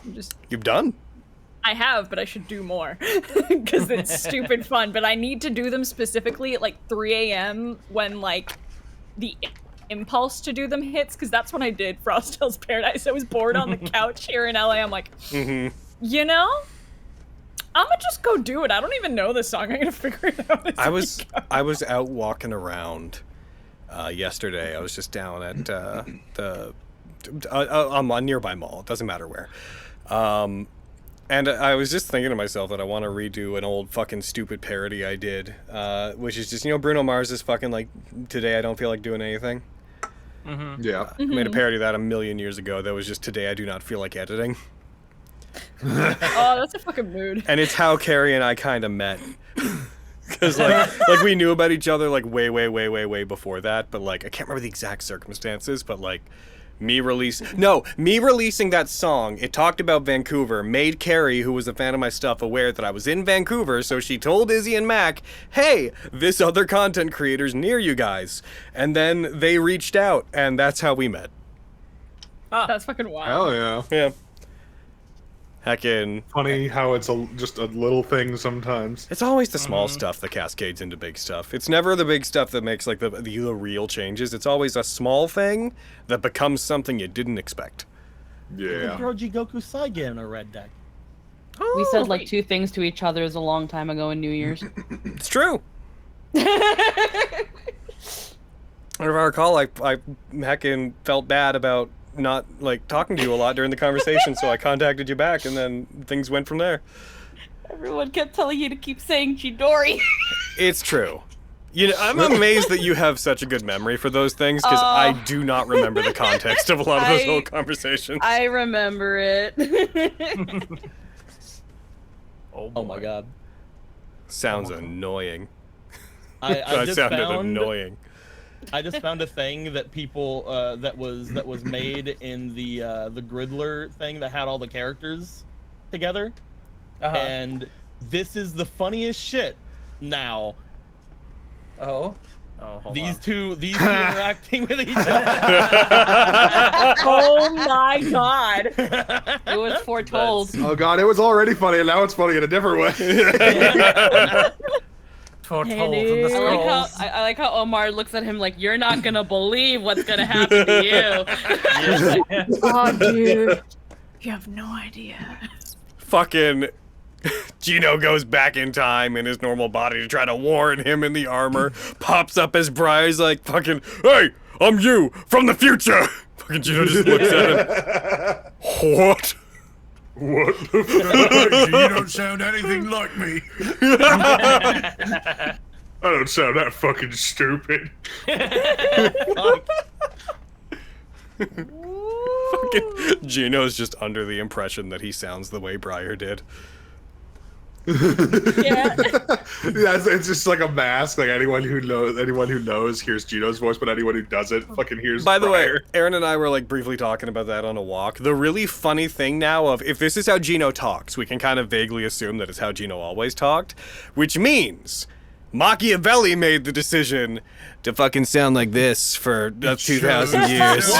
You've done? I have, but I should do more because it's stupid fun. But I need to do them specifically at like 3 a.m. when like the impulse to do them hits, because that's when I did Frostel's Paradise. I was bored on the couch here in LA. I'm like, you know, I'm gonna just go do it. I don't even know this song. I'm gonna figure it out. I was out walking around yesterday. I was just down at the a nearby mall. It doesn't matter where. And I was just thinking to myself that I want to redo an old fucking stupid parody I did, which is just, you know, Bruno Mars's fucking like, today I don't feel like doing anything. Yeah. I made a parody of that a million years ago. That was just, today I do not feel like editing. Oh, that's a fucking mood. And it's how Carrie and I kind of met. Because like we knew about each other like way before that, but like I can't remember the exact circumstances, but like me releasing that song, it talked about Vancouver, made Carrie, who was a fan of my stuff, aware that I was in Vancouver, so she told Izzy and Mac, hey, this other content creator's near you guys. And then they reached out, and that's how we met. That's fucking wild. Hell yeah. Yeah. Heckin'. Funny how it's just a little thing sometimes. It's always the small stuff that cascades into big stuff. It's never the big stuff that makes like the real changes. It's always a small thing that becomes something you didn't expect. Yeah. Throw Jigoku Saiga in a red deck. We said like two things to each other a long time ago in New Year's. It's true. If I recall, I heckin' felt bad about not like talking to you a lot during the conversation, so I contacted you back, and then things went from there. Everyone kept telling you to keep saying Chidori. It's true. You know, I'm amazed that you have such a good memory for those things, because I do not remember the context of a lot of those whole conversations. I remember it. Oh my god. Sounds annoying. I That just sounded found annoying. I just found a thing that people that was made in the Gridler thing that had all the characters together, and this is the funniest shit. Now, these two interacting with each other. Oh my god. It was foretold. Oh god, it was already funny, and now it's funny in a different way. Foretold from the scrolls. I like how Omar looks at him like, you're not gonna believe what's gonna happen to you. Oh, dude. You have no idea. Fucking Gino goes back in time in his normal body to try to warn him in the armor. Pops up as Briar's like, fucking, hey, I'm you from the future. Fucking Gino just looks at him. What? What the You don't sound anything like me. I don't sound that fucking stupid. Fucking Gino's just under the impression that he sounds the way Briar did. Yeah. It's just like a mask. Like anyone who knows hears Gino's voice, but anyone who doesn't fucking hears. By the way, Briar. Aaron and I were like briefly talking about that on a walk. The really funny thing now of if this is how Gino talks, we can kind of vaguely assume that it's how Gino always talked, which means Machiavelli made the decision to fucking sound like this for 2,000 years.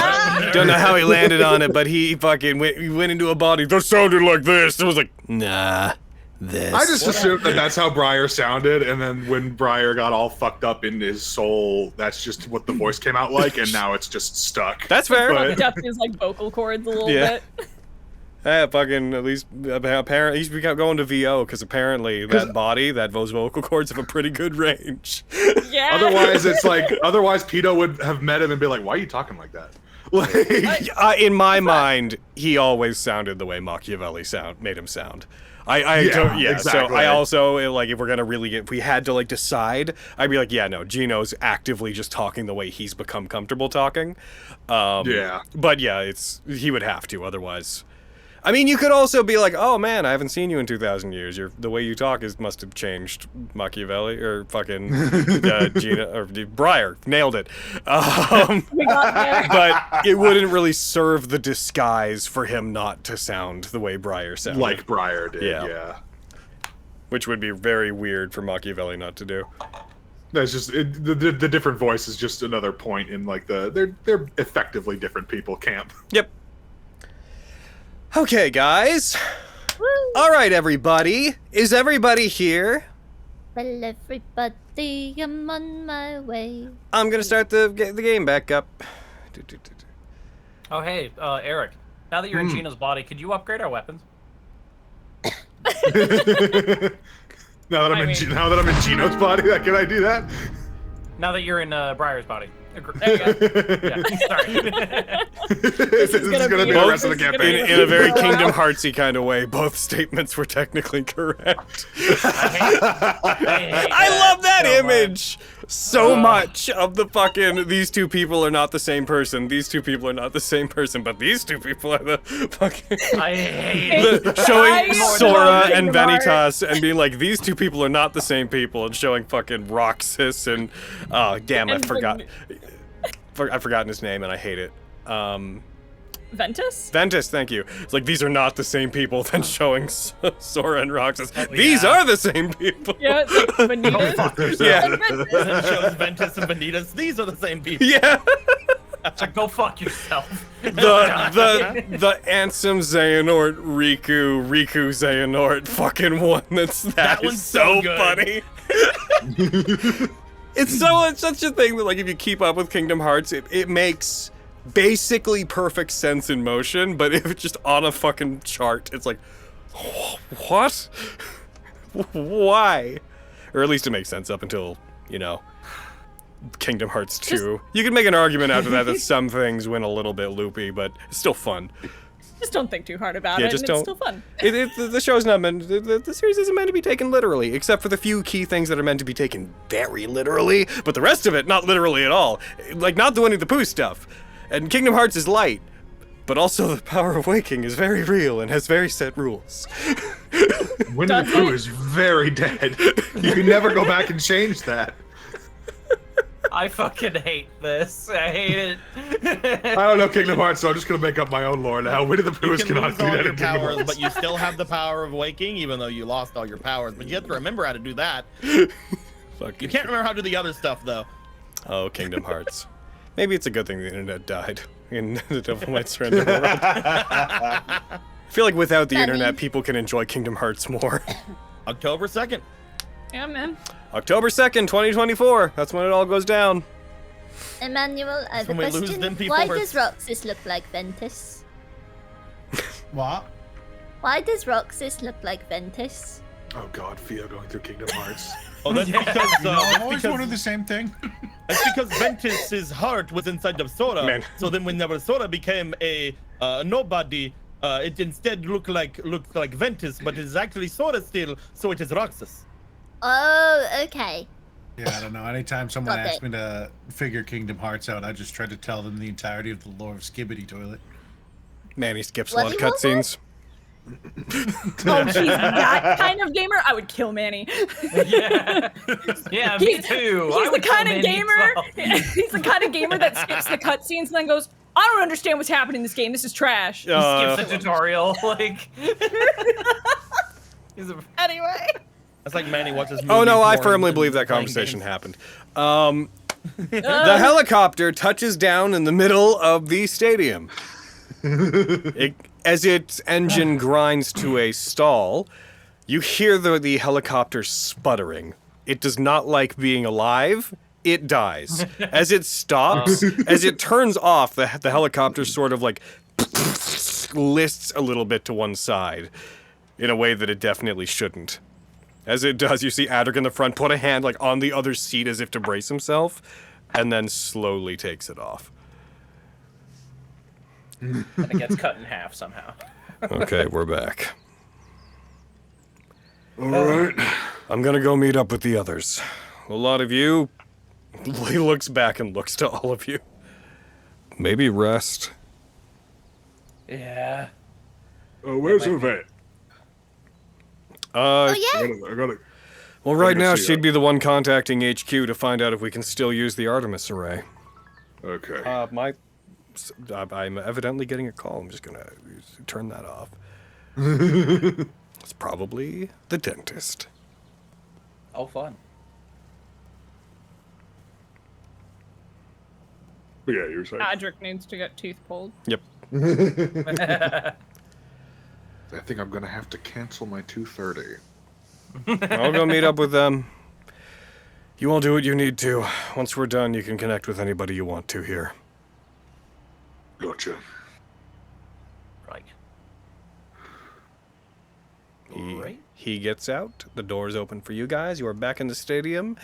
Don't know how he landed on it, but he fucking went into a body that sounded like this. It was like, nah. This. I just assumed that that's how Briar sounded, and then when Briar got all fucked up in his soul, that's just what the voice came out like, and now it's just stuck. That's fair. Fucked up his like vocal cords a little bit. Yeah, fucking at least apparently he's going to VO because apparently that body, those vocal cords have a pretty good range. Yeah. Otherwise, it's like Pito would have met him and be like, "Why are you talking like that?" Like, in my mind, he always sounded the way Machiavelli made him sound. Exactly. So I also like if we're gonna if we had to like decide, I'd be like, yeah, no, Gino's actively just talking the way he's become comfortable talking. Yeah. But yeah, he would have to otherwise. I mean, you could also be like, oh man, I haven't seen you in 2,000 years. The way you talk must have changed, Machiavelli or fucking Gino or Briar. Nailed it. We got there. But it wouldn't really serve the disguise for him not to sound the way Briar sounded. like Briar did. Yeah. Which would be very weird for Machiavelli not to do. That's just the different voice is just another point in like they're effectively different people camp. Yep. Okay, guys. All right, everybody. Is everybody here? Well, everybody, I'm on my way. I'm gonna start the game back up. Oh, hey, Eric. Now that you're in Gino's body, could you upgrade our weapons? Now that I'm in Gino's body, can I do that? Now that you're in Briar's body. There you go. Yeah, sorry. This is gonna be the rest of the campaign. In a very Kingdom Heartsy kind of way, both statements were technically correct. I love that so image so much of the fucking these two people are not the same person. These two people are not the same person, but these two people are the fucking. I hate showing Sora and Kingdom Hearts. Vanitas and being like these two people are not the same people, and showing fucking Roxas and oh damn, And I've forgotten his name and I hate it. Ventus? Ventus, thank you. It's like these are not the same people. Then showing Sora and Roxas. Oh, These yeah. are the same people. Yeah, it's like Vanitas. Yeah. Then shows Ventus and Vanitas. These are the same people. Yeah. So go fuck yourself. The Ansem Xehanort Riku Xehanort fucking one. That one's is so so funny. It's such a thing that like if you keep up with Kingdom Hearts, it makes basically perfect sense in motion, but if it's just on a fucking chart, it's like, what? Why? Or at least it makes sense up until, Kingdom Hearts 2. You can make an argument after that some things went a little bit loopy, but it's still fun. Just don't think too hard about Yeah, it, just and it's don't- still fun. The show's not meant. The series isn't meant to be taken literally, except for the few key things that are meant to be taken very literally. But the rest of it, not literally at all. Like not the Winnie the Pooh stuff. And Kingdom Hearts is light, but also the power of waking is very real and has very set rules. Winnie the Pooh is very dead. You can never go back and change that. I fucking hate this. I hate it. I don't know Kingdom Hearts, so I'm just gonna make up my own lore now. Winnie the Pooh You is can cannot lose do all that your in Kingdom powers, Hearts. but you still have the power of waking, even though you lost all your powers. But you have to remember how to do that. Fuck You can't remember how to do the other stuff, though. Oh, Kingdom Hearts. Maybe it's a good thing the internet died in the Devil Might Surrender world. I feel like without the internet, people can enjoy Kingdom Hearts more. October 2nd. Yeah, man. October 2nd, 2024. That's when it all goes down. Emmanuel, I have a when we lose question. them people Why are- does Roxas look like Ventus? What? Why does Roxas look like Ventus? Oh god, Theo going through Kingdom Hearts. Oh, that's because, I've always wondered the same thing. that's because Ventus's heart was inside of Sora. Man. So then whenever Sora became a nobody, it instead looked like Ventus, but it is actually Sora still, so it is Roxas. Oh, okay. Yeah, I don't know. Anytime someone Got asks it. me to figure Kingdom Hearts out, I just try to tell them the entirety of the lore of Skibbity Toilet. Manny skips a What lot of do you want? cutscenes. Oh, she's that kind of gamer? I would kill Manny. Yeah. Yeah, me too. I He's the would kill kind of Manny gamer. as well. He's the kind of gamer that skips the cutscenes and then goes, "I don't understand what's happening in this game. This is trash." Skips the tutorial. Like. Anyway. That's like Manny watches movies. Oh no, I more firmly than believe that playing conversation games. happened. The helicopter touches down in the middle of the stadium. As its engine grinds to a stall, you hear the helicopter sputtering. It does not like being alive. It dies. As it stops, as it turns off, the helicopter sort of like lists a little bit to one side in a way that it definitely shouldn't. As it does, you see Adric in the front put a hand like on the other seat as if to brace himself, and then slowly takes it off. And it gets cut in half somehow. Okay, we're back. Alright. I'm gonna go meet up with the others. A lot of you... He looks back and looks to all of you. Maybe rest. Yeah. Oh, where's the vet? Oh yeah. I gotta. Well, right Let me now see she'd be the one contacting HQ to find out if we can still use the Artemis array. Okay. I'm evidently getting a call. I'm just gonna turn that off. It's probably the dentist. Oh, fun. Yeah, you were saying. Adric needs to get teeth pulled. Yep. I think I'm gonna have to cancel my 2:30. I'll go meet up with them. You all do what you need to. Once we're done, you can connect with anybody you want to here. Gotcha. Right. He gets out. The doors open for you guys. You are back in the stadium.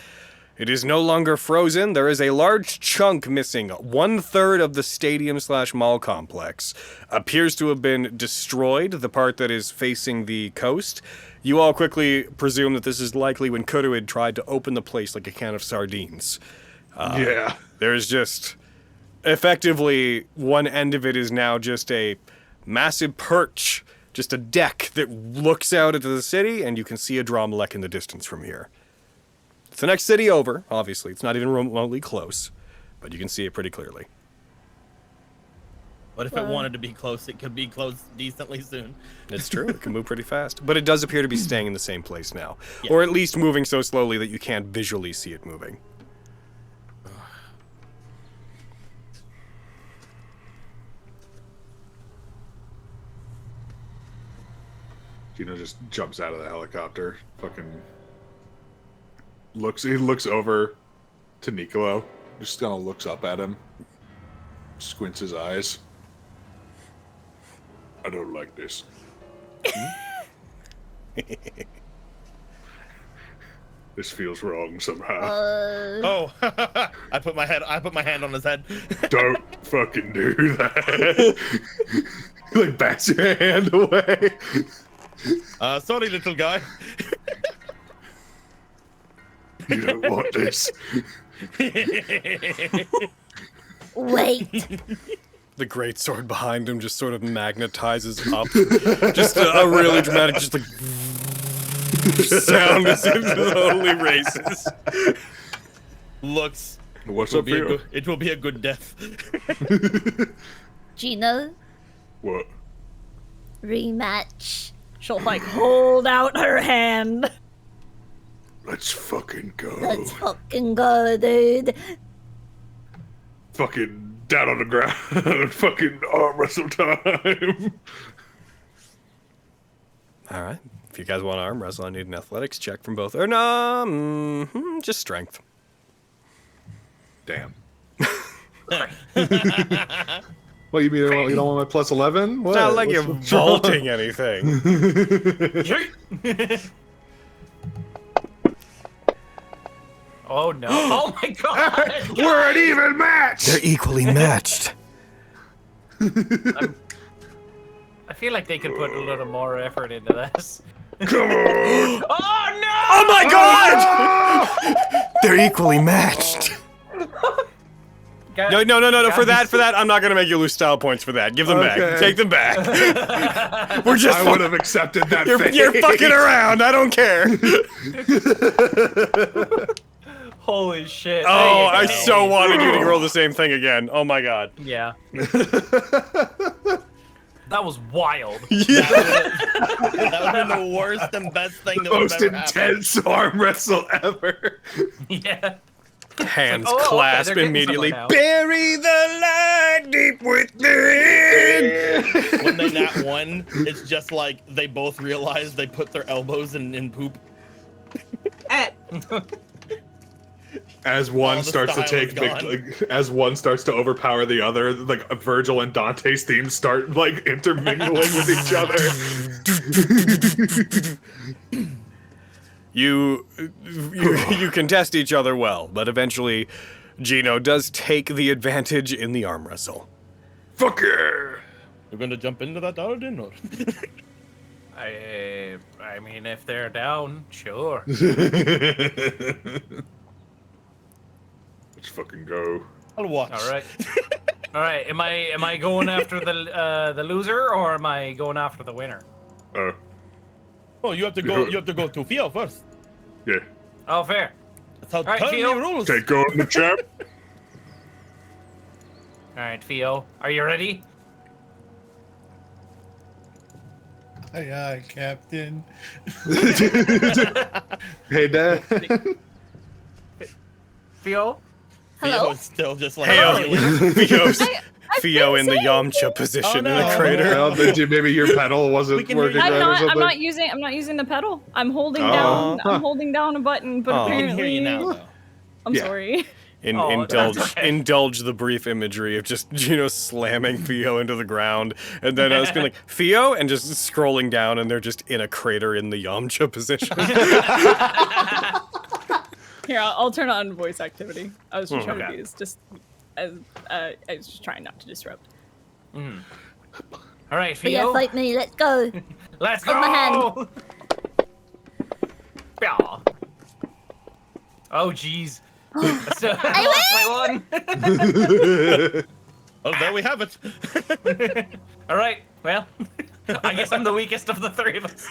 It is no longer frozen. There is a large chunk missing. 1/3 of the stadium/mall complex appears to have been destroyed, the part that is facing the coast. You all quickly presume that this is likely when Kuruid tried to open the place like a can of sardines. Yeah. There's just... Effectively, one end of it is now just a massive perch, just a deck that looks out into the city, and you can see a Dromlek in the distance from here. It's the next city over, obviously. It's not even remotely close, but you can see it pretty clearly. But if it wanted to be close, it could be close decently soon. It's true. It can move pretty fast. But it does appear to be staying in the same place now. Yeah. Or at least moving so slowly that you can't visually see it moving. Gino just jumps out of the helicopter. Fucking he looks over to Nicolo. Just kind of looks up at him. Squints his eyes. I don't like this. This feels wrong somehow. Oh, I put my hand on his head. Don't fucking do that. He like bats your hand away. Sorry, little guy. You don't want this. Wait. The greatsword behind him just sort of magnetizes up. Just a really dramatic, just like sound as if it only races. Looks. What's up here? It will be a good death. Gino, What? rematch. She'll like hold out her hand. Let's fucking go. Let's fucking go, dude. Fucking down on the ground. Fucking arm wrestle time. All right. If you guys want to arm wrestle, I need an athletics check from both. Or no, just strength. Damn. What, you mean you don't want my plus 11? What? It's not like What's you're what's wrong? vaulting anything. Oh no! Oh my god! We're an even match! They're equally matched. I feel like they could put a little more effort into this. Come on! Oh no! Oh my god! They're equally matched. No. For that, I'm not gonna make you lose style points for that. Give them back. Take them back. We're just. I would have accepted that. You're fucking around. I don't care. Holy shit. Oh, I so wanted you to roll the same thing again. Oh my god. Yeah. That was wild. Yeah. That would have been the worst and best thing that would Most have ever happened. intense arm wrestle ever. Yeah. Hands Like, oh, okay, clasp they're getting immediately. somewhere now. Bury the light deep within. When they nat one, it's just like they both realize they put their elbows in poop. As All one the starts to style take is the, gone. like, as one starts to overpower the other, like Virgil and Dante's themes start like intermingling with each other. You contest each other well, but eventually Gino does take the advantage in the arm wrestle. Fuck yeah! We're gonna jump into that Arden, or? I mean, if they're down, sure. Let's fucking go. I'll watch. All right. All right. Am I going after the loser, or am I going after the winner? Oh, you have to go. You have to go to Theo first. Yeah. Oh, fair. That's how right, tourney Theo. rules. Okay, go on the champ. All right, Theo, are you ready? Aye, aye, Captain. Hey, Dad. Theo? Hello? Theo's still just like. Theo in the Yamcha position in the crater. Well, maybe your pedal wasn't We can hear working you. right or something. I'm not using the pedal. I'm holding Oh. down. Huh. I'm holding down a button, but Oh. I can apparently hear you now, though. I'm Yeah. sorry. That's okay. Indulge the brief imagery of just Gino slamming Theo into the ground, and then I was being like Theo, and just scrolling down, and they're just in a crater in the Yamcha position. Here, I'll turn on voice activity. I was just trying okay. to be just as I was just trying not to disrupt. All right, But yeah, Theo. fight me. Let's go. Let's go. Hold my hand. Yeah. Oh, jeez. So, I won. Oh, there we have it. All right. Well, I guess I'm the weakest of the three of us.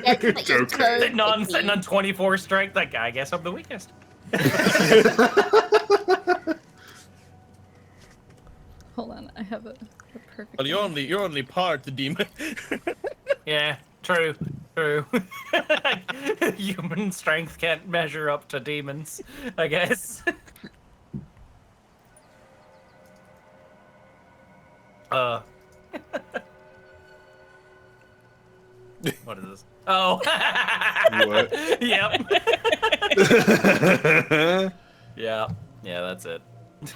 Yeah, it's Joke. Sitting on 24 strength. Like, I guess I'm the weakest. Hold on, I have a perfect. Well, you're only part demon. Yeah, true. Human strength can't measure up to demons, I guess. What is this? Oh. What? Yep. Yeah, that's it.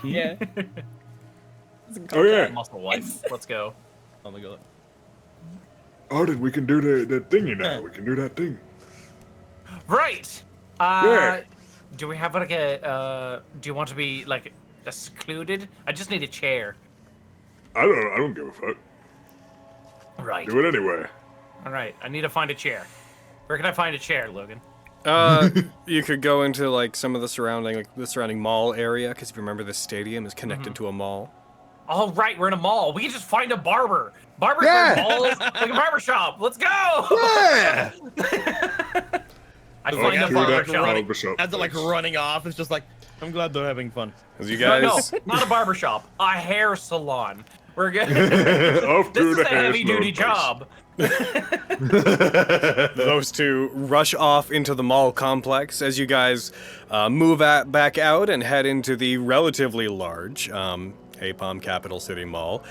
Yeah. Oh yeah, Muscle wipe. Let's go. Oh my god. Arden, we can do that thingy now. We can do that thing. Right. Yeah. Do we have like a? Do you want to be like secluded? I just need a chair. I don't give a fuck. Right. Do it anyway. All right. I need to find a chair. Where can I find a chair, Logan? You could go into like some of the surrounding mall area, because if you remember, the stadium is connected to a mall. All right, we're in a mall. We can just find a barber. Barbers Yeah. in malls, like a barber shop. Let's go. Yeah. I find a do barber that shop. barber shop, As they're like thanks. running off, it's just like, I'm glad they're having fun. As you No, guys, not a barber shop. A hair salon. We're good. Off to This is the a heavy-duty hair job. those two rush off into the mall complex as you guys move back out and head into the relatively large APOM Capital City Mall.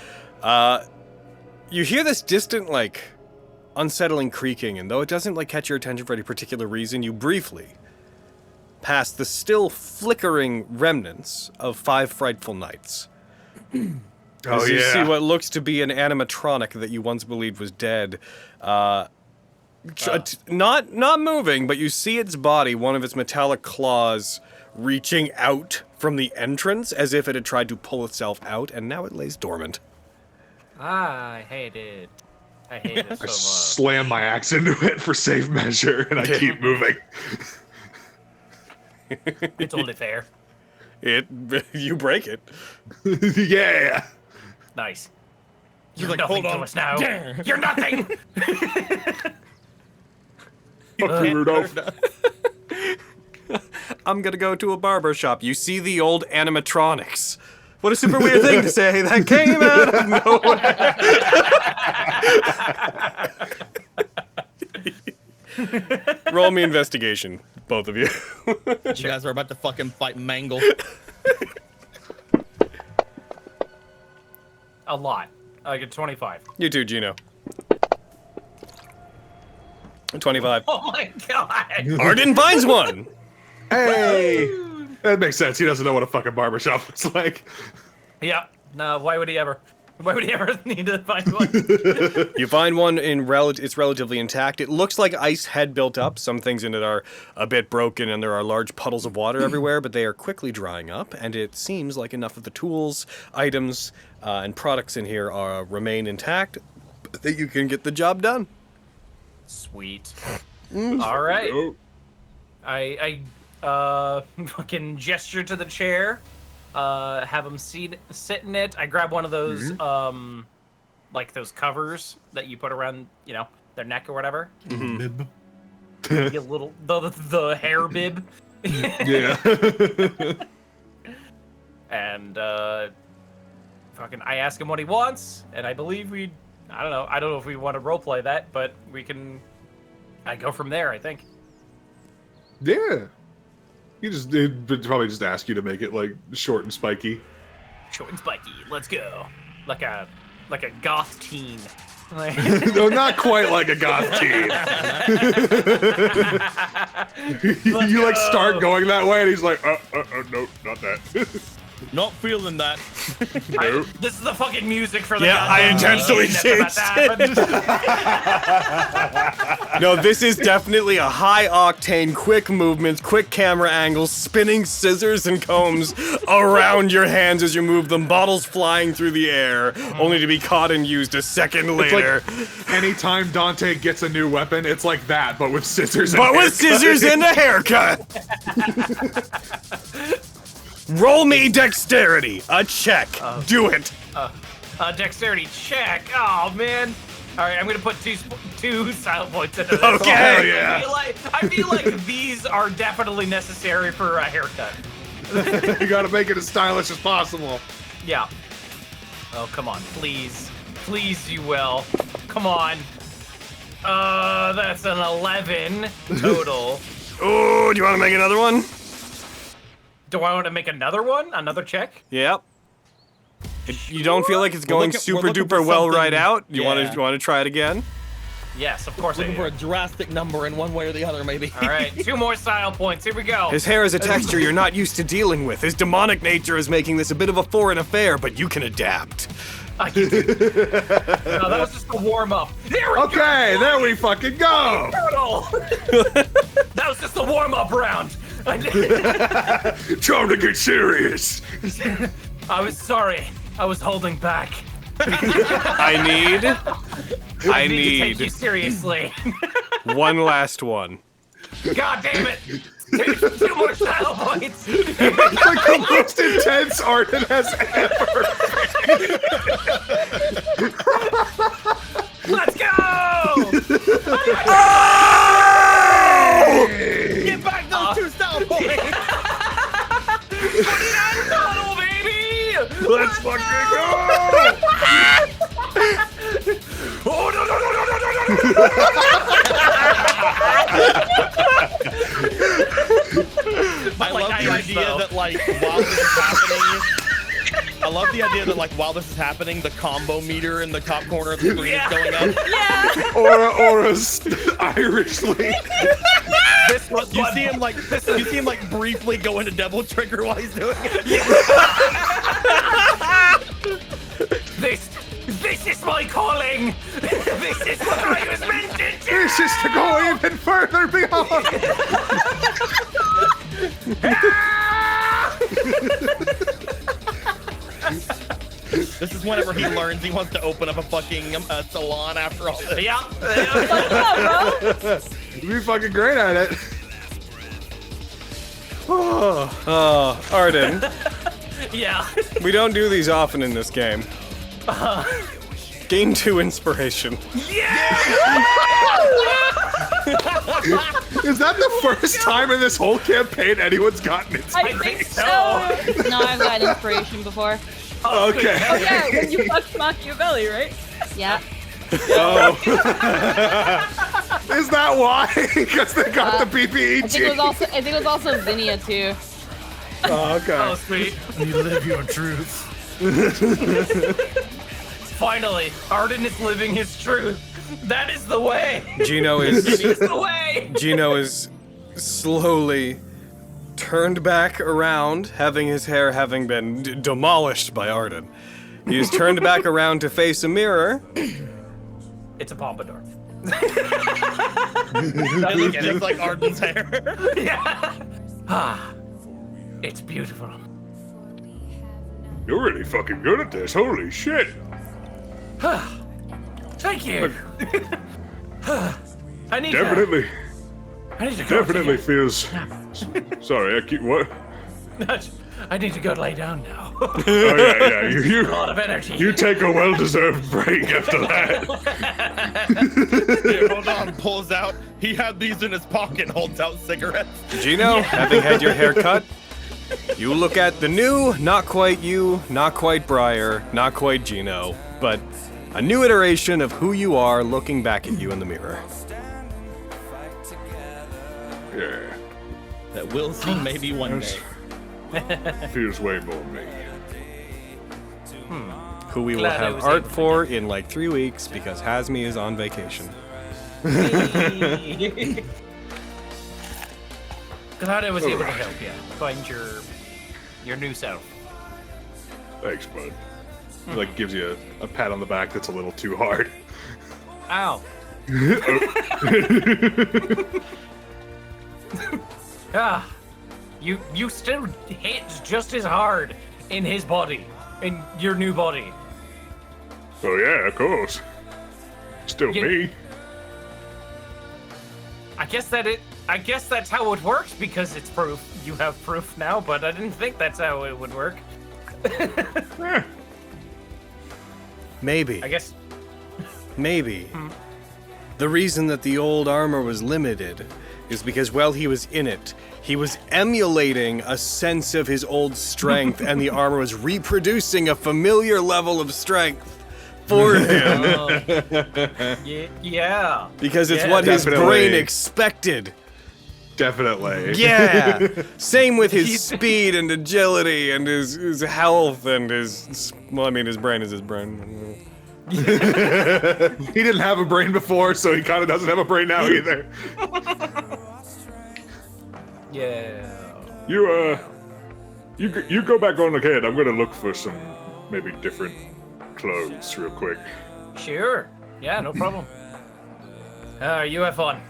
You hear this distant, like, unsettling creaking, and though it doesn't like catch your attention for any particular reason, you briefly pass the still flickering remnants of 5 frightful nights. As you see what looks to be an animatronic that you once believed was dead, not moving, but you see its body, one of its metallic claws, reaching out from the entrance as if it had tried to pull itself out, and now it lays dormant. I hate it. I hate it so I much. slam my axe into it for safe measure, and I keep moving. It's only fair. You break it. Yeah. Nice. He's You're like, nothing hold to on. us now. Yeah. You're nothing. Fuck you, Rudolph. I'm gonna go to a barber shop. You see the old animatronics. What a super weird thing to say. That came out of nowhere. Roll me investigation, both of you. You guys are about to fucking fight Mangle. A lot. I get 25. You too, Gino. 25. Oh my god. Arden finds one. Hey. That makes sense. He doesn't know what a fucking barbershop looks like. Yeah. No. Why would he ever? Why would he ever need to find one? You find one it's relatively intact. It looks like ice had built up. Some things in it are a bit broken and there are large puddles of water everywhere, but they are quickly drying up, and it seems like enough of the tools, items, and products in here remain intact that you can get the job done. Sweet. All right. I fucking gesture to the chair. Have him sit in it. I grab one of those like those covers that you put around, you know, their neck or whatever. Bib. A little the hair bib. Yeah. And fucking I ask him what he wants, and I believe I don't know if we want to roleplay that, but I go from there, I think. Yeah. It'd probably just ask you to make it like short and spiky. Short and spiky, let's go. Like a goth teen. No, not quite like a goth teen. You like start going that way, and he's like, no, not that. Not feeling that. This is the fucking music for the Yeah, I intentionally changed it. No, this is definitely a high octane, quick movements, quick camera angles, spinning scissors and combs around your hands as you move them, bottles flying through the air, only to be caught and used a second later. Like anytime Dante gets a new weapon, it's like that, but with scissors. But with scissors and a haircut. Roll me dexterity. A check. Do it. Dexterity check. Oh man. All right, I'm gonna put two style points into this. Okay. Oh, yeah. I feel like these are definitely necessary for a haircut. You gotta make it as stylish as possible. Yeah. Oh come on, please, you will. Come on. That's an 11 total. Oh, do you want to make another one? Do I want to make another one? Another check? Yep. You don't feel like it's going super duper well right out? You want to try it again? Yes, of course I Looking do. for a drastic number in one way or the other, maybe. All right, 2 more style points. Here we go. His hair is a texture you're not used to dealing with. His demonic nature is making this a bit of a foreign affair, but you can adapt. I can do it. No, that was just a warm up. There we go. Okay, there we fucking go. That was just a warm up round. Time to get serious. I was sorry. I was holding back. I need to take you seriously. one last one. God damn it! 2 more style points. It's like the most intense Arden has ever. Let's go! Get back those 2 style points! Tunnel, baby! Let's fucking go! Oh no no no no no no no! I love the idea that like while this is happening, I love the idea that like while this is happening, the combo meter in the top corner of the screen is going up. Yeah. Aura's Irishly. You see him like briefly go into double trigger while he's doing it. This is my calling. This is what I was meant to do. This is to go even further beyond. This is whenever he learns he wants to open up a fucking salon after all this. Yeah. You'd be fucking great at it. Oh, Arden. Yeah. We don't do these often in this game. Gain 2 inspiration. Is that the first time in this whole campaign anyone's gotten it? I think so. No, I've got inspiration before. Okay. Oh yeah, when you fucked Machiavelli, right? Yeah. Oh. Is that why? Because they got the PPE I think it was also Zinnia too. Oh, okay. Oh, sweet. You live your truth. Finally, Arden is living his truth. That is the way. Gino is It's the way. Gino is slowly turned back around, having his hair having been demolished by Arden. He is turned back around to face a mirror. It's a pompadour. It looks just like Arden's hair. Yeah. Ah, it's beautiful. You're really fucking good at this. Holy shit. Thank you. I need Definitely. I need to go. Definitely feels. Sorry, I keep what? I need to go lay down now. Oh yeah. A lot of energy. You take a well-deserved break after that. Here, hold on, pulls out. He had these in his pocket, holds out cigarettes. Gino, having had your hair cut, you look at the new, not quite you, not quite Briar, not quite Gino, but a new iteration of who you are looking back at you in the mirror. Yeah. That we'll see maybe one day. Feels way more me. Who we will Glad I have was art able to for in like 3 weeks because Hazmi is on vacation. Glad I was able to help you find your new self. Thanks, bud. Like gives you a pat on the back that's a little too hard. Ow. Ah, you still hit just as hard in his body, in your new body. Oh yeah, of course. Still Yeah. me. I guess that's how it works because it's proof. You have proof now, but I didn't think that's how it would work. Eh, Maybe. I guess. Maybe. The reason that the old armor was limited is because while he was in it, he was emulating a sense of his old strength, and the armor was reproducing a familiar level of strength for him. Yeah. Because it's Yeah, what his definitely. brain expected. Definitely. Yeah. Same with his speed and agility and his health and his. Well, I mean, his brain is his brain. He didn't have a brain before, so he kind of doesn't have a brain now either. Yeah. You go back on ahead. I'm gonna look for some maybe different clothes real quick. Sure. Yeah, no problem. You have fun.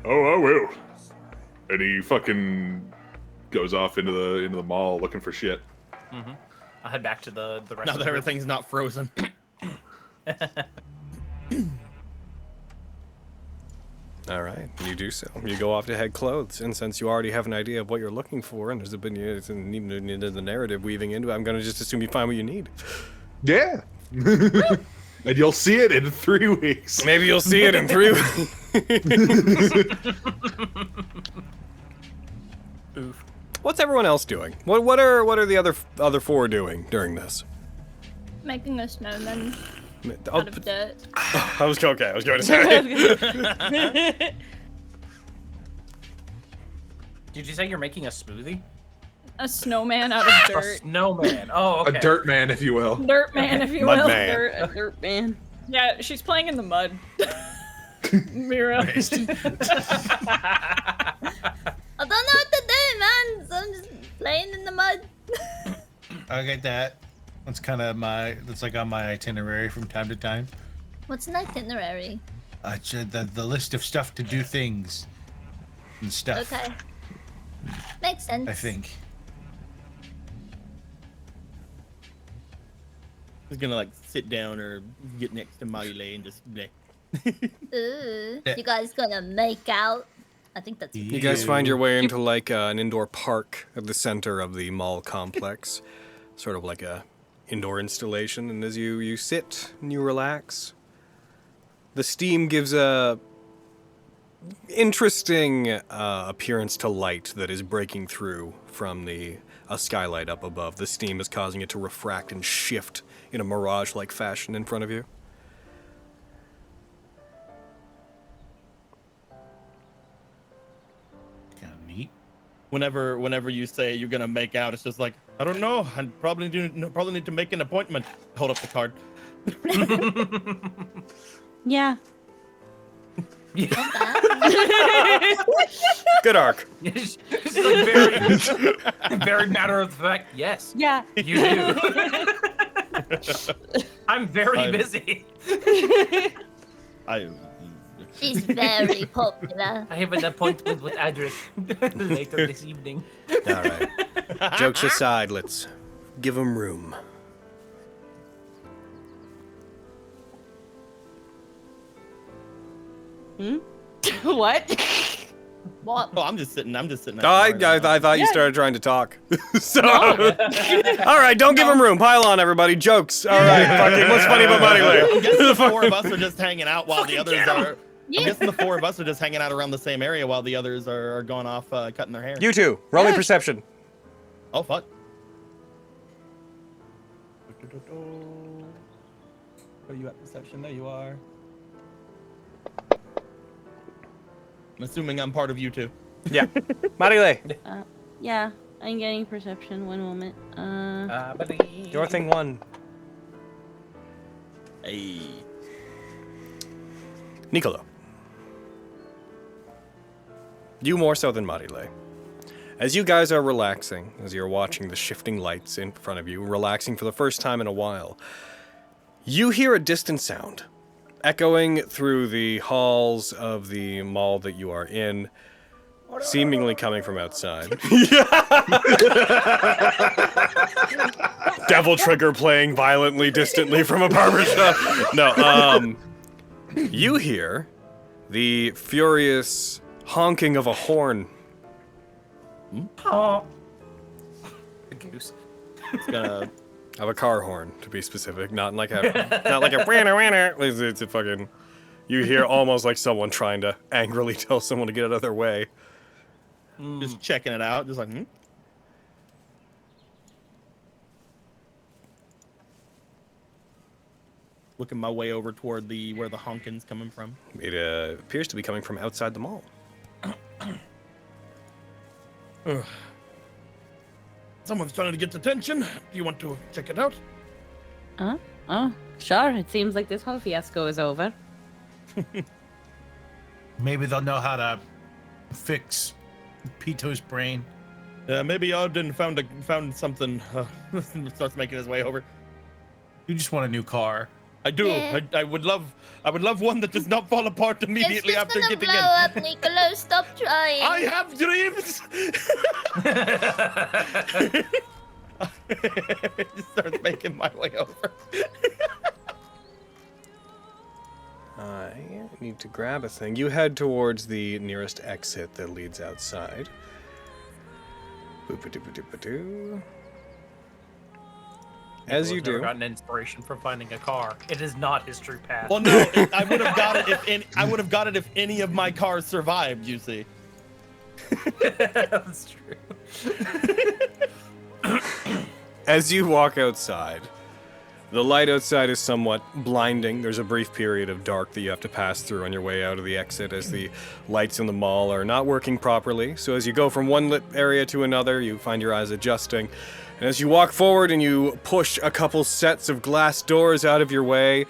Oh, I will. And he fucking goes off into the mall looking for shit. I'll head back to the rest Now of that the group. everything's not frozen. All right, you do so. You go off to head clothes, and since you already have an idea of what you're looking for, and there's it's in the narrative weaving into it, I'm going to just assume you find what you need. Yeah. And you'll see it in 3 weeks. Maybe you'll see it in 3 weeks. Oof. What's everyone else doing? What are the other 4 doing during this? Making a snowman Oh, out of dirt. I was going to say. Did you say you're making a smoothie? A snowman out of A dirt. snowman. Oh, okay. A dirt man, if you will. Dirt man, if you Mud will. man. A dirt man. Yeah, she's playing in the mud. Mira. I don't know what to do, man. So I'm just playing in the mud. I get that. That's kind of that's like on my itinerary from time to time. What's an itinerary? The list of stuff to do things and stuff. Okay. Makes sense. I think. He's gonna like sit down or get next to Miley and just bleh. Ooh. Yeah. You guys gonna make out? I think that's. You guys find your way into like an indoor park at the center of the mall complex, sort of like a indoor installation. And as you sit and you relax, the steam gives a interesting appearance to light that is breaking through from a skylight up above. The steam is causing it to refract and shift in a mirage-like fashion in front of you. Kind of neat. Whenever you say you're gonna make out, it's just like, I don't know. I probably need to make an appointment. Hold up the card. Yeah. Good arc. It's like very matter of fact. Yes. Yeah. You do. I'm very busy. She's very popular. I have an appointment with Adric later this evening. All right. Jokes aside, let's give him room. What? What? Oh, I'm just sitting. Oh, I thought you started trying to talk. So, all right, don't give him room. Pile on, everybody. Jokes. All right, fucking. What's funny about Money I'm guessing the four of us are just hanging out while the others are. Yeah. I'm guessing the four of us are just hanging out around the same area while the others are going off cutting their hair. You two, roll me perception. Oh fuck. Are you at perception? There you are. I'm assuming I'm part of you two. Yeah. Marile, Yeah, I'm getting perception. One moment. your thing won. Hey. Nicolo. You more so than Marile. As you guys are relaxing, as you're watching the shifting lights in front of you, relaxing for the first time in a while, you hear a distant sound echoing through the halls of the mall that you are in, seemingly coming from outside. Devil Trigger playing violently, distantly from a barbershop. No, you hear the furious honking of a horn. Oh. The goose. It's gonna. Of a car horn, to be specific, not like a it's a fucking. You hear almost like someone trying to angrily tell someone to get out of their way. Just checking it out, just like. Looking my way over toward where the honking's coming from. It appears to be coming from outside the mall. Someone's trying to get attention. Do you want to check it out? Oh, sure. It seems like this whole fiasco is over. Maybe they'll know how to fix Pito's brain. Maybe Ogden found something. Starts making his way over. You just want a new car. I do. Yeah. I would love one that does not fall apart immediately It's after just gonna getting blow in. up, Nicolo. Stop trying. I have dreams. Just starts making my way over. I need to grab a thing. You head towards the nearest exit that leads outside. Boop-a-doop-a-doop-a-doo. As you Never do. gotten inspiration from finding a car. It is not his true path. Well, no, I would have got it if any of my cars survived. You see. That's true. As you walk outside, the light outside is somewhat blinding. There's a brief period of dark that you have to pass through on your way out of the exit as the lights in the mall are not working properly. So as you go from one lit area to another, you find your eyes adjusting. And as you walk forward and you push a couple sets of glass doors out of your way,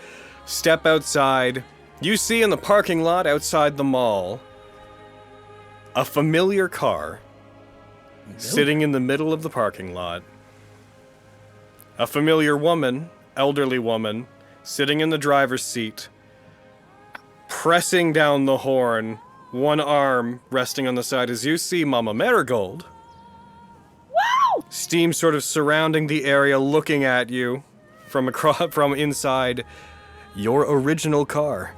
step outside, you see in the parking lot outside the mall a familiar car sitting in the middle of the parking lot. A familiar woman, elderly woman, sitting in the driver's seat, pressing down the horn, one arm resting on the side as you see Mama Marigold. Wow! Steam sort of surrounding the area, looking at you from inside your original car.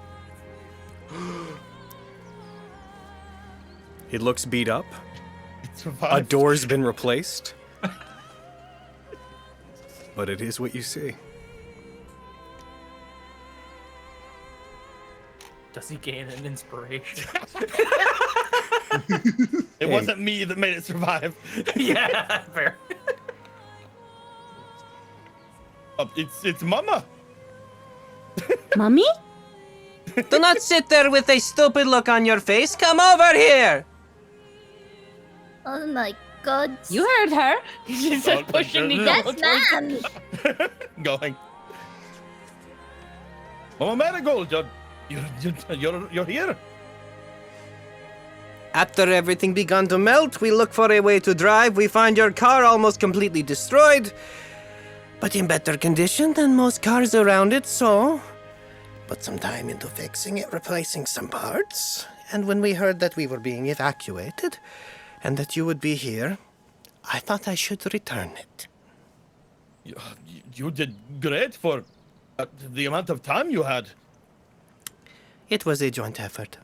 It looks beat up. It A survived. door's been replaced. But it is what you see. Does he gain an inspiration? It wasn't me that made it survive. Yeah, fair. It's Mama. Mommy? Do not sit there with a stupid look on your face. Come over here. Oh my god. You heard her. She said pushing the Yes, yellow towards ma'am. Going. Mama Marigold, you're here. After everything began to melt, we look for a way to drive. We find your car almost completely destroyed, but in better condition than most cars around it, so put some time into fixing it, replacing some parts. And when we heard that we were being evacuated and that you would be here, I thought I should return it. You did great for the amount of time you had. It was a joint effort.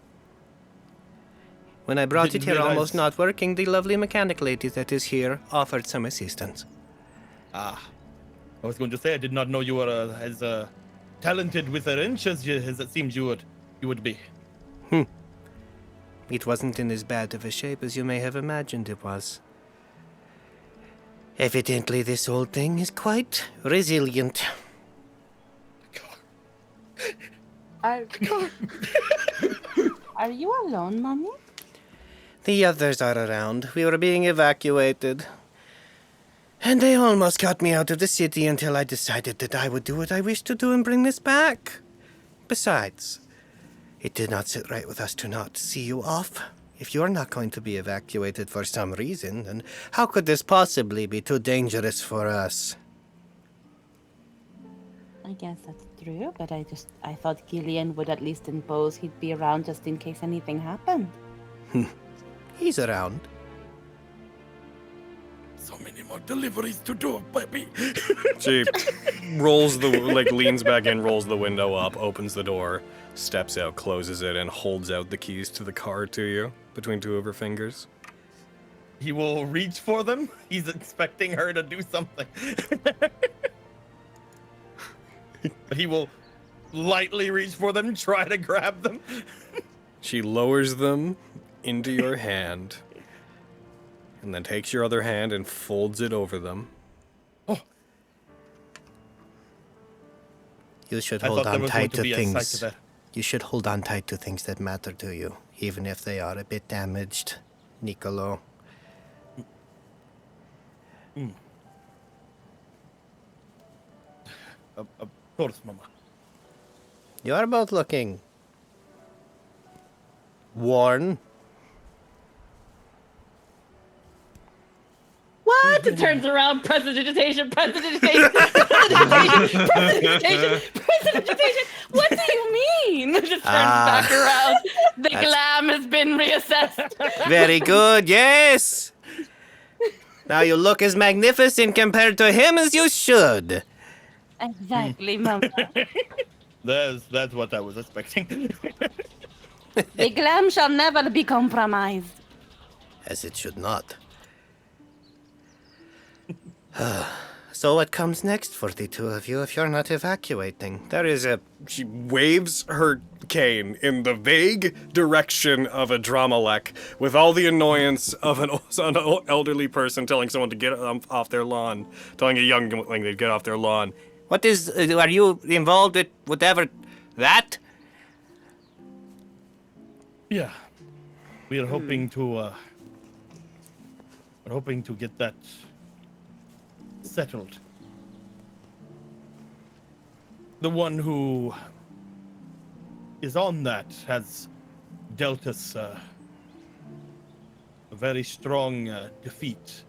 When I brought it Didn't here realize- almost not working, the lovely mechanic lady that is here offered some assistance. I was going to say I did not know you were as talented with a wrench as it seems you would be. It wasn't in as bad of a shape as you may have imagined it was. Evidently, this old thing is quite resilient. Are you alone, Mommy? The others are around. We were being evacuated. And they almost got me out of the city until I decided that I would do what I wished to do and bring this back. Besides, it did not sit right with us to not see you off. If you're not going to be evacuated for some reason, then how could this possibly be too dangerous for us? I guess that's true, but I thought Gillian would at least impose he'd be around just in case anything happened. He's around. So many more deliveries to do, baby. She rolls leans back in, rolls the window up, opens the door, steps out, closes it, and holds out the keys to the car to you between two of her fingers. He will reach for them. He's expecting her to do something. But he will lightly reach for them, try to grab them. She lowers them into your hand, and then takes your other hand and folds it over them. Oh, You should I hold thought there on was going tight to to be a sight to things. that. You should hold on tight to things that matter to you, even if they are a bit damaged, Niccolo. Of course, Mama. You are both looking worn. What? It turns around. Prestidigitation. Prestidigitation. Prestidigitation. Prestidigitation. Prestidigitation. What do you mean? It just turns back around. The glam has been reassessed. Very good, yes! Now you look as magnificent compared to him as you should. Exactly, Mama. That's what I was expecting. The glam shall never be compromised. As it should not. So what comes next for the two of you if you're not evacuating? There is a... She waves her cane in the vague direction of a dramalek with all the annoyance of an elderly person telling someone to get off their lawn, telling a youngling to get off their lawn. What is... are you involved with whatever... that? Yeah, we are hoping to. We're hoping to get that settled. The one who is on that has dealt us a very strong defeat.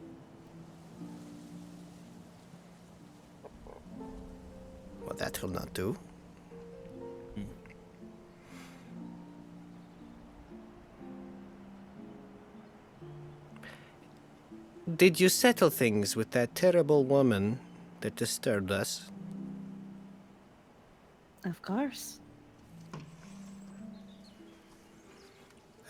Well, that will not do. Did you settle things with that terrible woman that disturbed us? Of course.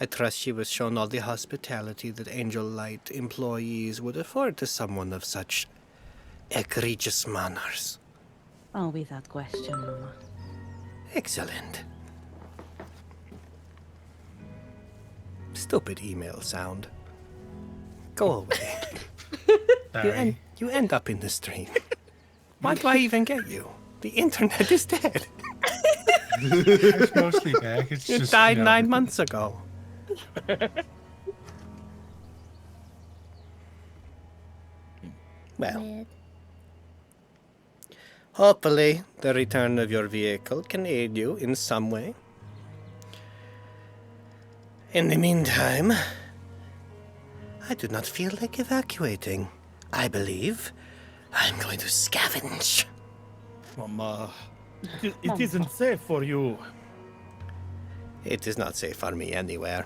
I trust she was shown all the hospitality that Angel Light employees would afford to someone of such egregious manners. Oh, without question, Mama. Excellent. Stupid email sound. Go away. Sorry. You end up in the stream. Why do I even get you? The internet is dead. It's mostly back. It's You just, died you know, 9 months ago. Well, Weird. hopefully the return of your vehicle can aid you in some way. In the meantime, I do not feel like evacuating. I believe I'm going to scavenge. Mama, it isn't safe for you. It is not safe for me anywhere.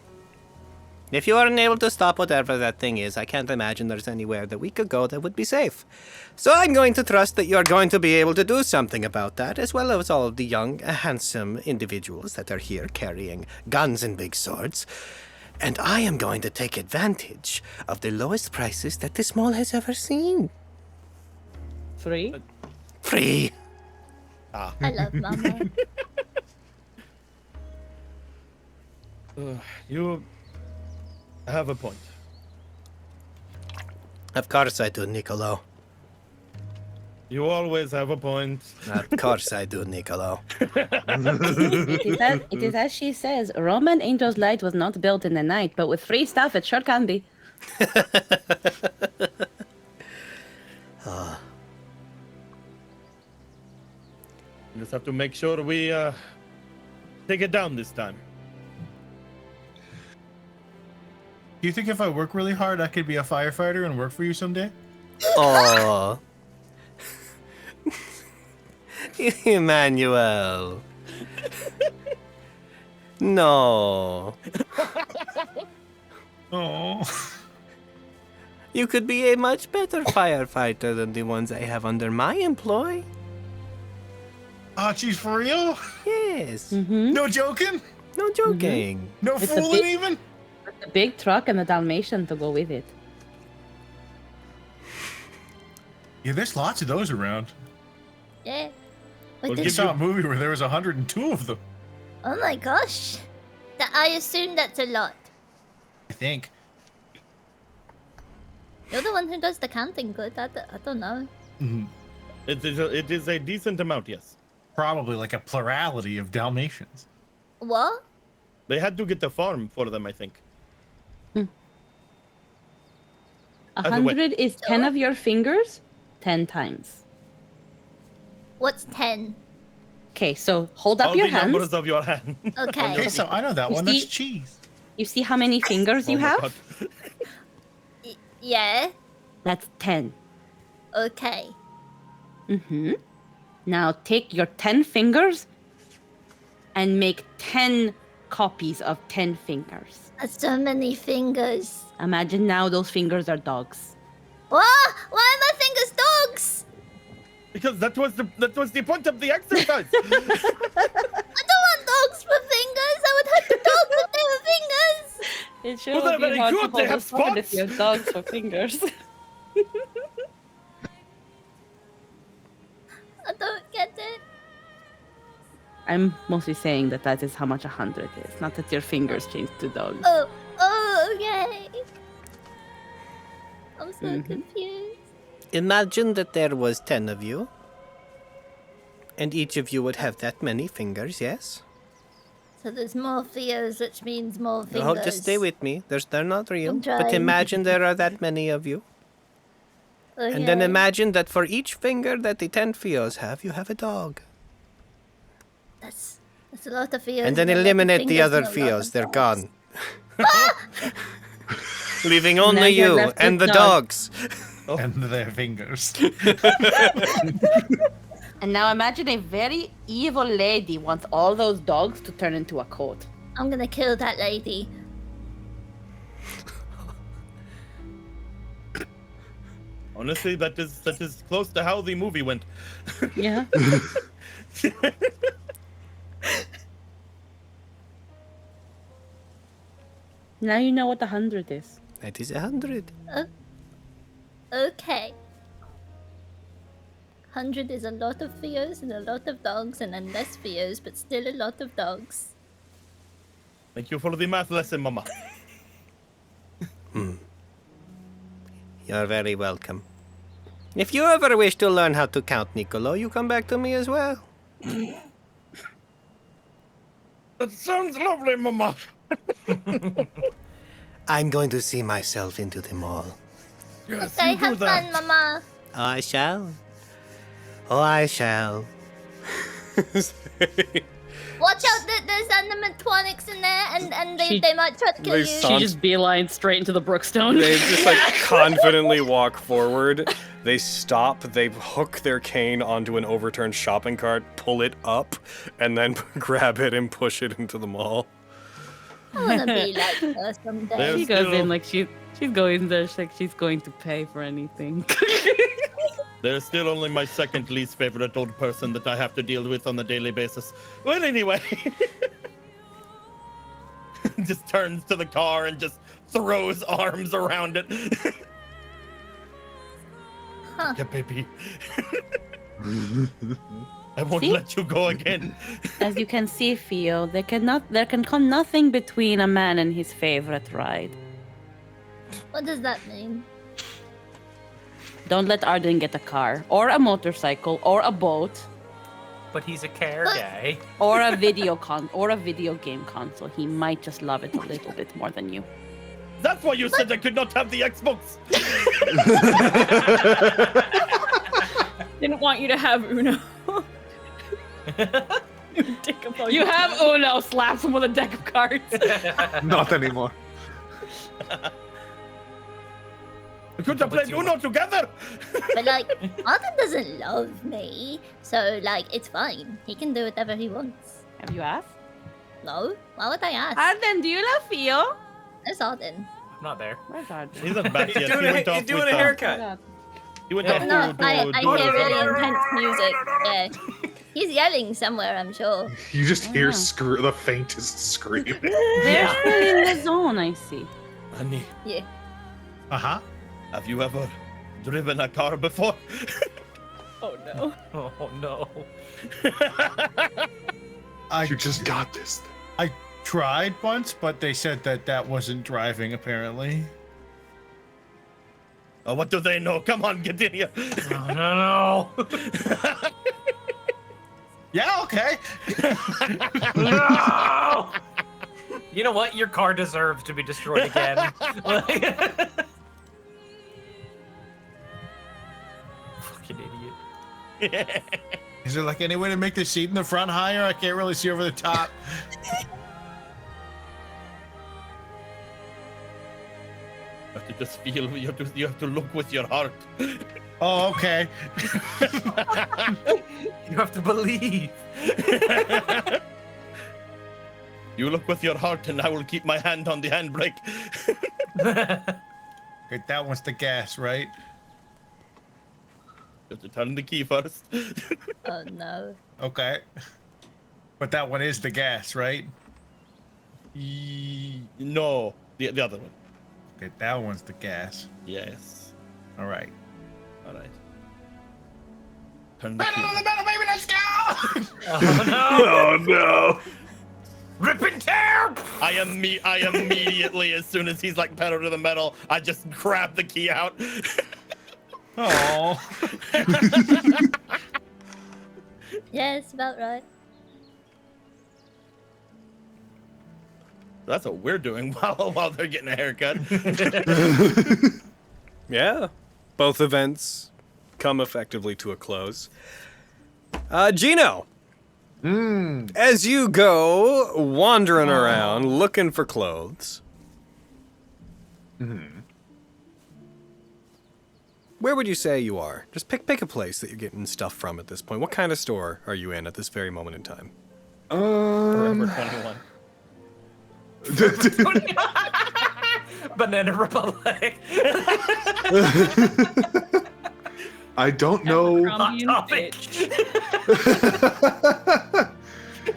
If you are unable to stop whatever that thing is, I can't imagine there's anywhere that we could go that would be safe. So I'm going to trust that you're going to be able to do something about that, as well as all of the young, handsome individuals that are here carrying guns and big swords. And I am going to take advantage of the lowest prices that this mall has ever seen. Free? Free. I love Mama. You have a point. Of course I do, Niccolo. You always have a point. Of course I do, Niccolo. It is as she says, Roman Angel's Light was not built in a night, but with free stuff it sure can be. You just have to make sure we take it down this time. Do you think if I work really hard, I could be a firefighter and work for you someday? Oh. Emmanuel. No. Oh. You could be a much better firefighter than the ones I have under my employ. Ah, geez, for real? Yes. No joking? No joking. No It's a fooling bit- even? A big truck and a Dalmatian to go with it. Yeah, there's lots of those around. Yeah. We'll Like I give this. saw a movie where there was 102 of them, Oh my gosh. I assume that's a lot. I think. You're the one who does the counting good. I don't know. It is a decent amount, yes. Probably like a plurality of Dalmatians. What? They had to get the farm for them, I think. 100 is 10 of your fingers, 10 times. What's 10? Okay, so hold up All your the hands. numbers of your hand. Okay. Okay, so I know that You one. see- That's cheese. You see how many fingers you Oh my have? God. Yeah. That's 10. Okay. Now take your 10 fingers and make 10 copies of 10 fingers. That's so many fingers. Imagine now those fingers are dogs. What? Why are my fingers dogs? Because that was the point of the exercise. I don't want dogs for fingers. I would hurt the dogs if they were fingers. It sure Well, they're would be very hard good, to they hold a have sword if spots. you have dogs for fingers. I don't get it. I'm mostly saying that is how much 100 is, not that your fingers change to dogs. Oh, okay. I'm so confused. Imagine that there was 10 of you. And each of you would have that many fingers, yes? So there's more fears, which means more fingers. Oh, just stay with me. They're not real. I'm But trying. imagine there are that many of you. And then Okay. imagine that for each finger that the 10 Fios have, you have a dog. That's a lot of fears. And then a lot of eliminate the fingers other and a lot Fios. of They're dogs. gone. Leaving only Now you're you left and the with dogs. And their fingers. And now imagine a very evil lady wants all those dogs to turn into a coat. I'm gonna kill that lady. Honestly, that is close to how the movie went. Yeah. Now you know what 100 is. That is 100. Okay. 100 is a lot of Theos and a lot of dogs, and then less Theos, but still a lot of dogs. Thank you for the math lesson, Mama. You're very welcome. If you ever wish to learn how to count, Niccolo, you come back to me as well. That sounds lovely, Mama. I'm going to see myself into the mall. Yes, Okay, you do have that. fun, Mama. I shall. Oh, I shall. Watch out that there's animatronics in there, and they might try to kill They you. saw- She just beeline straight into the Brookstone. They just like confidently walk forward. They stop. They hook their cane onto an overturned shopping cart, pull it up, and then grab it and push it into the mall. I wanna be like her someday. There's She goes still- in like she's going there like she's going to pay for anything. They're still only my second least favorite old person that I have to deal with on a daily basis. Well, anyway. Just turns to the car and just throws arms around it. Huh. Yeah, baby. I won't See? let you go again. As you can see, Theo, there can come nothing between a man and his favorite ride. What does that mean? Don't let Arden get a car, or a motorcycle, or a boat, But he's a care guy. or a video game console. He might just love it a little bit more than you. That's why you said I could not have the Xbox. Didn't want you to have Uno. You have Uno, slaps him with a deck of cards. Not anymore. We could have played Uno together. But like, Arden doesn't love me, so like, it's fine. He can do whatever he wants. Have you asked? No? Why would I ask? Arden, do you love Theo? There's Arden. I'm not there. Where's Arden? He's not back He's yet. doing, He went he's off doing with, a haircut. He went Yeah. off No, to I do hear really intense music. Yeah. He's yelling somewhere, I'm sure. You just hear Yeah. the faintest scream. They're still in the zone, I see. Honey, Yeah. Uh-huh. have you ever driven a car before? Oh no. Oh no. You just got this. I tried once, but they said that wasn't driving, apparently. Oh, what do they know? Come on, get in here. No. Yeah, okay. No. You know what? Your car deserves to be destroyed again. Fucking idiot. Is there like any way to make the seat in the front higher? I can't really see over the top. You have to just feel. You have to look with your heart. Oh, okay. You have to believe. You look with your heart, and I will keep my hand on the handbrake. Okay, that one's the gas, right? You have to turn the key first. Oh no. Okay. But that one is the gas, right? No, the other one. Okay, that one's the gas. Yes. All right. All right. Turn the key. Oh no. Oh no! Rip and tear. I immediately, as soon as he's like pedal to the metal, I just grab the key out. Oh. Yes, about right. That's what we're doing while they're getting a haircut. Yeah. Both events come effectively to a close. Gino, as you go wandering around looking for clothes, where would you say you are? Just pick a place that you're getting stuff from at this point. What kind of store are you in at this very moment in time? Forever 21. Banana Republic. I don't know. Hot topic.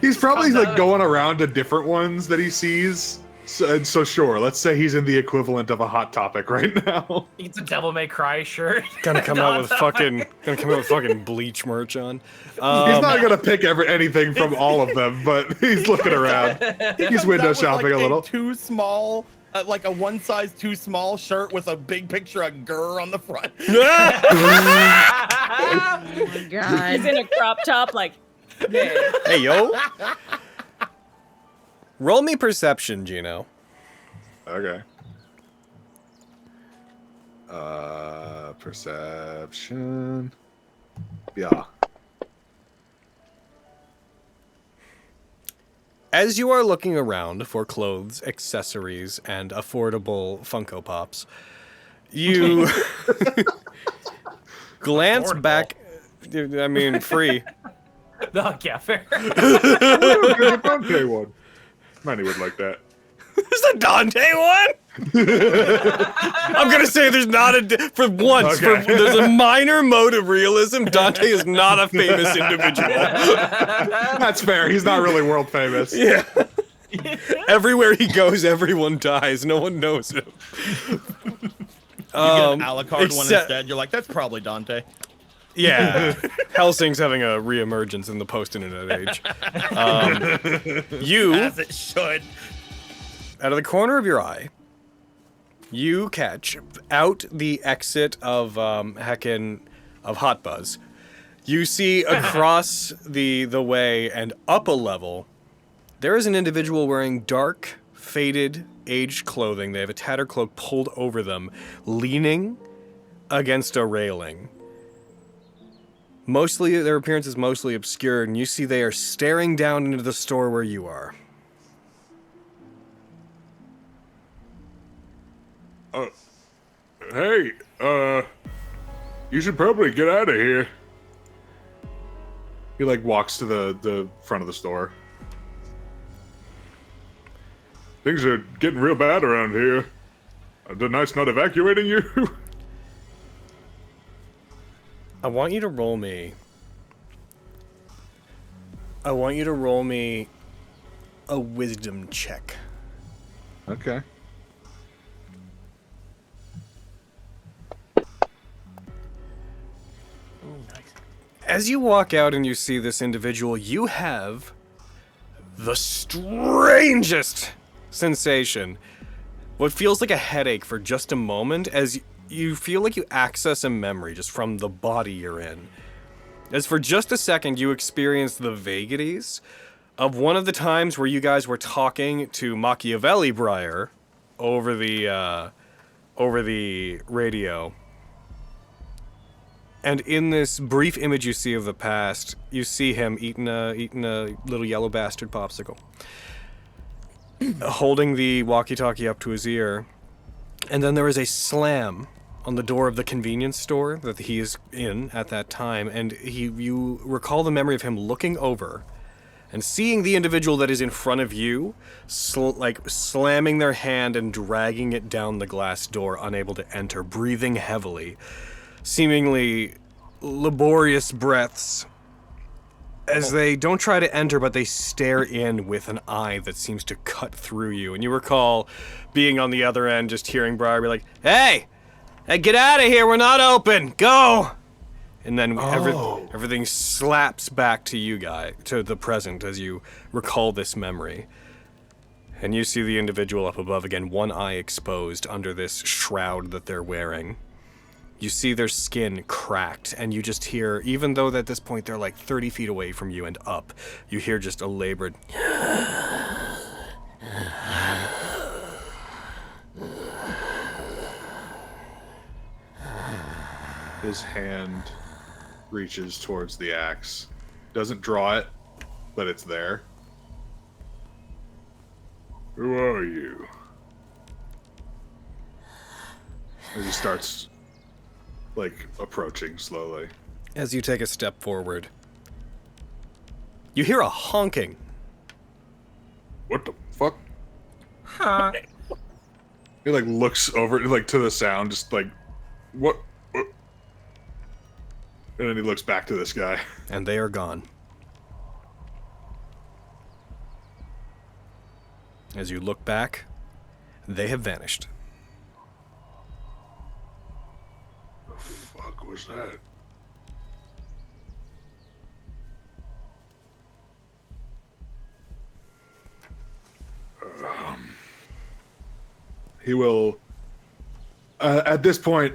He's probably like going around to different ones that he sees. So sure, let's say he's in the equivalent of a Hot Topic right now. It's a Devil May Cry shirt. Gonna come out with fucking Bleach merch on. He's not gonna pick anything from all of them, but he's looking around. He's window shopping a little. Too small, like a one size too small shirt with a big picture of Gurr on the front. Oh my god. He's in a crop top, like. Yeah. Hey yo. Roll me perception, Gino. Okay. Perception. Yeah. As you are looking around for clothes, accessories, and affordable Funko Pops, you glance back. I mean, free. No, yeah, fair. Dante one. Manny would like that. There's a Dante one? I'm gonna say there's not for once. Okay. There's a minor mode of realism. Dante is not a famous individual. That's fair. He's not really world famous. Yeah. Everywhere he goes, everyone dies. No one knows him. You get an Alucard one instead. You're like, that's probably Dante. Yeah, Helsing's having a reemergence in the post-internet age. You, as it should. Out of the corner of your eye, you catch out the exit of Hot Buzz. You see across the way and up a level, there is an individual wearing dark, faded, aged clothing. They have a tattered cloak pulled over them, leaning against a railing. Mostly, their appearance is mostly obscured, and you see they are staring down into the store where you are. Hey, you should probably get out of here. He like walks to the front of the store. Things are getting real bad around here. The Knight's not evacuating you. I want you to roll me a wisdom check. Okay. As you walk out and you see this individual, you have the strangest sensation. What feels like a headache for just a moment as you feel like you access a memory just from the body you're in. As for just a second, you experience the vagaries of one of the times where you guys were talking to Machiavelli Briar over the radio. And in this brief image you see of the past, you see him eating a little yellow bastard popsicle, holding the walkie-talkie up to his ear. And then there is a slam on the door of the convenience store that he is in at that time, and you recall the memory of him looking over and seeing the individual that is in front of you, slamming their hand and dragging it down the glass door, unable to enter, breathing heavily, seemingly laborious breaths, as they don't try to enter, but they stare in with an eye that seems to cut through you. And you recall being on the other end, just hearing Briar be like, Hey, get out of here, we're not open, go! And then everything slaps back to you guys, to the present, as you recall this memory. And you see the individual up above again, one eye exposed under this shroud that they're wearing. You see their skin cracked, and you just hear, even though at this point they're like 30 feet away from you and up, you hear just a labored... His hand reaches towards the axe. Doesn't draw it, but it's there. Who are you? As he starts, approaching slowly. As you take a step forward, you hear a honking. What the fuck? Huh. He, looks over, to the sound, just what? And then he looks back to this guy. And they are gone. As you look back They have vanished. The fuck was that? He will. At this point,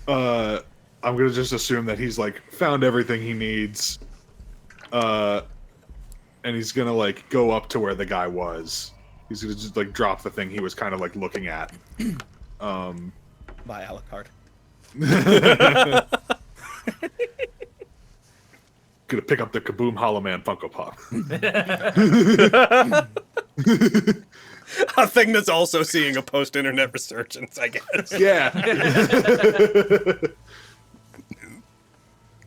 I'm gonna just assume that he's like found everything he needs, and he's gonna like go up to where the guy was. He's gonna just like drop the thing he was kind of like looking at. By a la carte. Gonna pick up the Kaboom Hollow Man Funko Pop. A thing that's also seeing a post-internet resurgence, I guess. Yeah.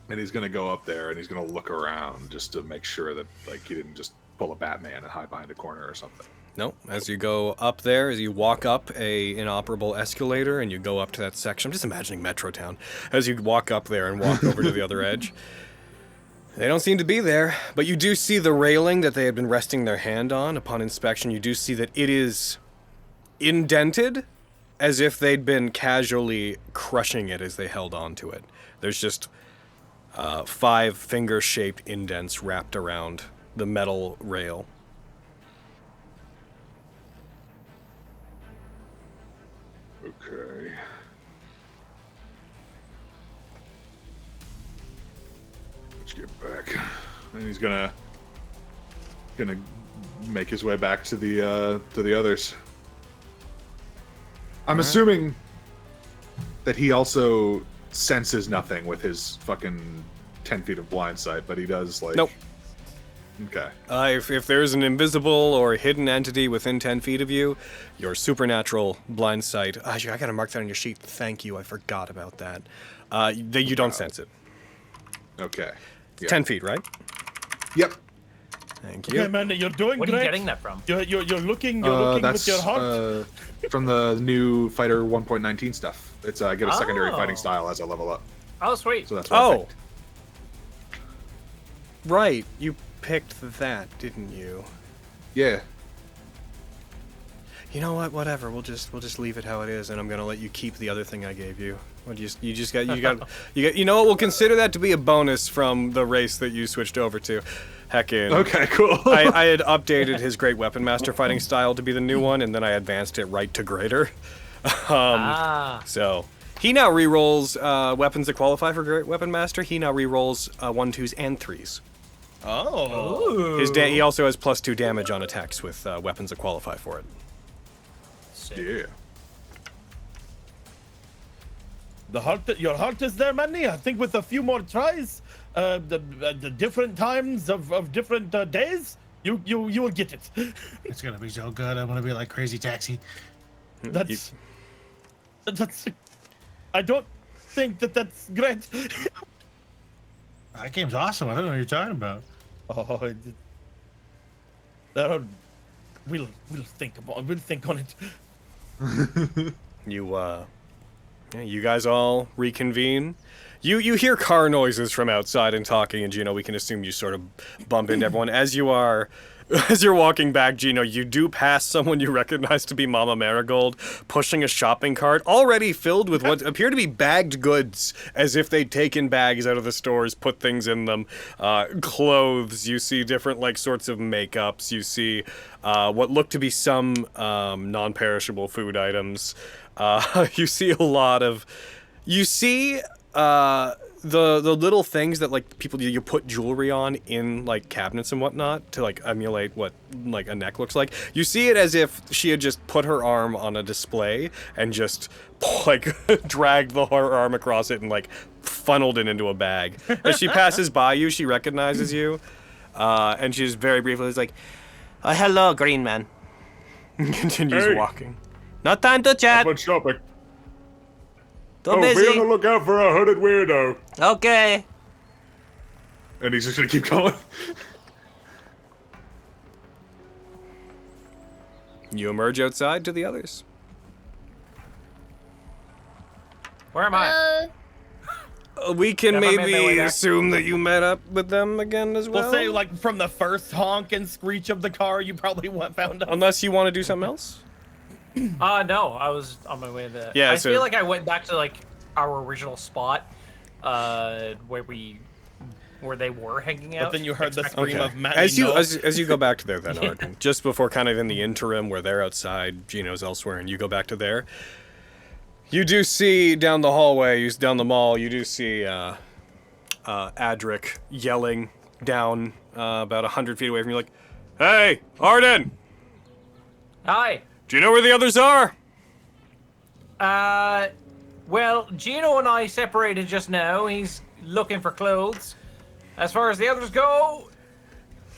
And he's gonna go up there and he's gonna look around just to make sure that like he didn't just pull a Batman and hide behind a corner or something. No, as you go up there, as you walk up a inoperable escalator and you go up to that section, I'm just imagining Metrotown. As you walk up there and walk over to the other edge, they don't seem to be there, but you do see the railing that they had been resting their hand on. Upon inspection, you do see that it is indented as if they'd been casually crushing it as they held on to it. There's just 5 finger-shaped indents wrapped around the metal rail. Okay. Let's get back. And he's gonna make his way back to the others. I'm assuming that he also senses nothing with his fucking 10 feet of blind sight, but he does like. Nope. Okay. If there's an invisible or hidden entity within 10 feet of you, your supernatural blind sight. I gotta mark that on your sheet. Thank you. I forgot about that. You don't sense it. Okay. It's 10 feet, right? Yep. Thank you. Okay, man, you're doing What great. are you getting that from? You're looking with your heart. From the new Fighter 1.19 stuff. It's I get a secondary fighting style as I level up. Oh, sweet. So that's what I picked. Right. You picked that, didn't you? Yeah. You know what? Whatever. We'll just leave it how it is, and I'm gonna let you keep the other thing I gave you. You know what? We'll consider that to be a bonus from the race that you switched over to. Heckin'. Okay, cool. I had updated his Great Weapon Master fighting style to be the new one, and then I advanced it right to greater. So he now rerolls weapons that qualify for Great Weapon Master. He now rerolls 1, 2s, and 3s. Oh. He also has +2 damage on attacks with weapons that qualify for it. Yeah. Your heart is there, Manny. I think with a few more tries, the different times of different days, you will get it. It's gonna be so good. I'm gonna be like Crazy Taxi. That's. I don't think that's great. That game's awesome. I don't know what you're talking about. Oh, we'll think on it. You guys all reconvene. You hear car noises from outside and talking, and Gino, we can assume you sort of bump into everyone as you're walking back. Gino, you do pass someone you recognize to be Mama Marigold, pushing a shopping cart already filled with what appear to be bagged goods, as if they'd taken bags out of the stores, put things in them. Clothes. You see different sorts of makeups. You see what look to be some non-perishable food items. You see a lot of. You see the little things that people you put jewelry on in cabinets and whatnot to emulate what a neck looks like. You see it as if she had just put her arm on a display and just dragged her arm across it and funneled it into a bag. As she passes by you, she recognizes you, and she just very briefly is like, hello, Green Man. Continues walking. No time to chat. What's shopping? Too busy. Be on the lookout for a hooded weirdo. Okay. And he's just gonna keep going. You emerge outside to the others. Where am I? We can Have I made my way maybe there? assume that you met up with them again as well. We'll say from the first honk and screech of the car, you probably found us. Unless you want to do something else. No, I was on my way there. Yeah, I so- feel like I went back to like our original spot, where they were hanging out. But then you heard the expecting- scream of Matt. As you go back to there, then Arden, just before kind of in the interim where they're outside, Gino's elsewhere, and you go back to there. You do see down the hallway, down the mall, you do see Adric yelling down about 100 feet away from you, like, "Hey, Arden! Hi. Do you know where the others are?" Well, Gino and I separated just now. He's looking for clothes. As far as the others go,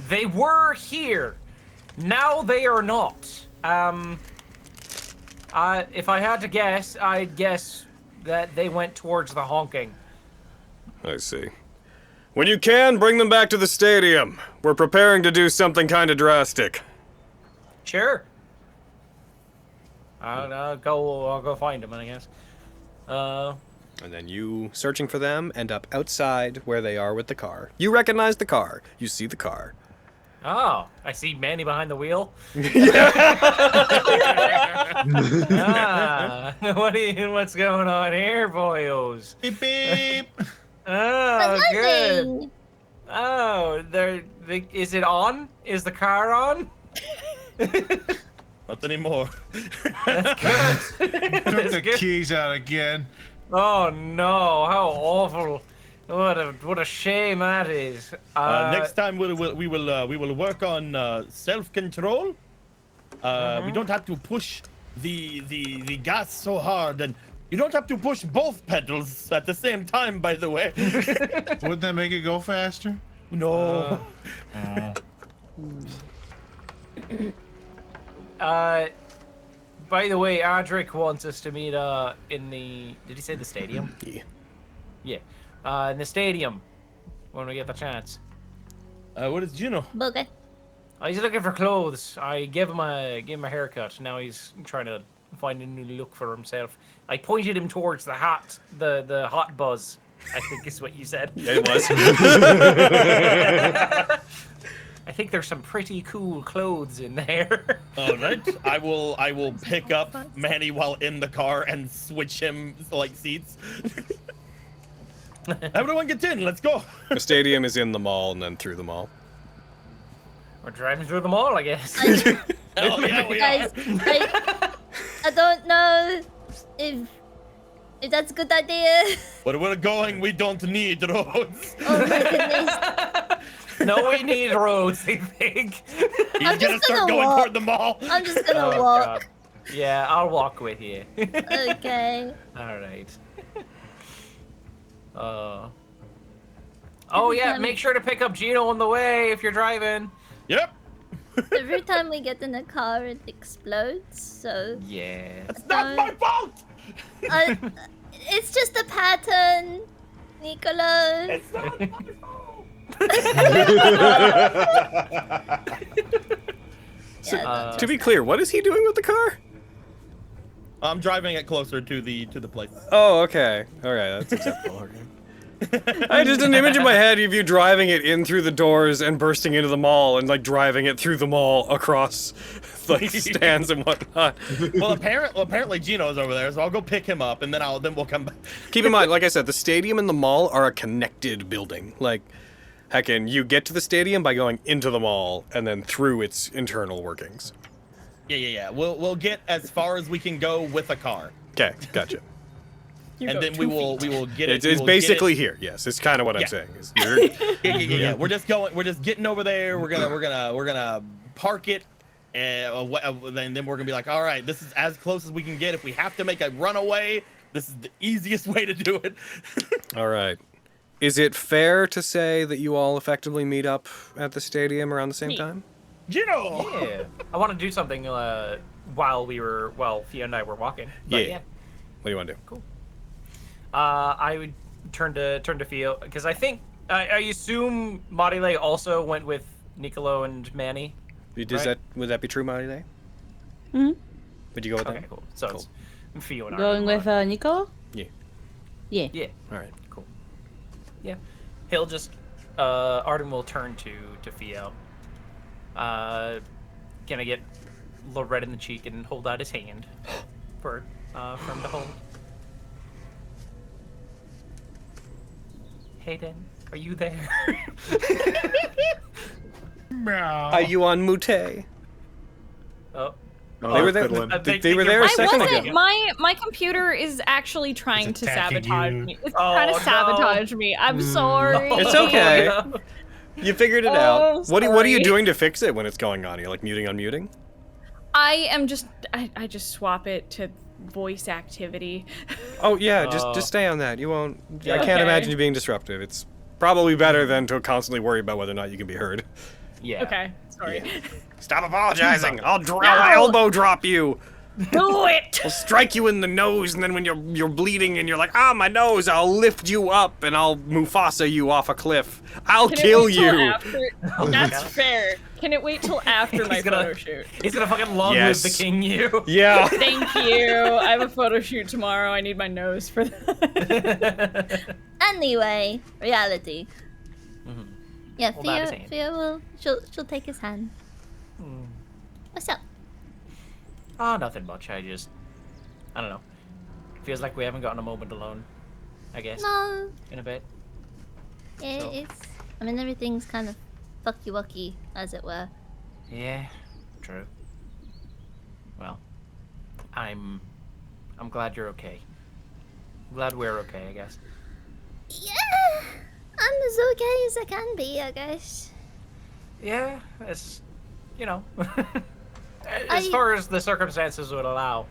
they were here. Now they are not. If I had to guess, I'd guess that they went towards the honking. I see. When you can, bring them back to the stadium. We're preparing to do something kind of drastic. Sure. I'll go find them, I guess. And then you, searching for them, end up outside where they are with the car. You recognize the car. You see the car. Oh, I see Manny behind the wheel. What's going on here, boyos? Beep beep. Oh, good. Nothing. Oh, is it on? Is the car on? Not anymore. That's good. Took That's the good. keys out again. Oh no! How awful! What a shame that is. Next time we will work on self-control. We don't have to push the gas so hard, and you don't have to push both pedals at the same time. By the way. Wouldn't that make it go faster? No. By the way, Adric wants us to meet in the. Did he say the stadium? Yeah. Yeah. In the stadium, when we get the chance. What is Gino? Okay. He's looking for clothes. I gave him a haircut. Now he's trying to find a new look for himself. I pointed him towards the hot buzz. I think is what you said. Yeah, it was. I think there's some pretty cool clothes in there. All right. I will pick up Manny while in the car and switch him like seats. Everyone get in. Let's go. The stadium is in the mall and then through the mall. We're driving through the mall, I guess. Oh yeah, we Guys, I don't know if that's a good idea. Where we're going, we don't need roads. Oh my goodness. No, we need roads, I think. He's I'm gonna just start gonna going walk. toward the mall. I'm just gonna Oh, walk. God. Yeah, I'll walk with you. Okay. All right. Oh yeah, time- make sure to pick up Gino on the way if you're driving. Yep. Every time we get in the car, it explodes. So Yeah. It's not my fault. it's just a pattern, Nicholas. It's not my fault. To be clear, what is he doing with the car? I'm driving it closer to the place. Oh, okay. All right, that's acceptable. Okay. I just an image in my head of you driving it in through the doors and bursting into the mall and like driving it through the mall across like stands and whatnot. Well, apparently Gino's over there, so I'll go pick him up and then we'll come back. Keep in mind, like I said, the stadium and the mall are a connected building. Like, heckin', you get to the stadium by going into the mall and then through its internal workings. Yeah. We'll get as far as we can go with a car, Okay, gotcha. and then we will get it. It's basically here. Yes, it's kind of what I'm Yeah. saying. Is you're, Yeah. We're just getting over there. We're gonna park it, and then we're gonna be like, all right, this is as close as we can get. If we have to make a runaway, this is the easiest way to do it. all right. Is it fair to say that you all effectively meet up at the stadium around the same Neat. time? Gino. Yeah. I want to do something while Fia and I were walking. But Yeah. What do you want to do? I would turn to Fia because I think I assume Marile also went with Nicolo and Manny. Would Right. that be true, Marty Day? Hmm? Would you go with Okay, that? cool. So Cool. it's Fia and I. Going with Nico? Yeah. Yeah. Yeah. All right. Cool. Yeah. He'll just Arden will turn to Fio. Can I get look red in the cheek and hold out his hand for him to hold. Hayden, are you there? Are you on Mute? Oh. They were there. fiddling. They were there a I second wasn't. ago. My computer is actually trying It's to attacking sabotage you. me. It's Oh, trying to no. sabotage me. I'm sorry. It's okay. You figured it Oh, out. What are you sorry. doing to fix it when it's going on? You're like muting, unmuting? I am just. I just swap it to voice activity. Oh yeah, just stay on that. You won't. I can't Okay. imagine you being disruptive. It's probably better than to constantly worry about whether or not you can be heard. Yeah. Okay, sorry. Stop apologizing. I'll elbow drop you. Do it. I'll strike you in the nose, and then when you're bleeding and you're like, my nose, I'll lift you up and I'll Mufasa you off a cliff. I'll Can it kill wait till you. after- That's fair. Can it wait till after my He's gonna- photo shoot? He's gonna fucking long Yes. live the king you. Yeah. Thank you. I have a photo shoot tomorrow. I need my nose for that. Anyway, reality. Yeah, Hold out his hand. Fia will. She'll take his hand. What's up? Oh, nothing much. I don't know. Feels like we haven't gotten a moment alone. I guess. No, In a bit. yeah, So- it's. I mean, everything's kind of fucky-wucky, as it were. Yeah. True. Well, I'm glad you're okay. Glad we're okay, I guess. Yeah, I'm as okay as I can be, I guess. Yeah, it's as far as the circumstances would allow,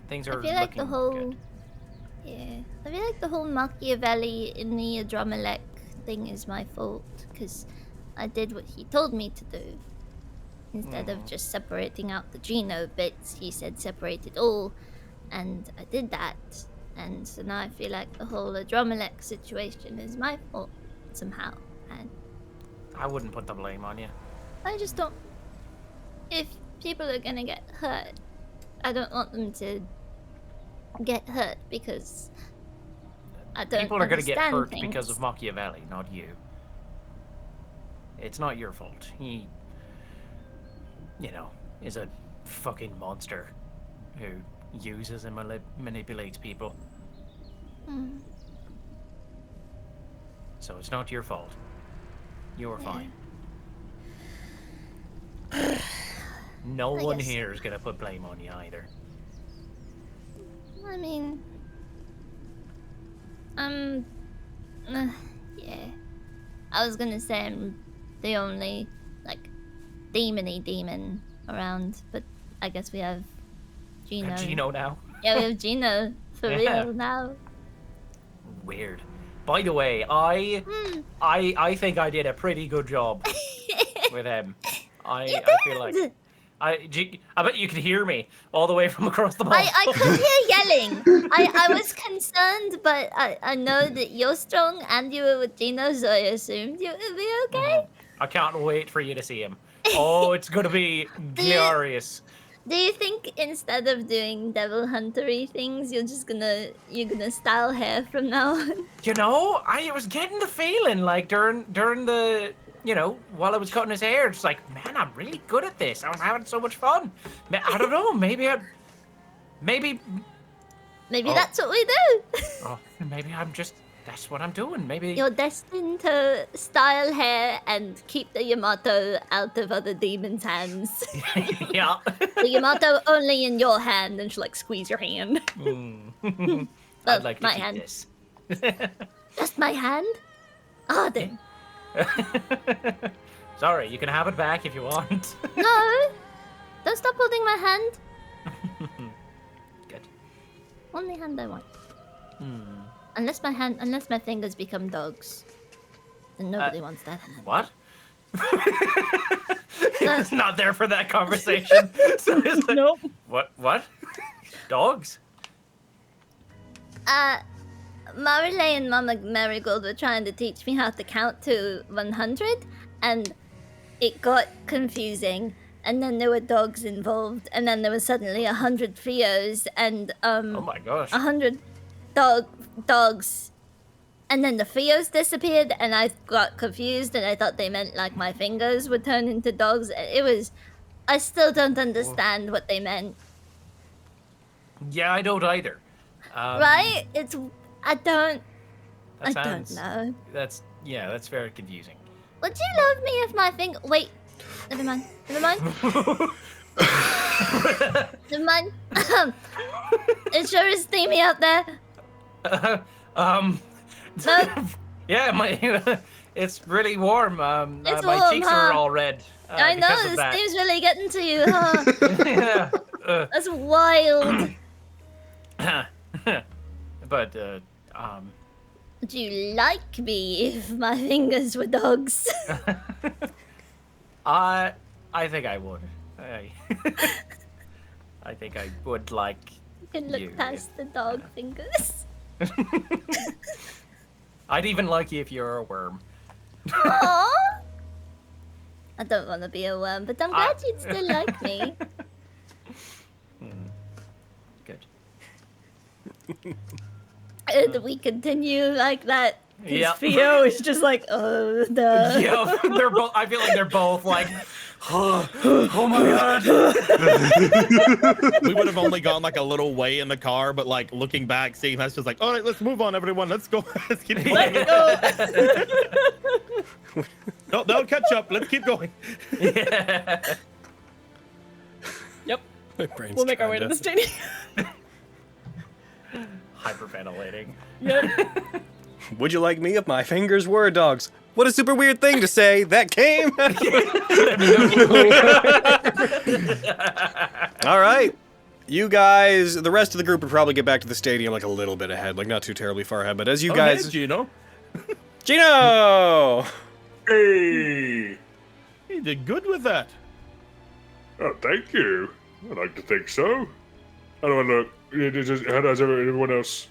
things are I feel like looking the whole. good. Yeah, I feel like the whole Machiavelli in the Adromelech thing is my fault, because I did what he told me to do. Instead of just separating out the Gino bits, he said separate it all, and I did that. And so now I feel like the whole Adromelech situation is my fault, somehow. And I wouldn't put the blame on you. I just don't... If people are gonna get hurt, I don't want them to get hurt because I don't People are gonna get understand hurt things. because of Machiavelli, not you. It's not your fault. He, is a fucking monster who uses and manipulates people. Hmm. So it's not your fault. You're fine. No I one guess- here is gonna put blame on you either. I mean... yeah. I was gonna say I'm the only, demon-y demon around, but I guess we have Gino. Gino now. Yeah, we have Gino for Yeah. real now. Weird. By the way, I think I did a pretty good job with him. I feel like I bet you could hear me all the way from across the mall. I could hear yelling. I was concerned, but I know that you're strong and you were with Gino, so I assumed you would be okay. I can't wait for you to see him. Oh, it's gonna be glorious. Do you think instead of doing devil huntery things, you're gonna style hair from now on? I was getting the feeling like during the while I was cutting his hair, it's like, man, I'm really good at this. I was having so much fun. I don't know, maybe Maybe Oh. that's what we do. maybe that's what I'm doing. Maybe You're destined to style hair and keep the Yamato out of other demons' hands. yeah. The Yamato only in your hand, and she'll squeeze your hand. I'd like to my keep hand. this. Just my hand? Ah, then. Sorry, you can have it back if you want. No! Don't stop holding my hand. Good. Only hand I want. Unless my fingers become dogs. Then nobody wants that hand. What? It's not there for that conversation. So it's like, Nope. What? Dogs? Marilyn and Mama Marigold were trying to teach me how to count to 100, and it got confusing. And then there were dogs involved, and then there was suddenly 100 Fios and Oh my gosh. 100 dogs, and then the Theos disappeared, and I got confused, and I thought they meant like my fingers would turn into dogs. It was... I still don't understand what they meant. Yeah, I don't either. Right? It's... I don't know. That's very confusing. Would you love me if my finger... Wait. Never mind. Never mind. It sure is steamy out there. No? Yeah, it's really warm. It's my warm, cheeks huh? are all red. I know, because of the that. steam's really getting to you, huh? Yeah. That's wild. But, Would you like me if my fingers were dogs? I think I would. I think I would like You can look you past the dog fingers. I'd even like you if you're a worm. Aww. I don't want to be a worm, but I'm glad you'd still like me. Good. And we continue like that. Yep. Theo is just like, oh, duh. Yeah, they're both. I feel like they're both like, oh my god. We would have only gone like a little way in the car, but like looking back, seeing that's just like, all right, let's move on, everyone. Let's go. Let's keep going. No, they'll catch up. Let's keep going. Yeah. Yep. My brain's We'll make our way to the stadium. Hyperventilating. Yep. Would you like me if my fingers were dogs? What a super weird thing to say. That came. All right. You guys, the rest of the group would probably get back to the stadium like a little bit ahead, like not too terribly far ahead. But as you guys, Hey, Gino. Gino. Hey! You did good with that. Oh, thank you. I'd like to think so. How do I look? How does everyone else?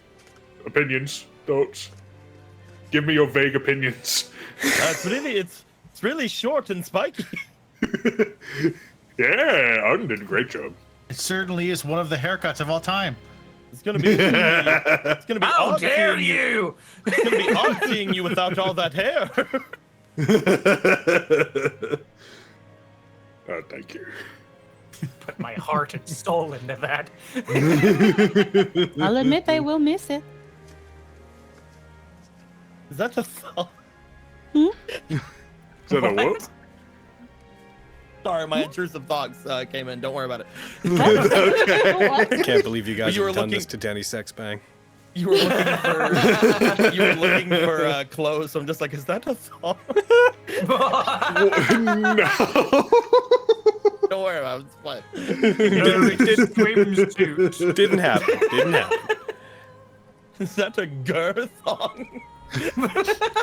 Opinions? Thoughts? Give me your vague opinions. It's really short and spiky. Yeah, Arden did a great job. It certainly is one of the haircuts of all time. It's gonna be. It's gonna be. How odd dare seeing you? It's gonna be odd seeing you without all that hair. Oh, thank you. Put my heart and soul into that. I'll admit I will miss it. Is that a song? Is that a what? Sorry, my intrusive thoughts came in. Don't worry about it. I can't believe you guys You were have done looking- this to Danny Sexbang. You were looking for clothes. So I'm just like, is that a song? No. Don't worry about it. It's fine. Didn't happen. Didn't happen. Is that a girl song?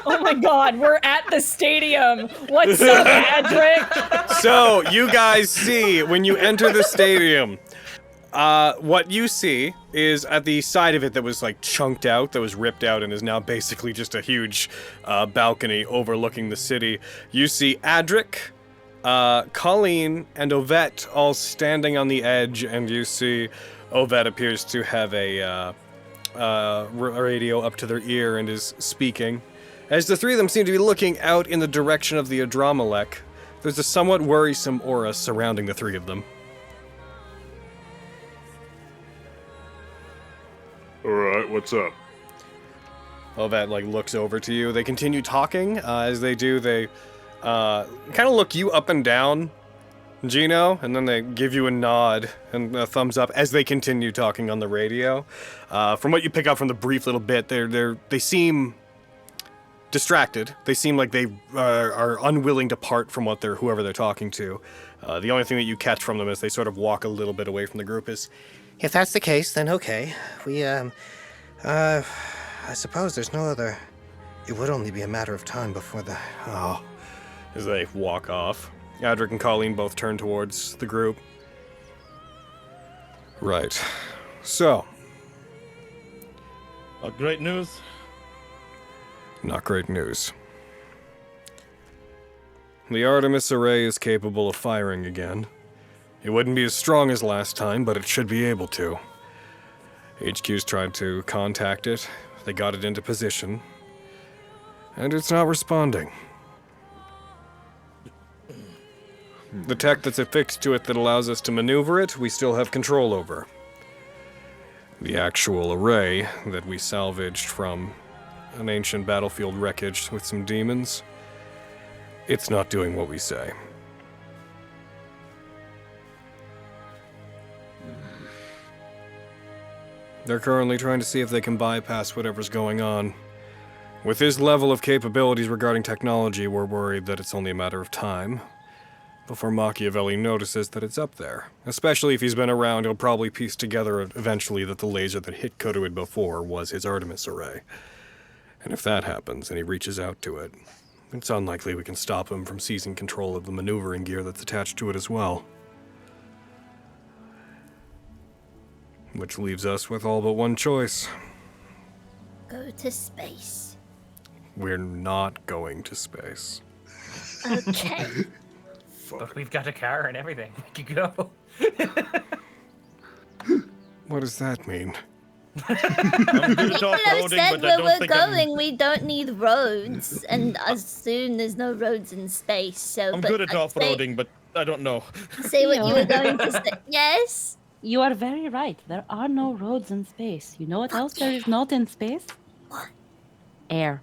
Oh my god, we're at the stadium. What's up, Adric? So you guys see when you enter the stadium, what you see is at the side of it that was like chunked out, that was ripped out, and is now basically just a huge balcony overlooking the city. You see Adric, Colleen, and Ovette all standing on the edge, and you see Ovette appears to have a radio up to their ear and is speaking. As the three of them seem to be looking out in the direction of the Adramelech, there's a somewhat worrisome aura surrounding the three of them. Alright, what's up? Ovette looks over to you. They continue talking. As they do, they kind of look you up and down, Gino, and then they give you a nod and a thumbs up as they continue talking on the radio. From what you pick up from the brief little bit, they seem distracted. They seem like they are unwilling to part from whoever they're talking to. The only thing that you catch from them as they sort of walk a little bit away from the group is, If that's the case, then okay. I suppose there's no other... It would only be a matter of time before the... Oh. as they walk off. Adric and Colleen both turn towards the group. Right. So, Great news. not great news. The Artemis array is capable of firing again. It wouldn't be as strong as last time, but it should be able to. HQ's tried to contact it. They got it into position. And it's not responding. The tech that's affixed to it that allows us to maneuver it, we still have control over. The actual array that we salvaged from an ancient battlefield wreckage with some demons, it's not doing what we say. They're currently trying to see if they can bypass whatever's going on. With his level of capabilities regarding technology, we're worried that it's only a matter of time before Machiavelli notices that it's up there. Especially if he's been around, he'll probably piece together eventually that the laser that hit Kodoid before was his Artemis array. And if that happens and he reaches out to it, it's unlikely we can stop him from seizing control of the maneuvering gear that's attached to it as well. Which leaves us with all but one choice. Go to space. We're not going to space. Okay. But we've got a car and everything. We can go. What does that mean? I'm good at People have off-roading, said but I where don't we're think I'm... going, we don't need roads, and as soon there's no roads in space. So, I'm but good at I'd off-roading, but I don't know. Say what you were going to say. Yes. You are very right. There are no roads in space. You know what else there is not in space? What? Air.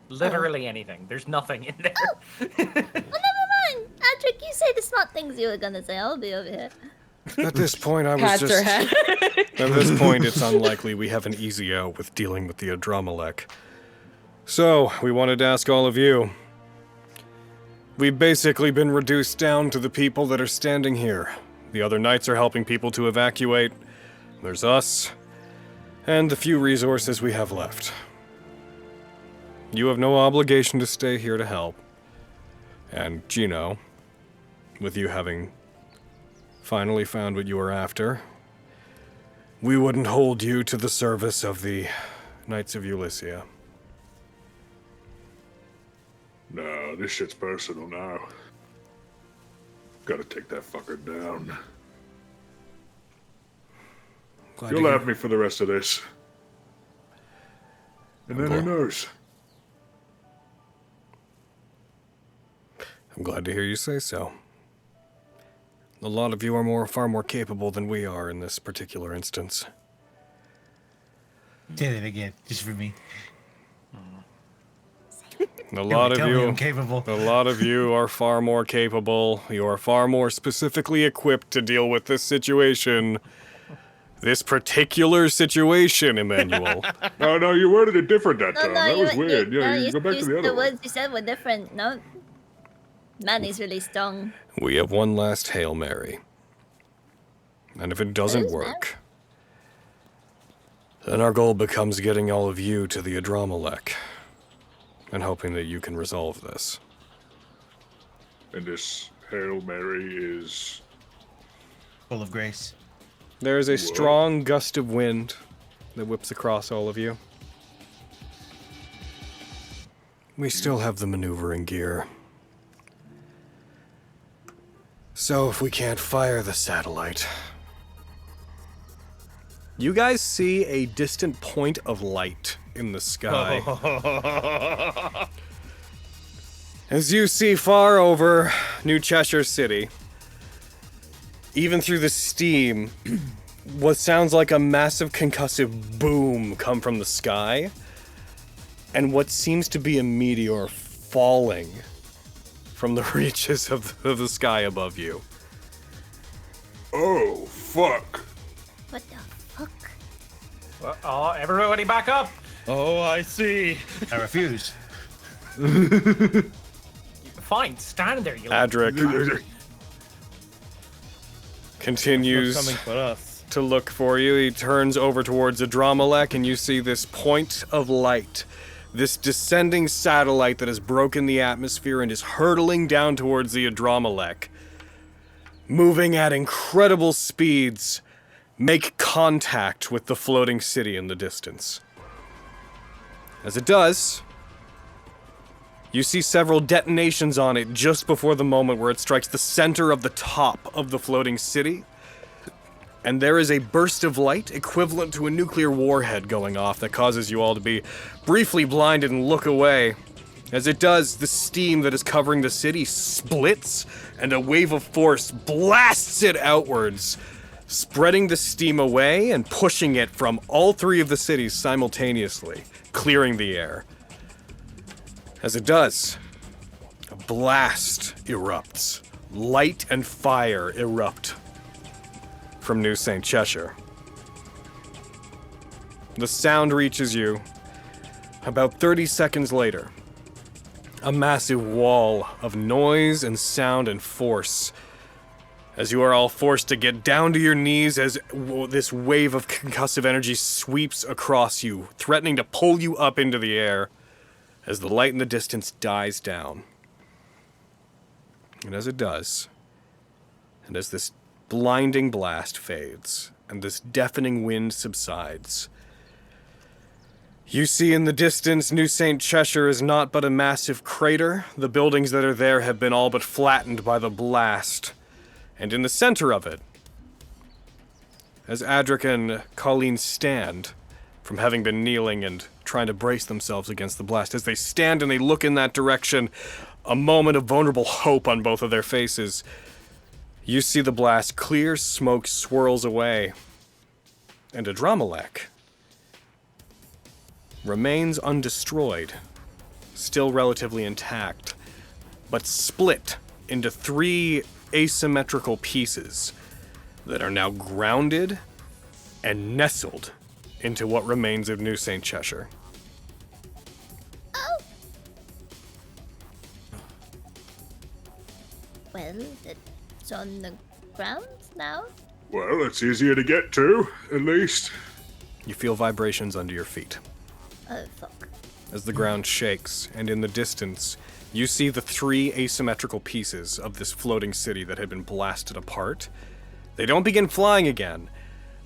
Literally anything. There's nothing in there. Well, never mind. Adric, you say the smart things you were gonna say. I'll be over here. At this point, I was Pats her just... head. At this point, it's unlikely we have an easy out with dealing with the Adramelech. So, we wanted to ask all of you. We've basically been reduced down to the people that are standing here. The other knights are helping people to evacuate. There's us, and the few resources we have left. You have no obligation to stay here to help. And Gino, with you having finally found what you were after, we wouldn't hold you to the service of the Knights of Ulyssia. No, this shit's personal now. Gotta take that fucker down. Glad You'll to have me for the rest of this. And then who knows? I'm glad to hear you say so. A lot of you are far more capable than we are in this particular instance. Say that again, just for me. A lot of tell me you, I'm capable. a lot of you are far more capable. You are far more specifically equipped to deal with this situation. This particular situation, Emmanuel. No, you worded it different that No, time. no, That was weird. no, Yeah, you go back to the other one. words you said were different. No. Manny's really strong. We have one last Hail Mary. And if it doesn't Who's work, then our goal becomes getting all of you to the Adramelech and hoping that you can resolve this. And this Hail Mary is... Full of grace. There is a strong gust of wind that whips across all of you. We still have the maneuvering gear. So if we can't fire the satellite... You guys see a distant point of light in the sky. As you see far over New Cheshire City, even through the steam, what sounds like a massive concussive boom come from the sky, and what seems to be a meteor falling from the reaches of the sky above you. Oh, fuck. What the fuck? Oh, everybody back up! Oh, I see. I refuse. Fine, stand there, you Adric continues Coming for us. to look for you. He turns over towards Adramelech, and you see this point of light. This descending satellite that has broken the atmosphere and is hurtling down towards the Adramelech. Moving at incredible speeds, make contact with the floating city in the distance. As it does, you see several detonations on it just before the moment where it strikes the center of the top of the floating city. and there is a burst of light equivalent to a nuclear warhead going off that causes you all to be briefly blinded and look away. As it does, the steam that is covering the city splits, and a wave of force blasts it outwards, spreading the steam away and pushing it from all three of the cities simultaneously, clearing the air. As it does, a blast erupts. Light and fire erupt from New St. Cheshire. The sound reaches you. About 30 seconds later, a massive wall of noise and sound and force, as you are all forced to get down to your knees as this wave of concussive energy sweeps across you, threatening to pull you up into the air as the light in the distance dies down. And as it does, and as this blinding blast fades, and this deafening wind subsides, you see in the distance New St. Cheshire is not but a massive crater. The buildings that are there have been all but flattened by the blast. And in the center of it, as Adric and Colleen stand, from having been kneeling and trying to brace themselves against the blast, as they stand and they look in that direction, a moment of vulnerable hope on both of their faces, you see the blast clear, smoke swirls away, and Adrammelech remains undestroyed, still relatively intact, but split into 3 asymmetrical pieces that are now grounded and nestled into what remains of New St. Cheshire. Oh. Well, it's on the ground now. Well, it's easier to get to, at least. You feel vibrations under your feet. Oh, fuck. As the ground shakes, and in the distance, you see the 3 asymmetrical pieces of this floating city that had been blasted apart. They don't begin flying again,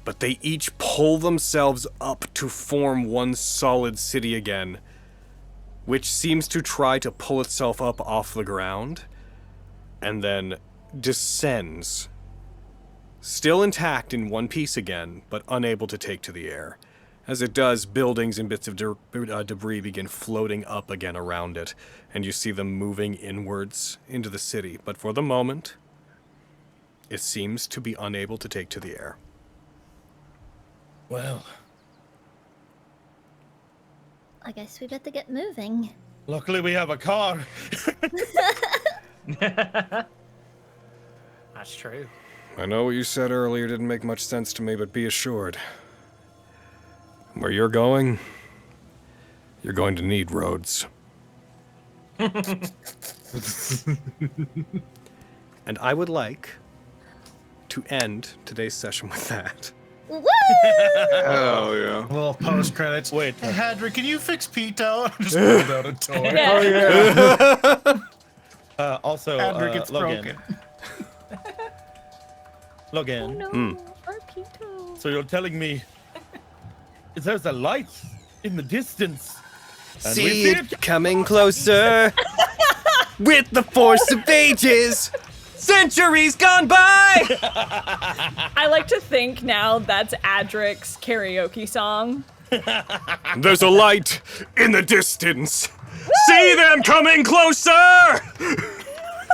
but they each pull themselves up to form one solid city again, which seems to try to pull itself up off the ground, and then descends, still intact in one piece again, but unable to take to the air. As it does, buildings and bits of debris begin floating up again around it, and you see them moving inwards into the city. But for the moment, it seems to be unable to take to the air. Well, I guess we better get moving. luckily we have a car. That's true. I know what you said earlier didn't make much sense to me, but be assured, where you're going to need roads. And I would like to end today's session with that. Woo! Hell yeah. A little post credits. Wait. Hey, Hadric, can you fix Pito? Just pulled out a toy. Also, Hadric, it's Logan. broken. Logan. Oh no, Arpito. So you're telling me there's a light in the distance? And we See it coming closer with the force of ages. Centuries gone by! I like to think now that's Adric's karaoke song. There's a light in the distance. See them coming closer!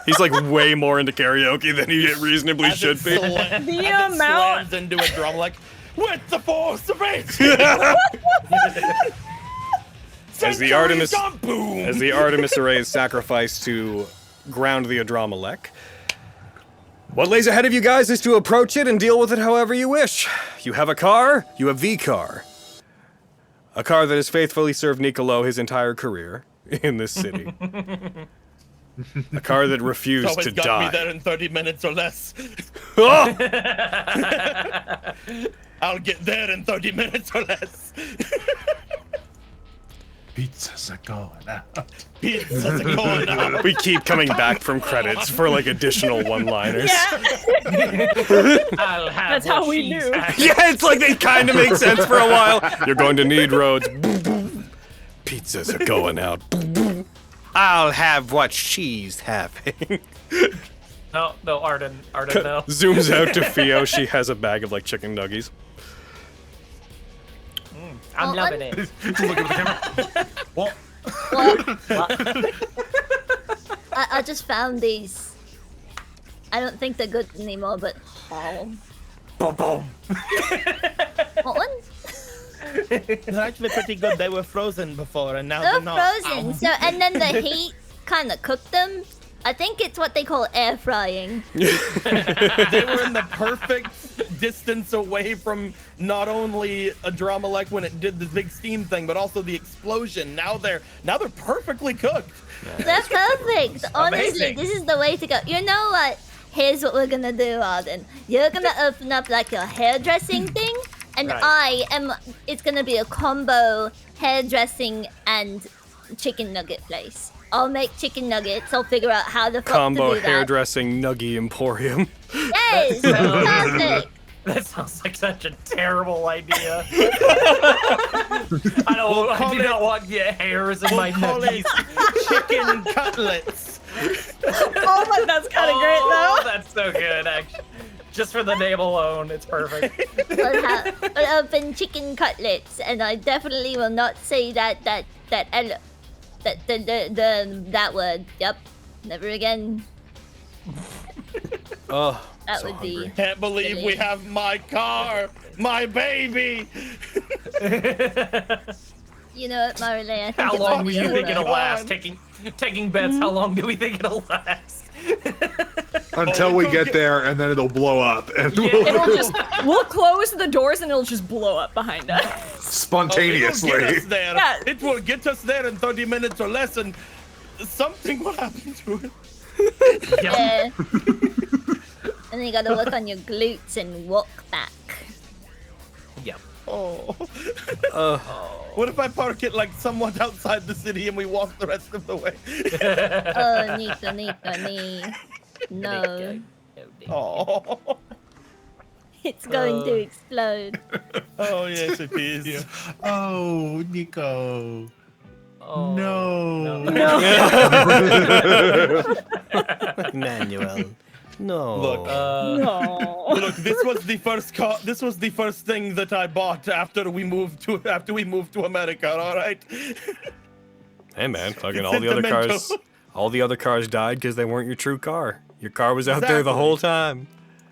He's like way more into karaoke than he reasonably should be. The amount. Slams into a drum like, with the force of age. As the Artemis array is sacrificed to ground the Adrammelech, what lays ahead of you guys is to approach it and deal with it however you wish. You have a car, you have the car. A car that has faithfully served Nicolo his entire career in this city. A car that refused Always to got die. me there in 30 minutes or less. Oh! I'll get there in 30 minutes or less. Pizzas are going out. Pizzas are going out. We keep coming back from credits for like additional one-liners. I'll have That's how we knew. Yeah, it's like they kind of make sense for a while. You're going to need roads. Pizzas are going out. I'll have what she's having. No, Arden, no. Zooms out to Fio. She has a bag of like chicken nuggies. I'm loving it. Just look at the camera. Well, I just found these. I don't think they're good anymore, but Boom, boom. what one? They're actually pretty good. They were frozen before, and now They're they're not. frozen. So and then the heat kind of cooked them. I think it's what they call air frying. They were in the perfect distance away from not only a drama like when it did the big steam thing, but also the explosion. Now they're perfectly cooked. They're perfect. Honestly, Amazing. this is the way to go. You know what? Here's what we're gonna do, Arden. You're gonna open up like your hairdressing thing, and Right. it's gonna be a combo hairdressing and chicken nugget place. I'll make chicken nuggets. I'll figure out how the fuck Combo to do that. hairdressing nuggie emporium. Yes, perfect. That sounds like such a terrible idea. I do not want to get hairs in my Call it nuggies. chicken cutlets. Oh, my, that's kind of great though. That's so good, actually. Just for the name alone, it's perfect. We'll open chicken cutlets, and I definitely will not say that word. Yep, never again. Oh, That so would be. hungry. Can't believe we have my car, my baby. You know what, Marilyn? I think How it might long do be you over. think it'll last? Taking bets, how long do we think it'll last? Until we get there, and then it'll blow up, and We'll close the doors and it'll just blow up behind us. spontaneously. It will get us there. Yeah. It will get us there in 30 minutes or less, and something will happen to it. Yeah. And then you gotta work on your glutes and walk back. Yep. Oh. What if I park it like somewhat outside the city and we walk the rest of the way? Oh, Nika. No. Oh. It's going to explode. Oh yes, it is. Oh, Nico. Oh, No. Emmanuel. No. Look, No. look. This was the first car. This was the first thing that I bought after we moved to America. All right. Hey man, fucking It's all the other sentimental. cars died because they weren't your true car. Your car was out there the whole time.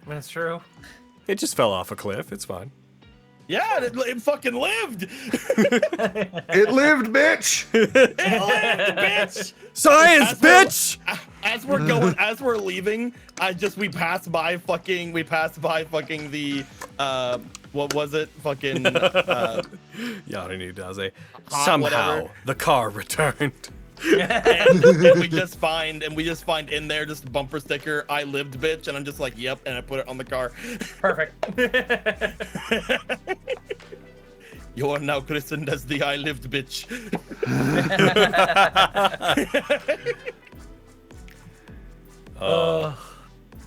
That's true. It just fell off a cliff. It's fine. Yeah, it fucking lived. It lived, bitch. It lived, bitch. Science, bitch! As we're leaving, we pass by fucking the what was it? Fucking Yarinidase. Hot Somehow whatever. the car returned. and we just find in there just bumper sticker, I lived, bitch, and I'm just like, yep, and I put it on the car. Perfect. You are now christened as the I lived, bitch.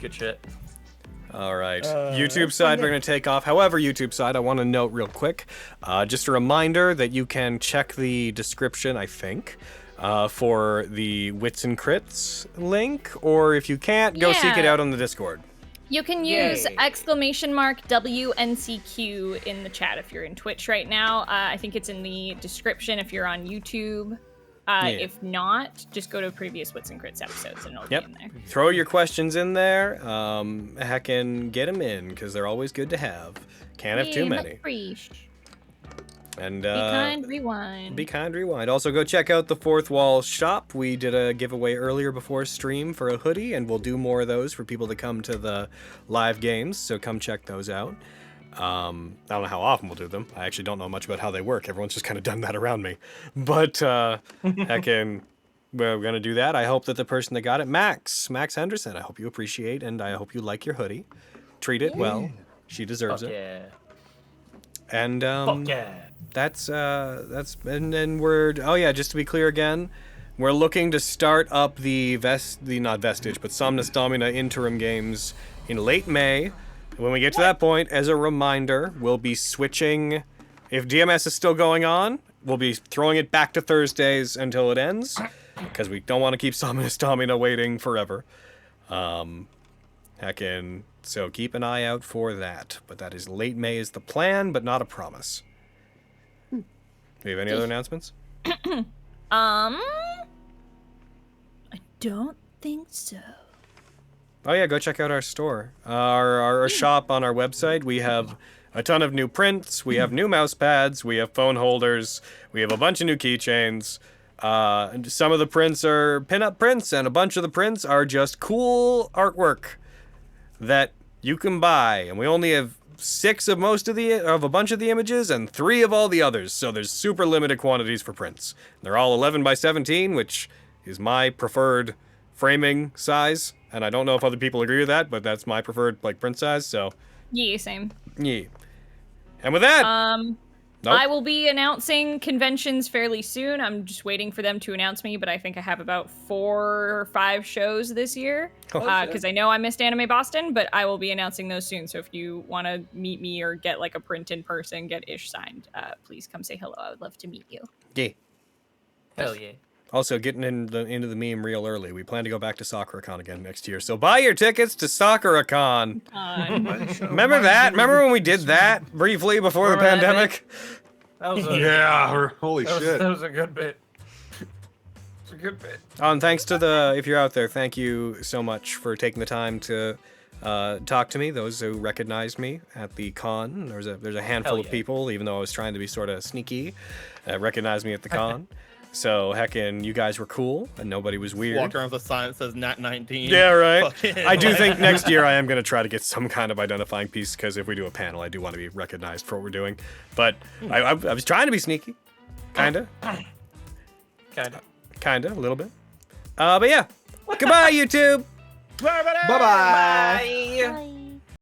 Good shit. All right. YouTube side, we're going to take off. However, YouTube side, I want to note real quick, just a reminder that you can check the description, I think, for the Wits and Crits link, or if you can't, go seek it Yeah. out on the Discord. You can use !WNCQ in the chat if you're in Twitch right now. I think it's in the description if you're on YouTube. If not, just go to previous Wits and Crits episodes and it'll be in there. Throw your questions in there. Heckin' get them in, because they're always good to have. Can't have too many. And Be kind, rewind. Be kind, rewind. Also, go check out the Fourth Wall shop. We did a giveaway earlier before stream for a hoodie, and we'll do more of those for people to come to the live games, so come check those out. I don't know how often we'll do them. I actually don't know much about how they work. Everyone's just kind of done that around me. But, heckin', we're going to do that. I hope that the person that got it, Max Henderson, I hope you appreciate, and I hope you like your hoodie. Treat it well. She deserves it. Yeah. And, Fuck yeah. That's and then we're just to be clear again, we're looking to start up the not Vestige, but Somnus Domina interim games in late May. When we get to that point, as a reminder, we'll be switching. If DMS is still going on, we'll be throwing it back to Thursdays until it ends, because we don't want to keep Somnus Domina waiting forever. Heckin', so keep an eye out for that. But that is late May is the plan, but not a promise. Do you have any other announcements? I don't think so. Oh yeah, go check out our store. Our shop on our website. We have a ton of new prints. We have new mouse pads. We have phone holders. We have a bunch of new keychains. And some of the prints are pin-up prints, and a bunch of the prints are just cool artwork that you can buy. And we only have 6 of a bunch of the images and 3 of all the others. So there's super limited quantities for prints. They're all 11 by 17, which is my preferred framing size. And I don't know if other people agree with that, but that's my preferred print size. So Yeah, same. yeah. And with that, nope. I will be announcing conventions fairly soon. I'm just waiting for them to announce me, but I think I have about 4 or 5 shows this year. Because I know I missed Anime Boston, but I will be announcing those soon. So if you want to meet me or get a print in person, get Ish signed, please come say hello. I would love to meet you. Yeah. Hell yeah. Also, getting into the meme real early. We plan to go back to Sakura-Con again next year. So buy your tickets to Sakura-Con. Remember that? Remember when we did that briefly before the pandemic? That was Holy shit. That was a good bit. It's a good bit. Oh, and thanks to if you're out there, thank you so much for taking the time to talk to me. Those who recognized me at the con. There's a handful of people, even though I was trying to be sort of sneaky, recognized me at the con. So, heckin', you guys were cool, and nobody was weird. Walk around with a sign that says Nat19. Yeah, right. I do think next year I am going to try to get some kind of identifying piece, because if we do a panel, I do want to be recognized for what we're doing. But I was trying to be sneaky. Kinda, a little bit. But yeah. Goodbye, YouTube! Bye-bye! Bye.